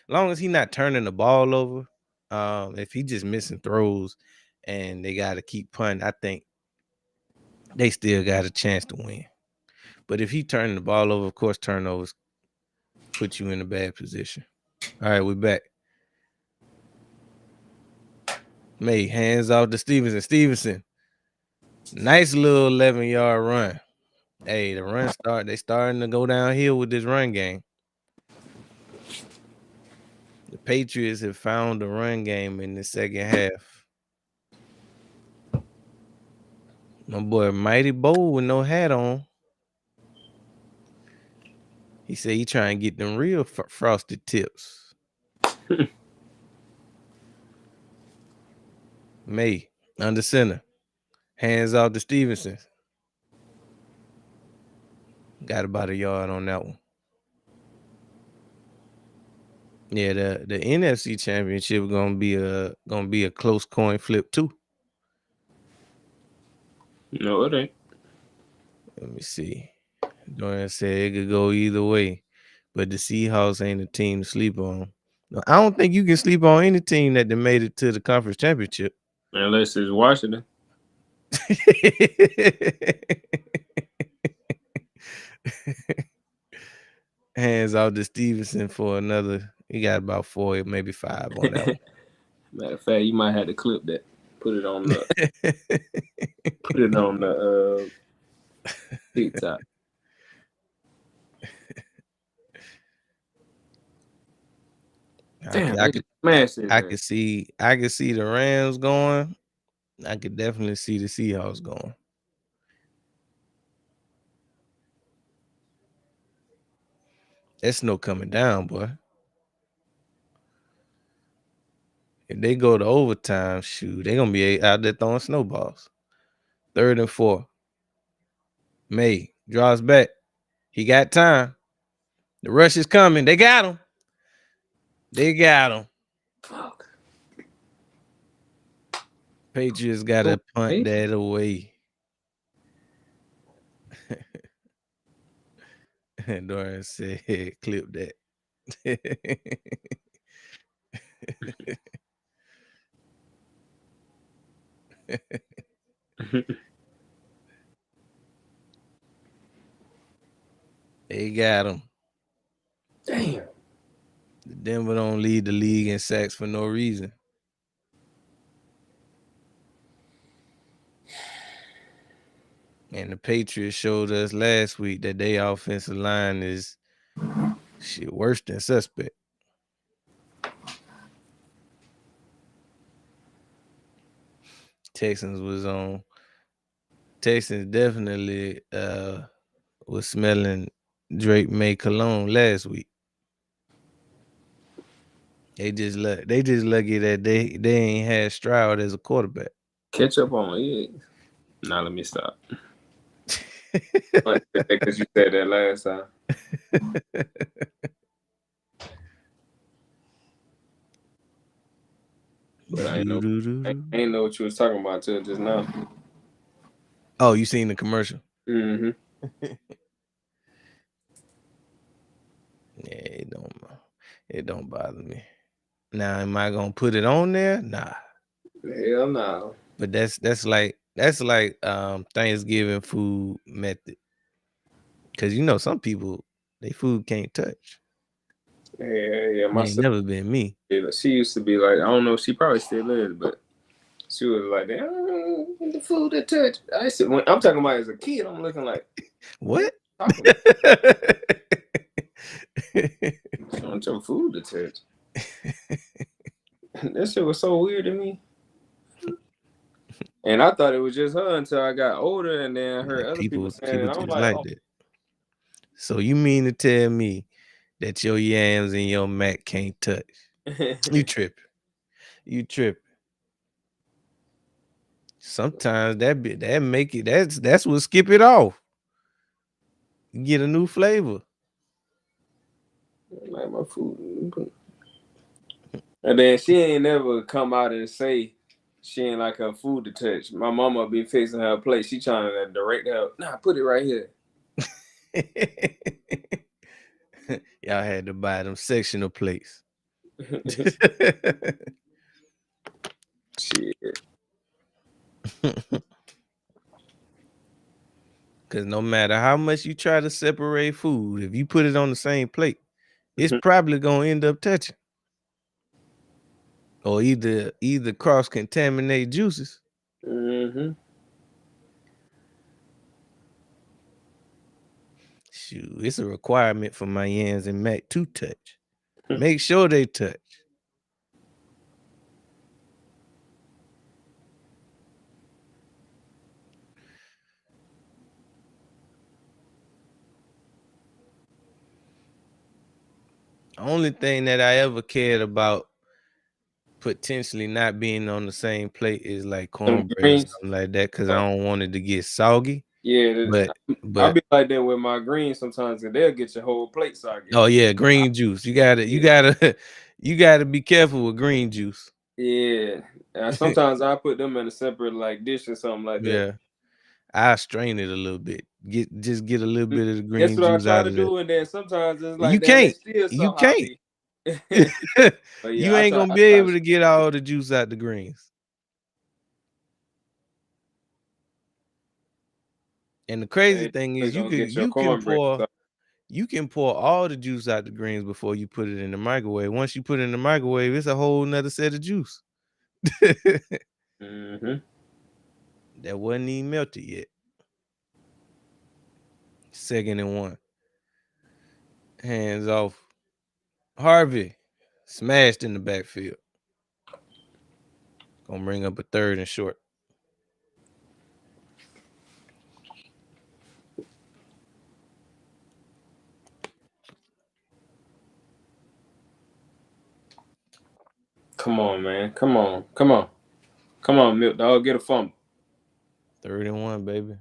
long as he's not turning the ball over, if he just missing throws and they got to keep punting, I think they still got a chance to win. But if he turning the ball over, of course, turnovers put you in a bad position. All right, we're back. May hands off to Stevenson. Stevenson, nice little 11-yard run. Hey, the run they starting to go downhill with this run game. The Patriots have found the run game in the second half. My boy Mighty Bold with no hat on. He said he trying to get them real frosted tips. May under center. Hands off to Stevenson. Got about a yard on that one. Yeah, the NFC Championship gonna be a close coin flip too. No, it ain't. Let me see. Dorian said it could go either way, but the Seahawks ain't a team to sleep on. I don't think you can sleep on any team that made it to the conference championship. Unless it's Washington. Hands off to Stevenson for another. He got about 4, maybe 5 on that one. Matter of fact, you might have to clip that. Put it on the TikTok. Damn, I could see the Rams going. I could definitely see the Seahawks going. That's no coming down, boy. If they go to overtime, shoot, they're gonna be out there throwing snowballs. 3rd and 4. May draws back. He got time. The rush is coming. They got him. Fuck. Patriots got to punt that away. Dorian said, hey, clip that. They got him. Damn. Denver don't lead the league in sacks for no reason. And the Patriots showed us last week that their offensive line is shit worse than suspect. Texans definitely was smelling Drake May cologne last week. They just lucky that they ain't had Stroud as a quarterback. Catch up on it. Now let me stop. Because you said that last time. But I ain't know what you was talking about till just now. Oh, you seen the commercial? Mm-hmm. Yeah, it don't bother me. Now, am I gonna put it on there? Nah. Hell no. But that's like Thanksgiving food method. Cause some people they food can't touch. Yeah. My Ain't sister, never been me. she used to be like, I don't know, she probably still is, but she was like, the food to touch. I said, when I'm talking about as a kid, I'm looking like, what are you What? talking about? I want your food to touch. That shit was so weird to me. And I thought it was just her until I got older, and then I heard other people saying it. People I'm just like, like oh, that. So you mean to tell me that your yams and your mac can't touch? You tripping. You tripping. Sometimes that make it that's what skip it off. You get a new flavor. like my food. And then she ain't never come out and say she ain't like her food to touch. My mama be fixing her plate. She trying to direct her. Nah, put it right here. Y'all had to buy them sectional plates. Shit. Cause no matter how much you try to separate food, if you put it on the same plate, it's probably gonna end up touching. Or either cross contaminate juices. Mm-hmm. Shoot, it's a requirement for my yams and mac to touch. Make sure they touch. Only thing that I ever cared about potentially not being on the same plate is like Some cornbread or greens. something like that, because I don't want it to get soggy. Yeah, But I be like that with my greens sometimes, and they'll get your whole plate soggy. oh yeah, green juice. You gotta be careful with green juice. Yeah, and sometimes I put them in a separate like dish or something like that. Yeah, I strain it a little bit. Get a little bit of the That's green what I juice try out to of there. do, and then sometimes it's You like, damn, they can't. still You somehow can't. be. But You yeah, ain't gonna I be try able to. to get all the juice out the greens. And the crazy They thing is gonna get your cornbread. you can pour all the juice out the greens before you put it in the microwave. Once you put it in the microwave, it's a whole nother set of juice. Mm-hmm. That wasn't even melted yet. 2nd and 1. Hands off. Harvey smashed in the backfield. Gonna bring up a 3rd and short. Come on, man. Come on, Milk Dog. Get a fumble. 3rd and 1, baby.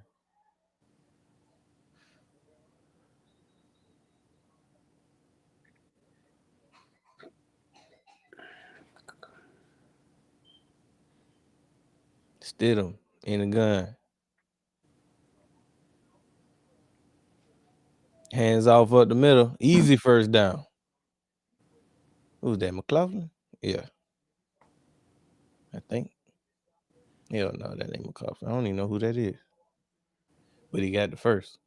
Stidham in the gun. Hands off up the middle. Easy first down. Who's that? McLaughlin? Yeah. I think. Hell no, that ain't McLaughlin. I don't even know who that is. But he got the first.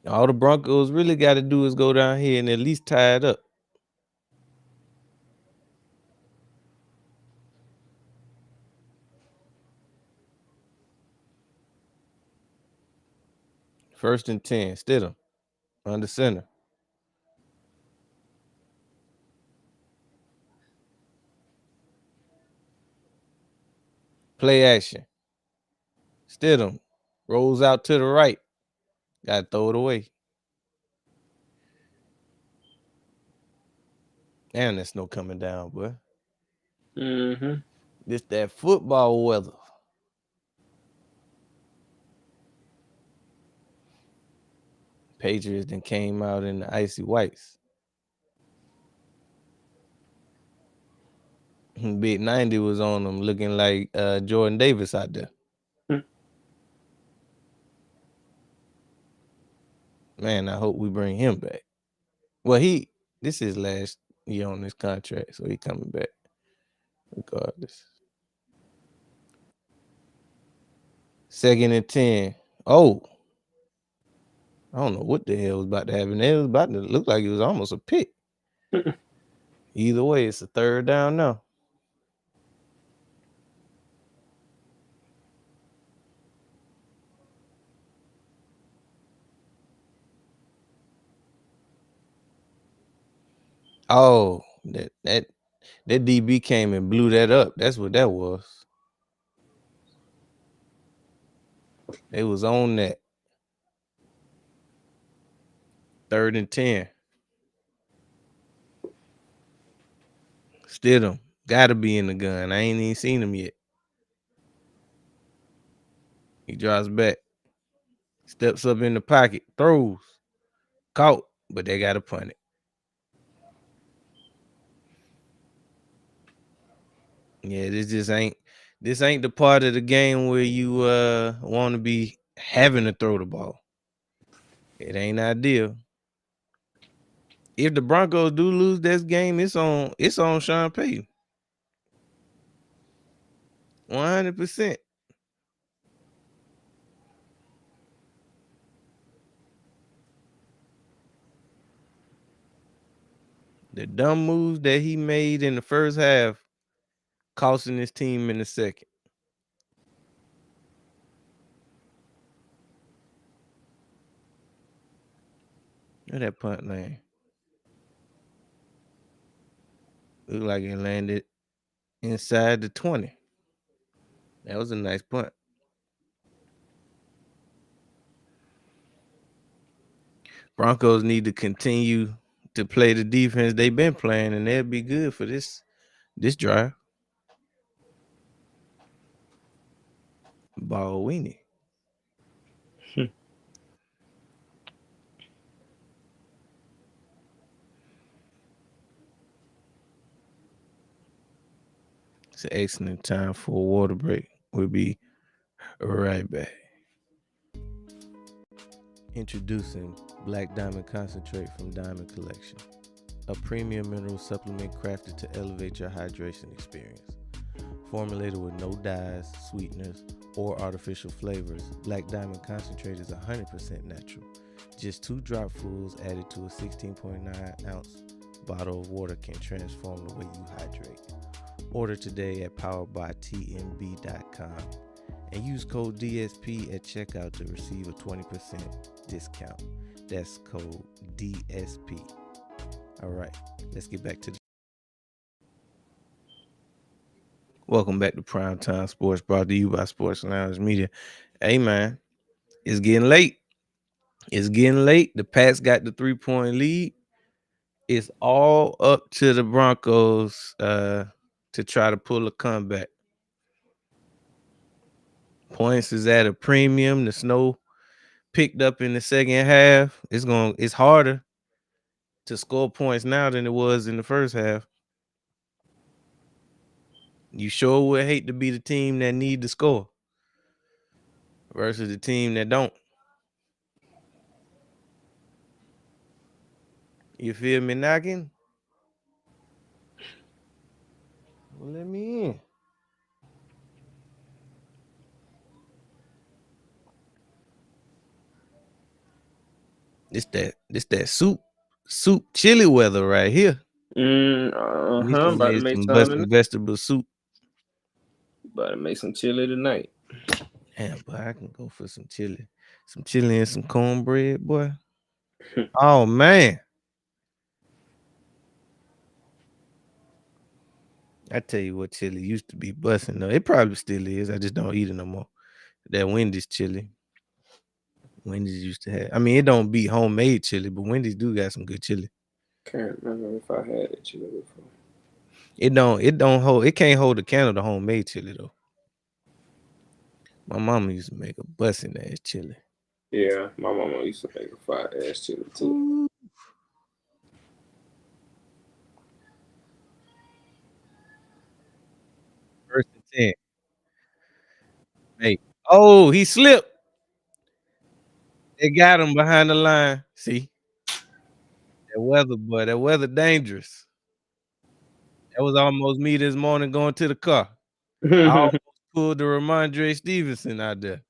All the Broncos really got to do is go down here and at least tie it up. First and 10. Stidham. Under center. Play action. Stidham rolls out to the right. Got to throw it away. Damn, there's snow coming down, boy. Mm-hmm. This that football weather. Patriots then came out in the icy whites. Big 90 was on them looking like Jordan Davis out there. Man, I hope we bring him back. Well, this is last year on this contract, so he coming back regardless. 2nd and 10. Oh, I don't know what the hell was about to happen. It was about to look like it was almost a pick. Either way, it's a third down now. Oh, that DB came and blew that up. That's what that was. They was on that 3rd and 10. Stidham gotta be in the gun. I ain't even seen him yet. He drives back, steps up in the pocket, throws, caught, but they gotta punt it. Yeah, this ain't the part of the game where you want to be having to throw the ball. It ain't ideal. If the Broncos do lose this game, it's on Sean Payton. 100%. The dumb moves that he made in the first half costing his team in the second. Look at that punt land. Looked like it landed inside the 20. That was a nice punt. Broncos need to continue to play the defense they've been playing, and they'll be good for this drive. Ball weenie. It's an excellent time for a water break. We'll be right back. Introducing Black Diamond Concentrate from Diamond Collection, a premium mineral supplement crafted to elevate your hydration experience. Formulated with no dyes, sweeteners, or artificial flavors, Black Diamond Concentrate is 100% natural. Just 2 dropfuls added to a 16.9 ounce bottle of water can transform the way you hydrate. Order today at poweredbytmb.com and use code DSP at checkout to receive a 20% discount. That's code DSP. All right, let's get back to the Welcome back to Primetime Sports, brought to you by Sports Lounge Media. Hey, man, it's getting late. It's getting late. The Pats got the 3-point lead. It's all up to the Broncos to try to pull a comeback. Points is at a premium. The snow picked up in the second half. It's harder to score points now than it was in the first half. You sure would hate to be the team that need to score versus the team that don't. You feel me knocking? Well, let me in. This that soup chili weather right here. We just About to made make some some tonight. vegetable soup. About to make some chili tonight. Damn, boy, I can go for some chili and some cornbread, boy. Oh man, I tell you what, chili used to be busting though. It probably still is. I just don't eat it no more. That Wendy's chili. Wendy's used to have. I mean, it don't beat homemade chili, but Wendy's do got some good chili. Can't remember if I had that chili before. It don't hold. It can't hold a candle to homemade chili though. My mama used to make a busting ass chili. Yeah, my mama used to make a fire ass chili too. Ooh. 1st and 10. Hey, oh, he slipped. They got him behind the line. See that weather, boy. That weather dangerous. That was almost me this morning going to the car. I almost pulled the Ramondre Stevenson out there.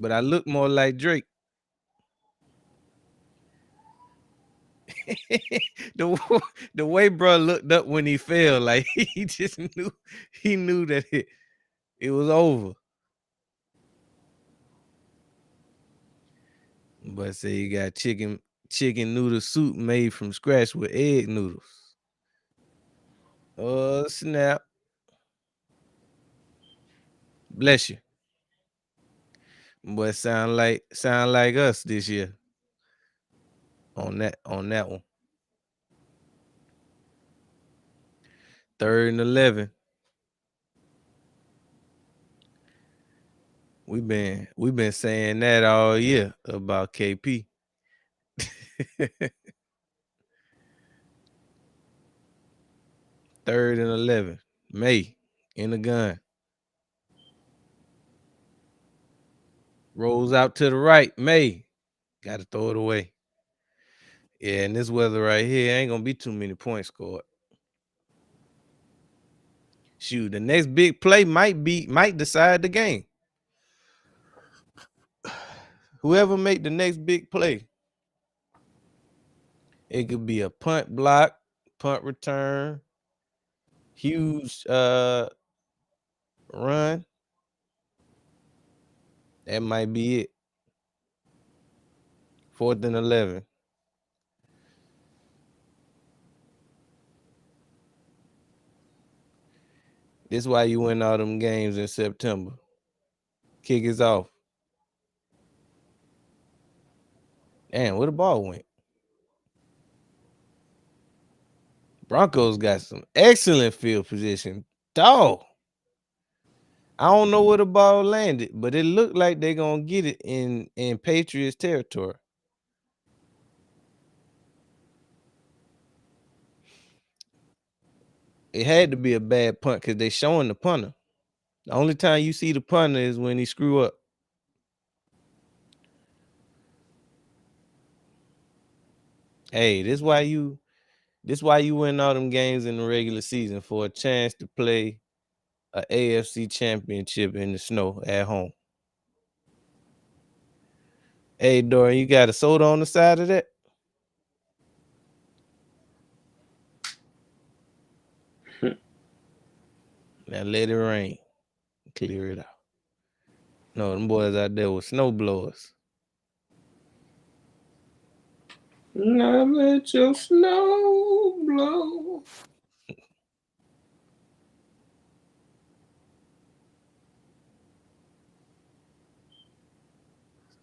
but I look more like Drake. the way bro looked up when he fell, like he just knew that it was over. But say you got chicken noodle soup made from scratch with egg noodles. Oh snap! Bless you. But sound like us this year on that one. 3rd and 11. We've been saying that all year about KP. 3rd and 11. May in the gun. Rolls out to the right. May. Got to throw it away. Yeah, and this weather right here ain't gonna be too many points scored. Shoot, the next big play might decide the game. Whoever make the next big play, it could be a punt block, punt return, huge run. That might be it. 4th and 11. This why you win all them games in September. Kick is off. Damn, where the ball went? Broncos got some excellent field position. Dog. I don't know where the ball landed, but it looked like they're gonna get it in Patriots territory. It had to be a bad punt because they showing the punter. The only time you see the punter is when he screw up. Hey, this why you win all them games in the regular season, for a chance to play a AFC championship in the snow at home. Hey, Dorian, you got a soda on the side of that? Now let it rain. Clear it out. No, them boys out there with snow blowers. Now let your snow blow.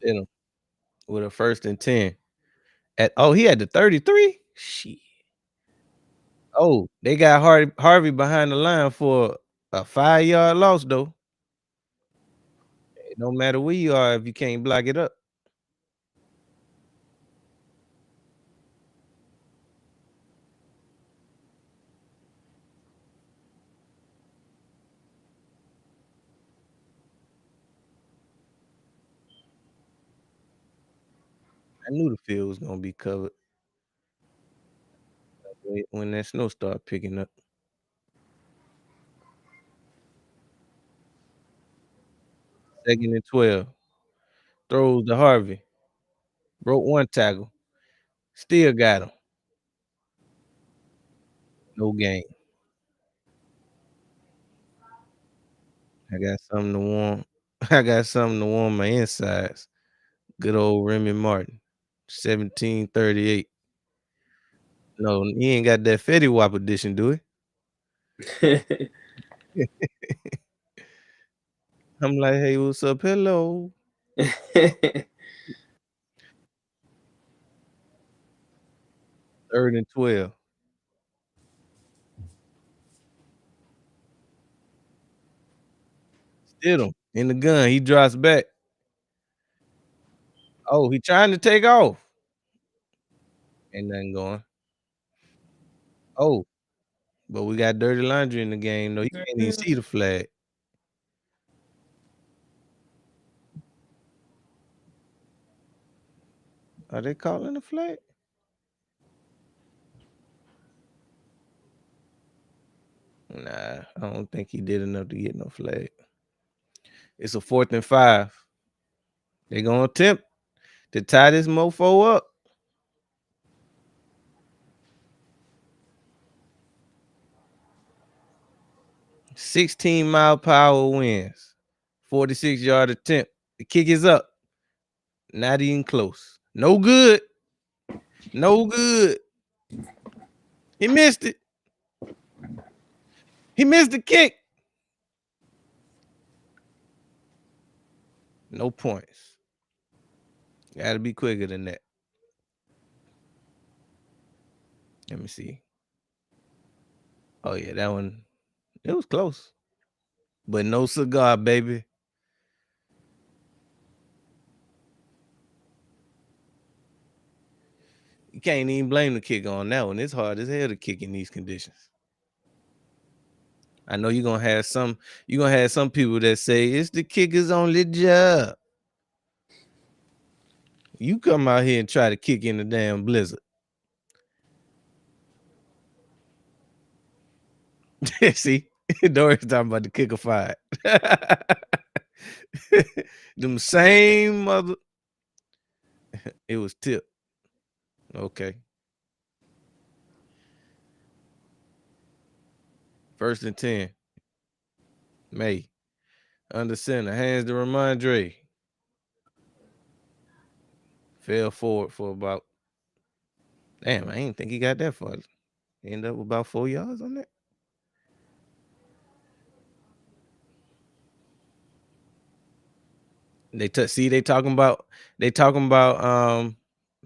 Hit him with a 1st and 10. He had the 33. Shit. Oh, they got Harvey behind the line for a 5-yard loss though. It don't matter where you are if you can't block it up. I knew the field was gonna be covered when that snow started picking up. 2nd and 12. Throws to Harvey. Broke one tackle. Still got him. No game. I got something to warm. I got something to warm my insides. Good old Remy Martin. 1738. No, he ain't got that Fetty Wap edition, do he? I'm like, hey, what's up? Hello. 3rd and 12. Still him in the gun. He drops back. Oh, he trying to take off. Ain't nothing going. Oh, but we got dirty laundry in the game, though. You can't even see the flag. Are they calling the flag? Nah, I don't think he did enough to get no flag. It's a 4th and 5. They gonna attempt to tie this mofo up. 16-mile-per-hour winds. 46-yard attempt. The kick is up. Not even close. No good. No good. He missed it. He missed the kick. No points. Got to be quicker than that. Let me see. Oh, yeah, that one. It was close. But no cigar, baby. You can't even blame the kicker on that one. It's hard as hell to kick in these conditions. I know you're gonna have some people that say it's the kicker's only job. You come out here and try to kick in the damn blizzard. See, Dory's talking about the kicker fired. Them same mother. It was tip. Okay. 1st and 10. May. Under center. Hands to Ramondre. Fell forward for about. Damn, I didn't think he got that far. Ended up with about 4 yards on that. They talking about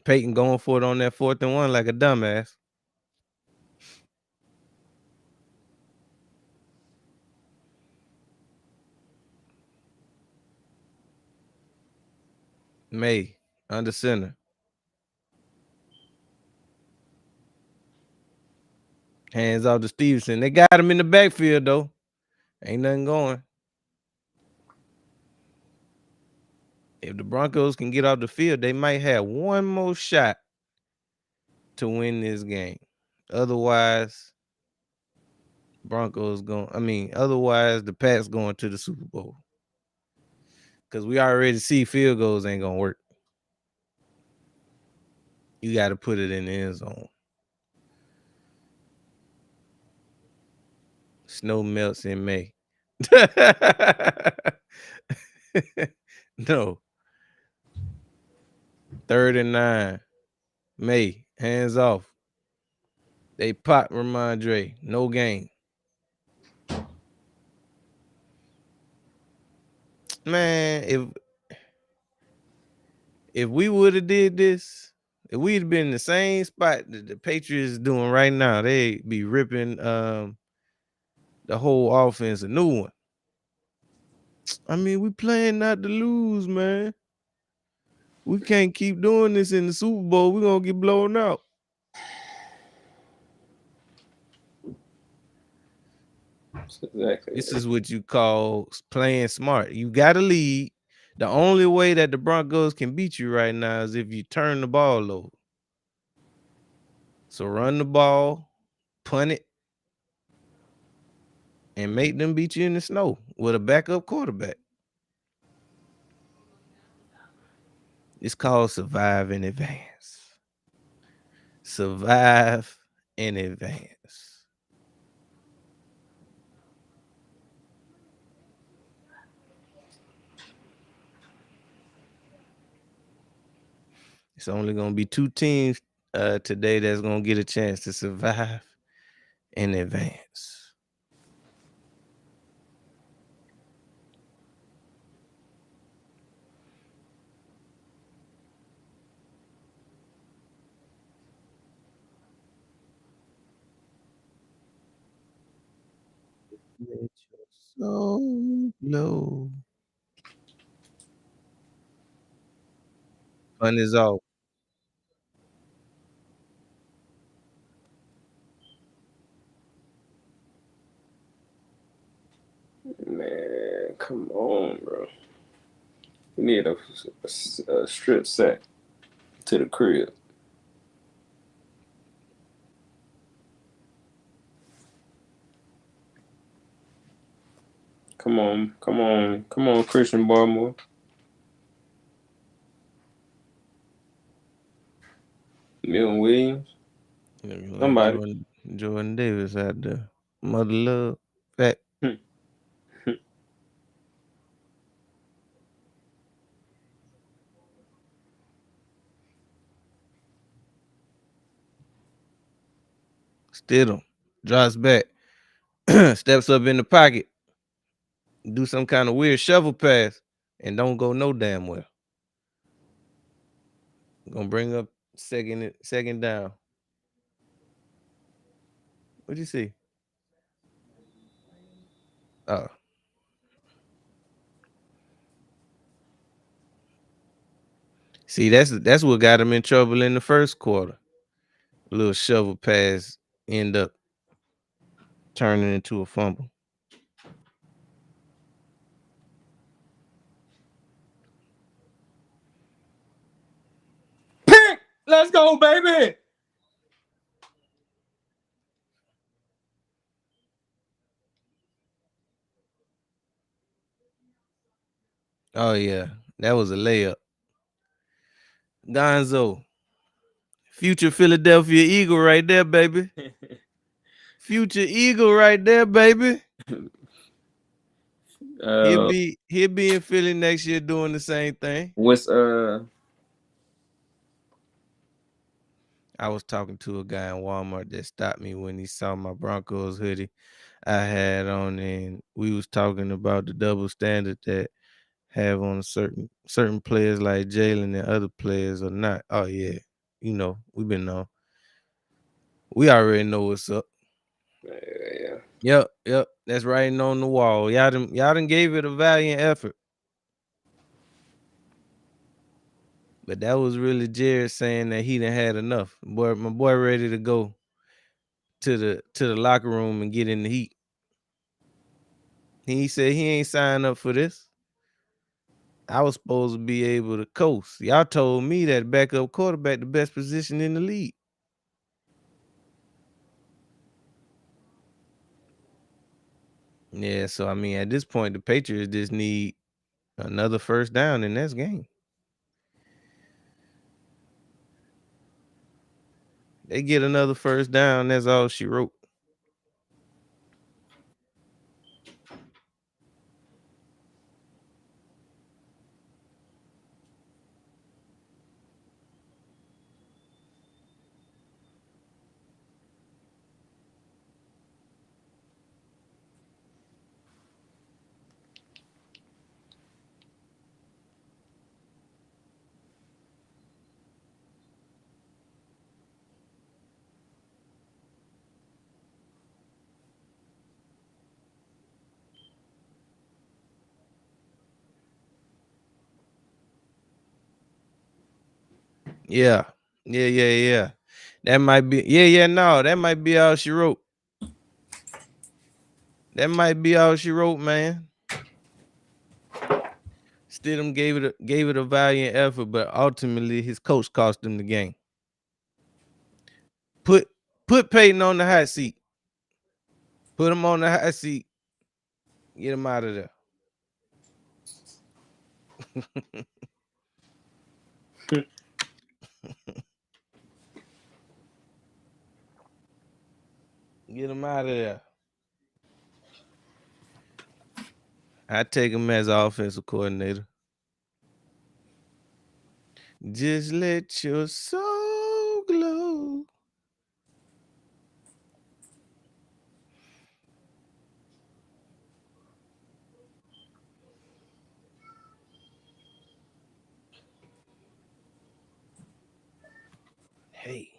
Peyton going for it on that 4th and 1 like a dumbass. May under center. Hands off to Stevenson. They got him in the backfield though. Ain't nothing going. If the Broncos can get off the field, they might have one more shot to win this game. Otherwise, otherwise the Pats going to the Super Bowl. Because we already see field goals ain't gonna work. You got to put it in the end zone. Snow melts in May. No. 3rd and 9. May. Hands off. They pop Ramondre. No gain. Man, if we would have did this, if we'd been in the same spot that the Patriots doing right now, they'd be ripping the whole offense a new one. I mean, we playing not to lose, man. We can't keep doing this in the Super Bowl. We're gonna get blown out. Exactly. This is what you call playing smart. You got to lead. The only way that the Broncos can beat you right now is if you turn the ball over. So run the ball, punt it, and make them beat you in the snow with a backup quarterback. It's called survive in advance. Survive in advance. It's only going to be 2 teams today that's going to get a chance to survive in advance. Let your soul blow. Fun is off. Man, come on, bro. We need a strip sack to the crib. Come on, Christian Barmore. Milton Williams. Looking like Somebody. Jordan Davis out there. Mother love. Fat. Stidham. Drops back. Steps up in the pocket. Do some kind of weird shovel pass. And don't go no damn well. Gonna bring up second down. What'd you see? Oh. See, that's what got him in trouble in the first quarter. A little shovel pass end up turning into a fumble. Pick! Let's go, baby! Oh yeah, that was a layup. Gonzo, future Philadelphia Eagle right there, baby. Future Eagle right there, baby. He'll be in Philly next year doing the same thing. What's I was talking to a guy in Walmart that stopped me when he saw my Broncos hoodie I had on, and we was talking about the double standard that have on certain players like Jalen and other players or not. Oh yeah, we've been on. We already know what's up. yeah. Yep. That's writing on the wall. Y'all done gave it a valiant effort. But that was really Jared saying that he done had enough. My boy ready to go to the locker room and get in the heat. He said he ain't signed up for this. I was supposed to be able to coast. Y'all told me that backup quarterback the best position in the league. Yeah, so I mean, at this point, the Patriots just need another first down in this game. They get another first down. That's all she wrote. Yeah. That might be that might be all she wrote. That might be all she wrote, man. Stidham gave it a valiant effort, but ultimately his coach cost him the game. Put Peyton on the hot seat. Put him on the hot seat. Get him out of there. Get him out of there. I take him as offensive coordinator. Just let your soul glow. Hey,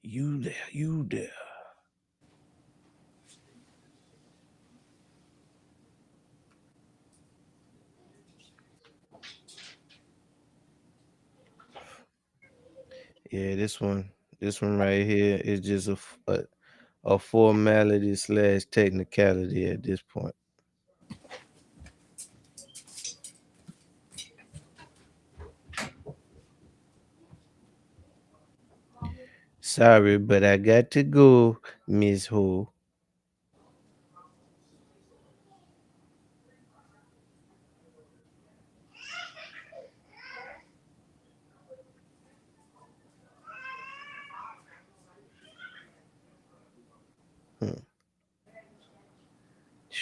you there. Yeah, this one right here is just a formality / technicality at this point. Sorry, but I got to go, Miss Ho.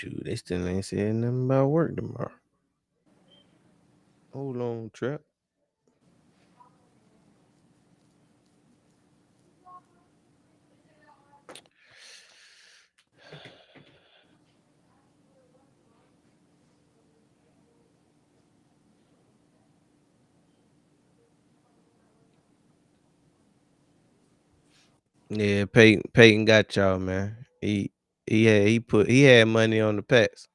Shoot, they still ain't said nothing about work tomorrow. Hold on, Trap. Yeah, Peyton got y'all, man. He had money on the Pats.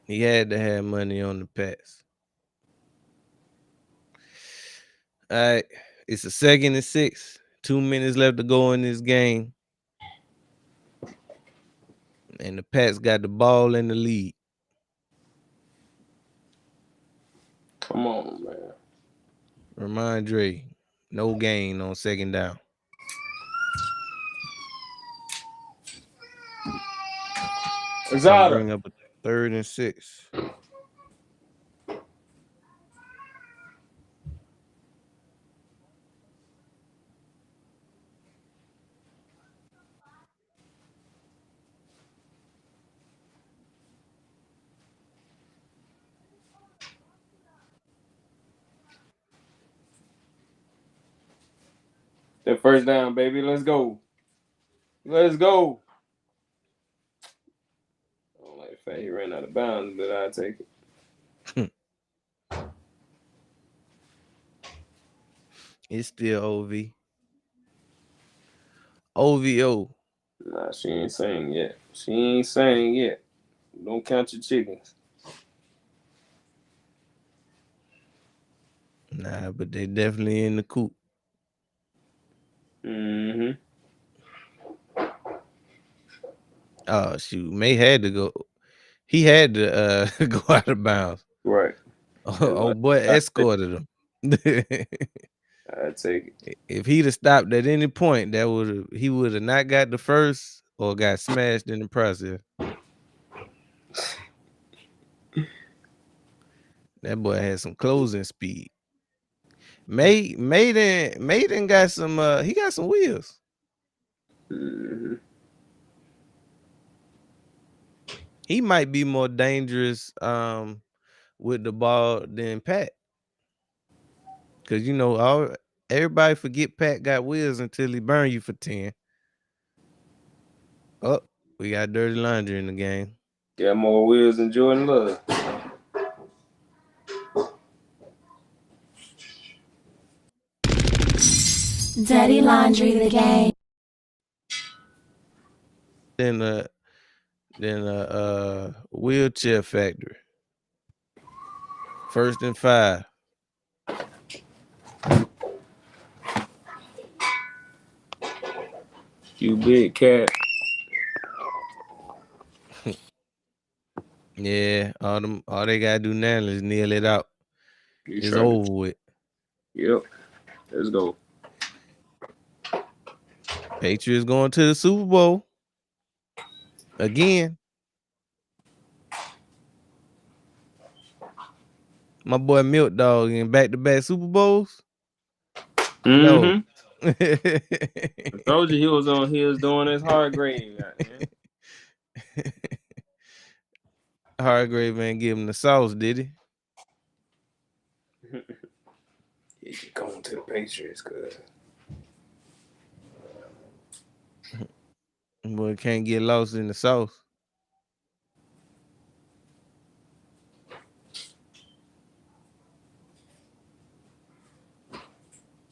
He had to have money on the Pats. All right, it's a 2nd and 6. 2 minutes left to go in this game, and the Pats got the ball in the lead. Come on, man. Ramondre, no gain on 2nd down. Gonna bring up a 3rd and 6. That first down, baby. Let's go. Let's go. I don't like the fact he ran out of bounds, but I'll take it. It's still OV. OVO. Nah, she ain't saying yet. She ain't saying yet. Don't count your chickens. Nah, but they definitely in the coop. Mm-hmm. Oh shoot, May had to go. He had to go out of bounds. Right. Oh boy, escorted him. I take it. If he'd have stopped at any point, he would have not got the first or got smashed in the process. That boy had some closing speed. Maiden got some. He got some wheels. Mm-hmm. He might be more dangerous with the ball than Pat. Cause everybody forget Pat got wheels until he burn you for 10. Oh, we got dirty laundry in the game. Got more wheels than Jordan Love. Dirty Laundry the game. Then wheelchair factory. 1st and 5. You big cat. Yeah, all they gotta do now is kneel it out. It's over with. Yep. Let's go. Patriots going to the Super Bowl again. My boy Milk Dog in back-to-back Super Bowls. Mm-hmm. No. I told you he was on his doing his Hargrave. Hargrave ain't give him the sauce, did he? He's going to the Patriots, cuz. Boy can't get lost in the sauce.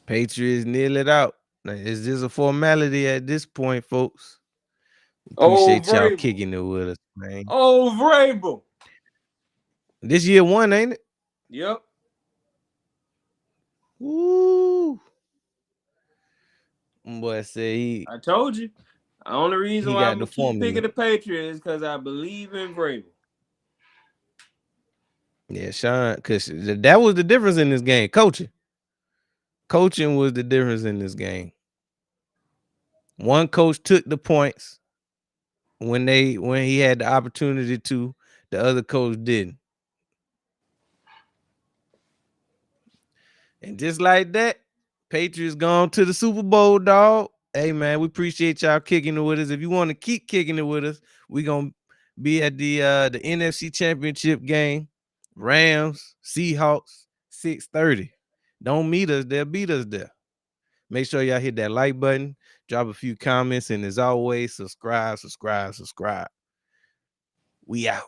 Patriots kneel it out. Now, it's just a formality at this point, folks. Appreciate y'all kicking it with us, man. Oh, Vrabel. This year 1, ain't it? Yep. Woo. Boy said I told you. The only reason why got I'm the going to keep formula. picking the Patriots is because I believe in Vrabel. Yeah, Sean, because that was the difference in this game. Coaching was the difference in this game. One coach took the points when he had the opportunity to. The other coach didn't. And just like that, Patriots gone to the Super Bowl, dog. Hey man, we appreciate y'all kicking it with us. If you want to keep kicking it with us, we gonna be at the NFC Championship game, Rams, Seahawks, 6:30. Don't meet us, they'll beat us there. Make sure y'all hit that like button, drop a few comments, and as always, subscribe. We out.